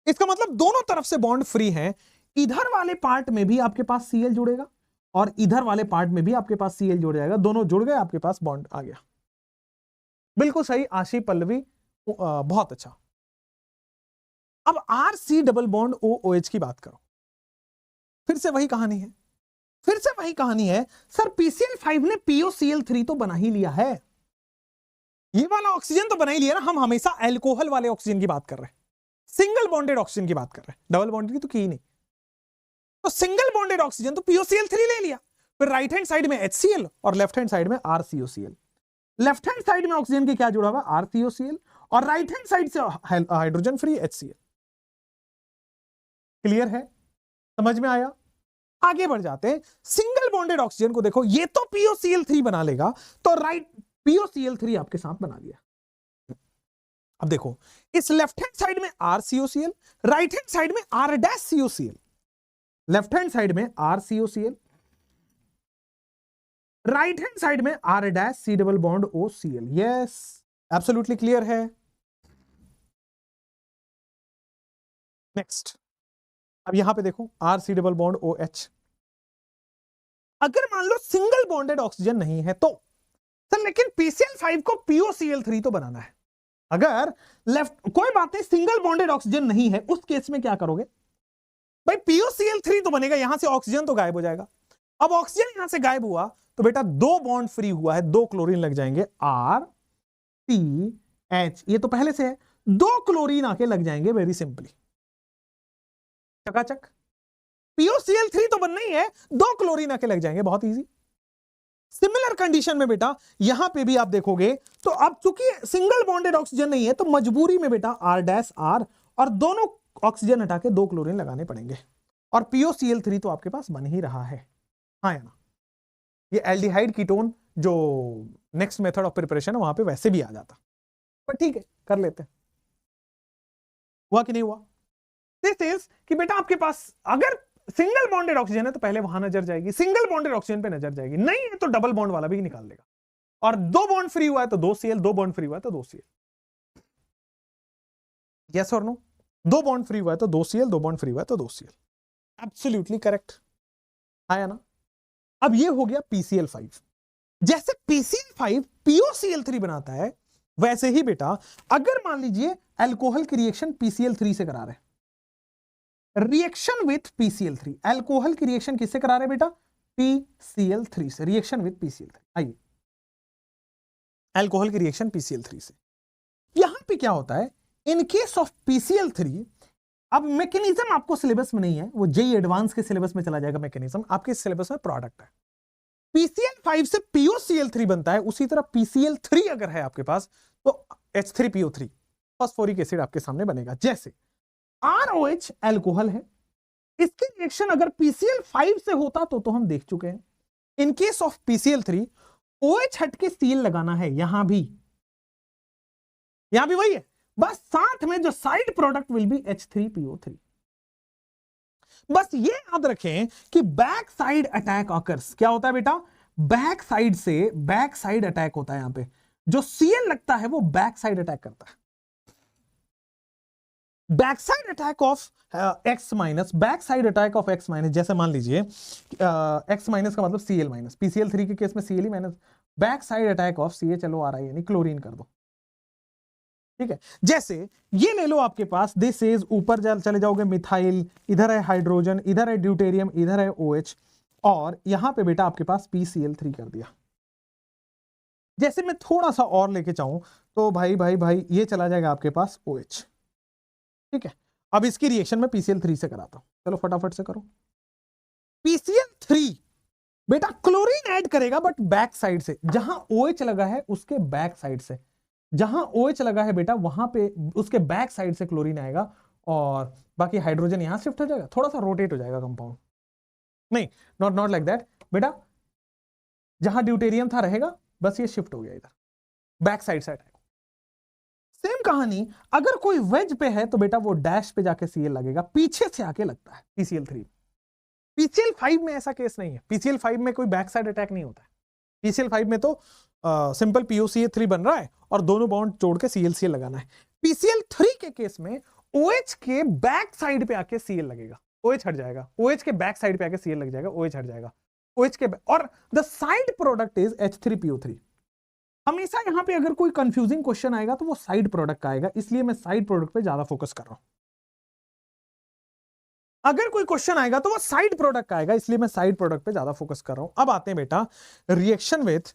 इसका मतलब दोनों तरफ से बॉन्ड फ्री है। इधर वाले पार्ट में भी आपके पास Cl जुड़ेगा और इधर वाले पार्ट में भी आपके पास Cl जुड़ जाएगा, दोनों जुड़ गए, आपके पास बॉन्ड आ गया। बिल्कुल सही आशी, पल्लवी, बहुत अच्छा। अब RC डबल बॉन्ड OOH की बात करो, फिर से वही कहानी है, फिर से वही कहानी है। सर PCl5 ने POCl3 तो बना ही लिया है, ये वाला ऑक्सीजन तो बना ही लिया ना। हम हमेशा अल्कोहल वाले ऑक्सीजन की बात कर रहे हैं, सिंगल बॉन्डेड ऑक्सीजन की बात कर रहे हैं, डबल बॉन्डेड की तो की ही नहीं। तो सिंगल बॉन्डेड ऑक्सीजन तो POCl3 ले लिया, फिर राइट हैंड साइड में HCl और लेफ्ट हैंड साइड में RCOCl। लेफ्ट हैंड साइड में ऑक्सीजन के क्या जुड़ा हुआ? RCOCl, और राइट हैंड साइड से हाइड्रोजन फ्री HCl। क्लियर है? समझ में आया? आगे बढ़ जाते हैं। सिंगल बॉन्डेड ऑक्सीजन को देखो, ये तो POCl3 बना लेगा, तो राइट POCl3 आपके साथ बना लिया। अब देखो इस लेफ्ट हैंड साइड में RCOCl, राइट हैंड साइड में R-COCl, लेफ्ट हैंड साइड में RCOCl, राइट हैंड साइड में R-C double bond OCl। Yes, absolutely clear है। नेक्स्ट, अब यहां पे देखो RC डबल बॉन्ड OH। अगर मान लो सिंगल बॉन्डेड ऑक्सीजन नहीं है तो सर, लेकिन PCl5 को POCl3 तो बनाना है। अगर लेफ्ट, कोई बात नहीं, सिंगल बॉन्डेड ऑक्सीजन नहीं है, उस केस में क्या करोगे भाई? POCl3 तो बनेगा, यहां से ऑक्सीजन तो गायब हो जाएगा। अब ऑक्सीजन यहां से गायब हुआ तो बेटा दो बॉन्ड फ्री हुआ है, दो क्लोरीन लग जाएंगे, RCH, ये तो पहले से है, दो क्लोरीन आके लग जाएंगे, वेरी सिंपली, चकाचक। POCl3 तो बनना ही है, दो क्लोरीन आके लग जाएंगे, बहुत इजी। सिमिलर कंडीशन में बेटा यहां पे भी आप देखोगे तो अब चूंकि सिंगल बॉन्डेड ऑक्सीजन नहीं है तो मजबूरी में बेटा R-R और दोनों ऑक्सीजन हटा के दो क्लोरीन लगाने पड़ेंगे, और POCl3 तो आपके पास बन ही रहा है, हाँ या ना? ये एल्डिहाइड कीटोन जो नेक्स्ट मेथड ऑफ प्रिपरेशन है वहां पे वैसे भी आ जाता, पर ठीक है कर लेते हैं। हुआ कि नहीं हुआ? दिस इज कि बेटा आपके पास अगर सिंगल बॉन्डेड ऑक्सीजन है तो पहले वहां नजर जाएगी, सिंगल बॉन्डेड ऑक्सीजन पे नजर जाएगी, नहीं है तो डबल बॉन्ड वाला भी निकाल लेगा, और दो बॉन्ड फ्री हुआ है तो 2Cl, दो बॉन्ड फ्री हुआ है तो 2Cl। यस और नो? दो बॉन्ड फ्री हुआ है तो 2Cl, दो बॉन्ड फ्री हुआ है तो 2Cl। एब्सोल्युटली करेक्ट, आया ना? अब ये हो गया PCl5। जैसे PCl5 POCl3 बनाता है, वैसे ही बेटा अगर मान लीजिए अल्कोहल की रिएक्शन PCl3 से करा रहे, रिएक्शन विथ PCl3, अल्कोहल की रिएक्शन किससे करा रहे बेटा? PCl3 से, रिएक्शन विथ PCl3। आइए, अल्कोहल की रिएक्शन PCl3 से। यहां पे क्या होता है, इन केस ऑफ PCl3, अब मैकेनिज्म आपको सिलेबस में नहीं है, वो JEE एडवांस के सिलेबस में चला जाएगा मैकेनिज्म, आपके सिलेबस में प्रोडक्ट है। PCl5 से POCl3 बनता है, उसी तरह PCl3 अगर है आपके पास तो H3PO3 फास्फोरिक एसिड आपके सामने बनेगा। जैसे ROH अल्कोहल है, इसकी रिएक्शन अगर PCl5 से होता तो हम देख चुके हैं। In case of PCl3 OH हट के Cl लगाना है, यहां भी वही है, बस साथ में जो side product will be H3PO3। बस ये याद रखें कि बैक साइड अटैक ऑकर्स, क्या होता है बेटा? बैक साइड से बैक साइड अटैक होता है, यहां पे जो Cl लगता है वो बैक साइड अटैक करता है। Back side attack of X minus, back side attack of X minus, जैसे मान लीजिए X माइनस का मतलब Cl माइनस, PCl3 के केस में Cl minus, back side attack of CHLO यानी क्लोरीन कर दो, ठीक है? जैसे ये ले लो आपके पास, दिस इज, ऊपर चले जाओगे मिथाइल, इधर है हाइड्रोजन, इधर है ड्यूटेरियम, इधर है OH, और यहां पे बेटा आपके पास PCl3 कर दिया। जैसे मैं थोड़ा सा और लेके चाहूं तो भाई ये चला जाएगा आपके पास OH, ठीक है? अब इसकी रिएक्शन में PCl3 से कराता हूं, चलो फटाफट से करो। PCl3 बेटा क्लोरीन ऐड करेगा बट बैक साइड से, जहां OH लगा है उसके बैक साइड से, जहां OH लगा है बेटा वहां पे उसके बैक साइड से क्लोरीन आएगा, और बाकी हाइड्रोजन यहां शिफ्ट हो जाएगा, थोड़ा सा रोटेट हो जाएगा कंपाउंड, नहीं नॉट लाइक दैट बेटा, जहां ड्यूटेरियम था रहेगा, बस ये शिफ्ट हो गया इधर, बैक साइड से अटैक। सेम कहानी अगर कोई वेज पे है तो बेटा वो डैश पे जाके सीएल लगेगा, पीछे से आके लगता है PCl3। PCl5 में ऐसा केस नहीं है, PCl5 में कोई बैक साइड अटैक नहीं होता है। PCl5 में तो सिंपल POCA3 बन रहा है और दोनों बॉन्ड जोड़ के ClCl लगाना है। PCl3 के केस में OH के बैक साइड पे आके Cl लगेगा, OH हट जाएगा, OH के बैक साइड पे आके Cl लग जाएगा, OH हट जाएगा, OH के और the side product is H3PO3। हमेशा यहां पे अगर कोई कंफ्यूजिंग क्वेश्चन आएगा तो वो साइड प्रोडक्ट का आएगा, इसलिए मैं साइड प्रोडक्ट पे ज्यादा फोकस कर रहा हूं। अगर कोई क्वेश्चन आएगा तो वो साइड प्रोडक्ट का आएगा, इसलिए मैं साइड प्रोडक्ट पे ज्यादा फोकस कर रहा हूं। अब आते हैं बेटा रिएक्शन विथ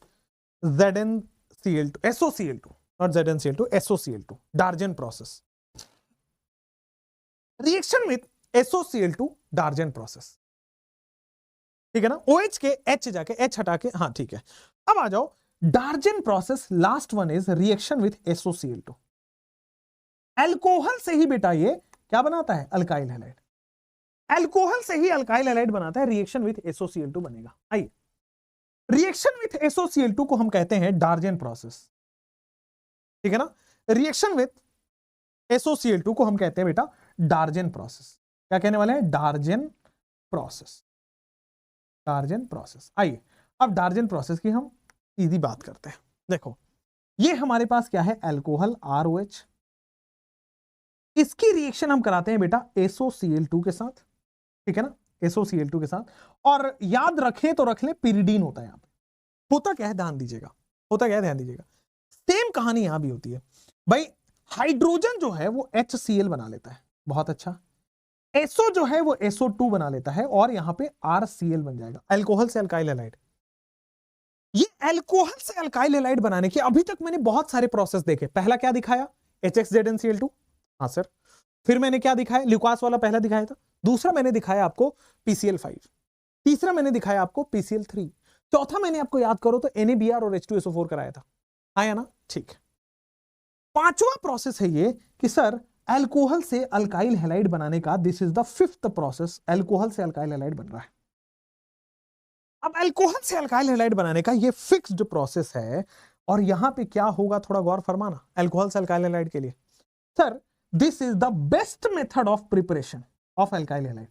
ZnCl2 SOCl2 और ZnCl2 SOCl2 डार्जन process. Reaction with SOCl2 डार्जन process, ठीक है ना। OH के H जाके H हटा के, हाँ ठीक है। अब आ जाओ डार्जन process, last one is reaction with SOCl2। Alcohol से ही बेटा ये क्या बनाता है, अल्काइल हैलाइड। अल्कोहल से ही अल्काइल हैलाइड बनाता है, रिएक्शन विथ SOCl2 बनेगा। आइए, रिएक्शन विथ SOCl2 को हम कहते हैं डार्जन प्रोसेस, ठीक है ना। रिएक्शन विथ SOCl2 को हम कहते हैं बेटा डार्जन प्रोसेस। क्या कहने वाले हैं, डार्जन प्रोसेस, डार्जन प्रोसेस। आइए अब डार्जन प्रोसेस की हम सीधी बात करते हैं। देखो ये हमारे पास क्या है, अल्कोहल ROH, इसकी रिएक्शन हम कराते हैं बेटा SOCl2 के साथ, ठीक है ना, SOCl2 के साथ। और याद रखें तो रख ले, पिरिडीन होता है यहां पे। होता क्या है, ध्यान दीजिएगा, होता क्या है, ध्यान दीजिएगा। सेम कहानी यहां भी होती है भाई। हाइड्रोजन जो है वो HCl बना लेता है, बहुत अच्छा। SO जो है वो SO2 बना लेता है और यहां पे RCl बन जाएगा, अल्कोहल से अल्काइल हैलाइड। ये अल्कोहल से अल्काइल हैलाइड बनाने के अभी तक मैंने बहुत सारे प्रोसेस देखे। पहला क्या दिखाया, HXZnCl2, हाँ सर। फिर मैंने क्या दिखाया, ल्यूकास वाला पहला दिखाया था। दूसरा मैंने दिखाया आपको PCl5। तीसरा मैंने दिखाया आपको PCl3। चौथा मैंने आपको याद करो तो NaBr और H2SO4 कराया था, आया ना, ठीक। पांचवा प्रोसेस है ये कि सर अल्कोहल से अल्काइल हैलाइड बनाने का, this is the fifth process, alcohol से अल्काइल हैलाइड बन रहा है। अब अल्कोहल से अल्काइल हैलाइड बनाने का ये फिक्स्ड प्रोसेस है। और यहां पे क्या होगा, थोड़ा गौर फरमाना, अल्कोहल से अल्काइल हैलाइड के लिए sir this is the best method of preparation of alkyl halide,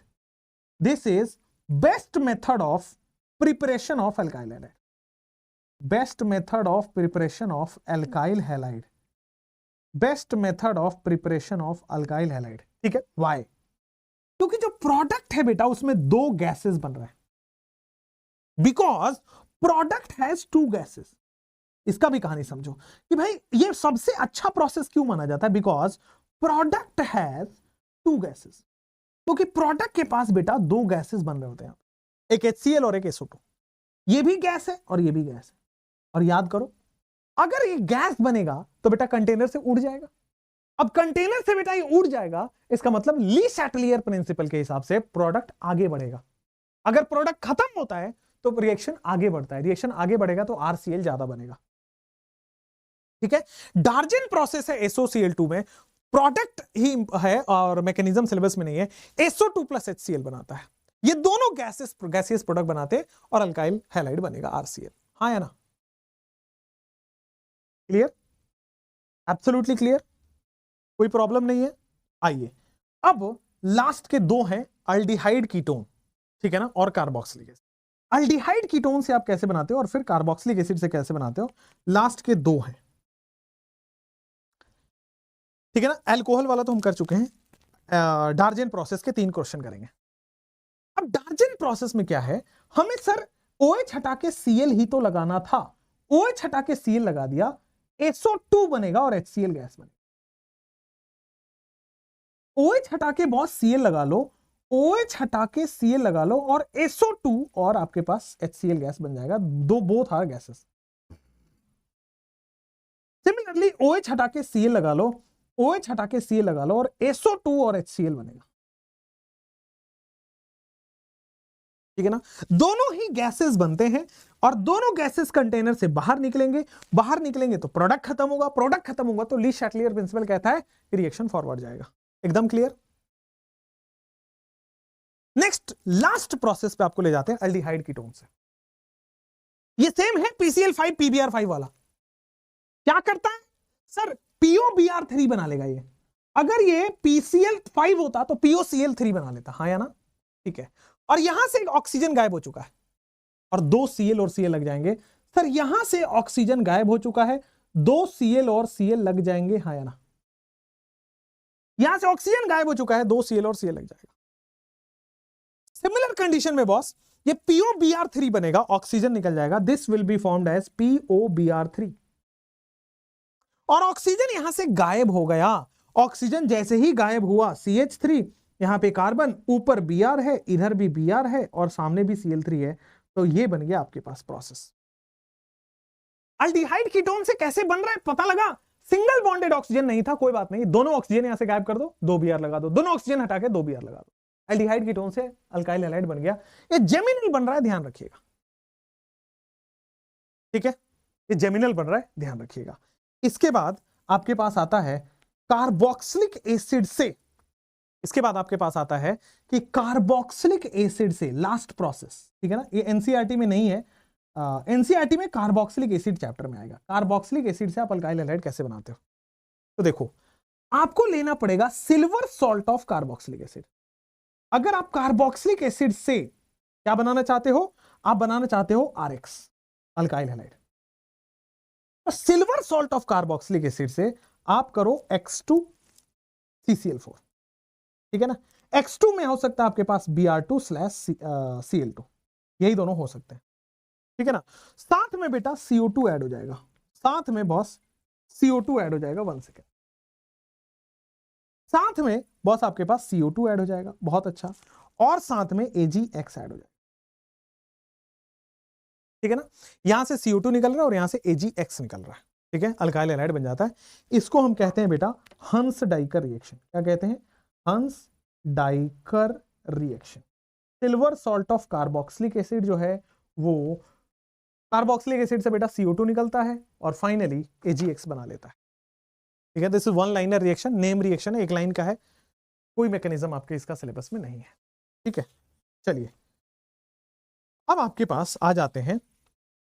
this is best method of preparation of alkyl halide, best method of preparation of alkyl halide, best method of preparation of alkyl halide, ठीक है। वाई, क्योंकि जो प्रोडक्ट है बेटा उसमें दो गैसेस बन रहे हैं, because product has two gases. इसका भी कहानी समझो कि भाई ये सबसे अच्छा प्रोसेस क्यों माना जाता है, because product has two gases, क्योंकि प्रोडक्ट के पास बेटा दो गैसेस बन रहे होते हैं, एक HCl और एक SO2। ये भी गैस है और ये भी गैस है। और याद करो अगर ये गैस बनेगा तो बेटा कंटेनर से उड़ जाएगा। अब कंटेनर से बेटा ये उड़ जाएगा, इसका मतलब ली शैटलियर प्रिंसिपल के हिसाब से प्रोडक्ट आगे बढ़ेगा। अगर प्रोडक्ट खत्म होता है तो रिएक्शन आगे बढ़ता है, रिएक्शन आगे बढ़ेगा तो RCl ज्यादा बनेगा, ठीक है। डार्जन प्रोसेस है SOCl2 में, प्रोडक्ट ही है और मैकेनिज्म सिलेबस में नहीं है। SO2 प्लस HCl बनाता है, ये दोनों गैसियस प्रोडक्ट बनाते हैं और अल्काइल हैलाइड बनेगा RCl। हाँ या ना, क्लियर, एब्सोल्युटली क्लियर, कोई प्रॉब्लम नहीं है। आइए अब लास्ट के दो हैं अल्डिहाइड कीटोन, ठीक है ना, और कार्बोक्सिलिक एसिड। अल्डिहाइड कीटोन से आप कैसे बनाते हो और फिर कार्बोक्सिलिक एसिड से कैसे बनाते हो, लास्ट के दो हैं, ठीक है ना। अल्कोहल वाला तो हम कर चुके हैं, डार्जन प्रोसेस के 3 क्वेश्चन करेंगे। अब डार्जन प्रोसेस में क्या है, हमें सर OH हटा के Cl ही तो लगाना था, OH हटा के Cl लगा दिया, SO2 बनेगा और HCl गैस बनेगा। OH हटा के बॉस Cl लगा लो, OH हटा के Cl लगा लो और SO2 और आपके पास HCl गैस बन जाएगा, दो both are gases. Similarly OH हटा के Cl लगा लो, OH हटा के Cl लगा लो और SO2 और HCl बनेगा, ठीक है ना। दोनों ही गैसेस बनते हैं और दोनों गैसेस कंटेनर से बाहर निकलेंगे, बाहर निकलेंगे तो प्रोडक्ट खत्म होगा, प्रोडक्ट खत्म होगा तो ली शैटलियर प्रिंसिपल कहता है रिएक्शन फॉरवर्ड जाएगा। एकदम क्लियर। नेक्स्ट लास्ट प्रोसेस पे आपको ले जाते हैं अल्डिहाइड कीटोन से। ये सेम है PCl5 PBr5 वाला। क्या करता है सर, POBr3 बना लेगा ये। अगर ये PCl5 होता तो POCl3 बना लेता, हाँ या ना, ठीक है। और यहां से एक ऑक्सीजन गायब हो चुका है और 2 Cl और Cl लग जाएंगे। सर यहां से ऑक्सीजन गायब हो चुका है, 2 Cl और Cl लग जाएंगे, हाँ या ना। यहां से ऑक्सीजन गायब हो चुका है, 2 Cl और Cl लग जाएगा। सिमिलर कंडीशन में बॉस ये POBr3 बनेगा, ऑक्सीजन निकल जाएगा, this will be formed as POBr3। और ऑक्सीजन यहां से गायब हो गया। ऑक्सीजन जैसे ही गायब हुआ, CH3, यहां पे कार्बन, ऊपर Br है, इधर भी Br है और सामने भी Cl3 है, तो ये बन गया आपके पास प्रोसेस। अल्डिहाइड कीटोन से कैसे बन रहा है पता लगा, सिंगल बॉन्डेड ऑक्सीजन नहीं था, कोई बात नहीं, दोनों ऑक्सीजन यहां से गायब कर दो, 2 Br लगा दो, दोनों ऑक्सीजन हटा के 2 Br लगा दो, अल्डिहाइड कीटोन से अल्काइल हैलाइड बन गया। ये जेमिनल बन रहा है, ध्यान रखिएगा, ठीक है, ये जेमिनल बन रहा है, ध्यान रखिएगा। इसके बाद आपके पास आता है कार्बोक्सिलिक एसिड से, इसके बाद आपके पास आता है कि कार्बोक्सिलिक एसिड से लास्ट प्रोसेस, ठीक है ना, ये एनसीईआरटी में नहीं है, एनसीईआरटी में कार्बोक्सिलिक एसिड चैप्टर में आएगा। कार्बोक्सिलिक एसिड से आप अल्काइल हैलाइड कैसे बनाते हो, तो देखो आपको लेना पड़ेगा silver salt of carboxylic acid. अगर आप कार्बोक्सिलिक एसिड से क्या बनाना चाहते हो, आप बनाना चाहते हो RX अल्काइल हैलाइड, तो silver salt of carboxylic acid से आप करो X2CCl4, ठीक है ना। X2 में हो सकता है आपके पास Br2/Cl2, यही दोनों हो सकते हैं, ठीक है ना। साथ में बेटा CO2 ऐड हो जाएगा, साथ में बॉस CO2 ऐड हो जाएगा, 1 सेकेंड, साथ में बॉस आपके पास CO2 ऐड हो जाएगा, बहुत अच्छा, और साथ में AgX ऐड हो जाएगा, ठीक है ना। यहां से CO2 निकल रहा है और यहां से AgX निकल रहा है, ठीक है, अल्काइल हैलाइड बन जाता है। इसको हम कहते हैं बेटा हंस डाइकर रिएक्शन। क्या कहते हैं, Hunsdiecker reaction. Silver salt of carboxylic acid जो है वो कार्बोक्सिलिक एसिड से बेटा CO2 निकलता है और फाइनली AgX बना लेता है, ठीक है। This is one liner reaction, name reaction है, एक लाइन का है, कोई मैकेनिज्म आपके इसका सिलेबस में नहीं है, ठीक है। चलिए अब आपके पास आ जाते हैं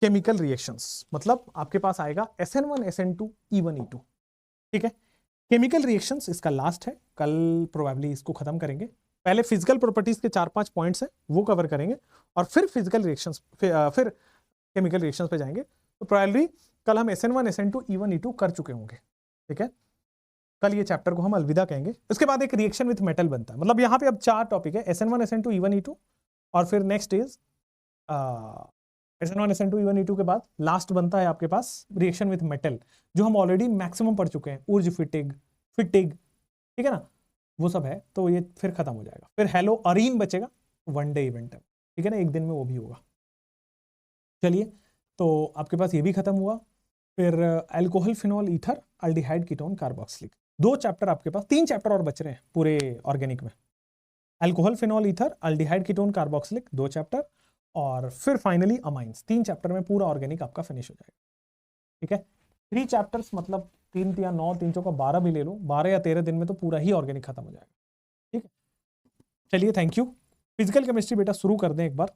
केमिकल रिएक्शंस, मतलब आपके पास आएगा SN1 SN2 E1 E2, ठीक है। केमिकल रिएक्शंस इसका लास्ट है, कल प्रोबेबली इसको खत्म करेंगे। पहले फिजिकल प्रॉपर्टीज के 4-5 पॉइंट्स हैं वो कवर करेंगे और फिर फिजिकल रिएक्शंस, फिर केमिकल रिएक्शंस पे जाएंगे। तो प्रोबेबली कल हम SN1 SN2 E1 E2 कर चुके होंगे, ठीक है। कल ये चैप्टर को हम अलविदा कहेंगे। उसके बाद एक रिएक्शन विथ मेटल बनता है, मतलब यहाँ पे अब 4 टॉपिक है, SN1 SN2 E1 E2 और फिर next is SN1 SN2 E1 E2 के बाद लास्ट बनता है आपके पास रिएक्शन विथ मेटल, जो हम ऑलरेडी मैक्सिमम पढ़ चुके हैं, ऊर्ज फिटिग, ठीक है ना, वो सब है, तो ये फिर खत्म हो जाएगा। फिर हेलो अरीन बचेगा, 1 डे इवेंट है, ठीक है ना, एक दिन में वो भी होगा। चलिए तो आपके पास ये भी खत्म हुआ। फिर alcohol phenol ether aldehyde ketone carboxylic, 2 chapter आपके पास, 3 चैप्टर और बच रहे हैं पूरे ऑर्गेनिक में। Alcohol phenol ether aldehyde ketone carboxylic 2 chapter और फिर फाइनली अमाइंस, 3 चैप्टर में पूरा ऑर्गेनिक आपका फिनिश हो जाएगा, ठीक है। 3 चैप्टर्स मतलब 3 या 9, 3 चौका 12 भी ले लो, 12 या 13 दिन में तो पूरा ही ऑर्गेनिक खत्म हो जाएगा, ठीक है। चलिए थैंक यू। फिजिकल केमिस्ट्री बेटा शुरू कर दें एक बार।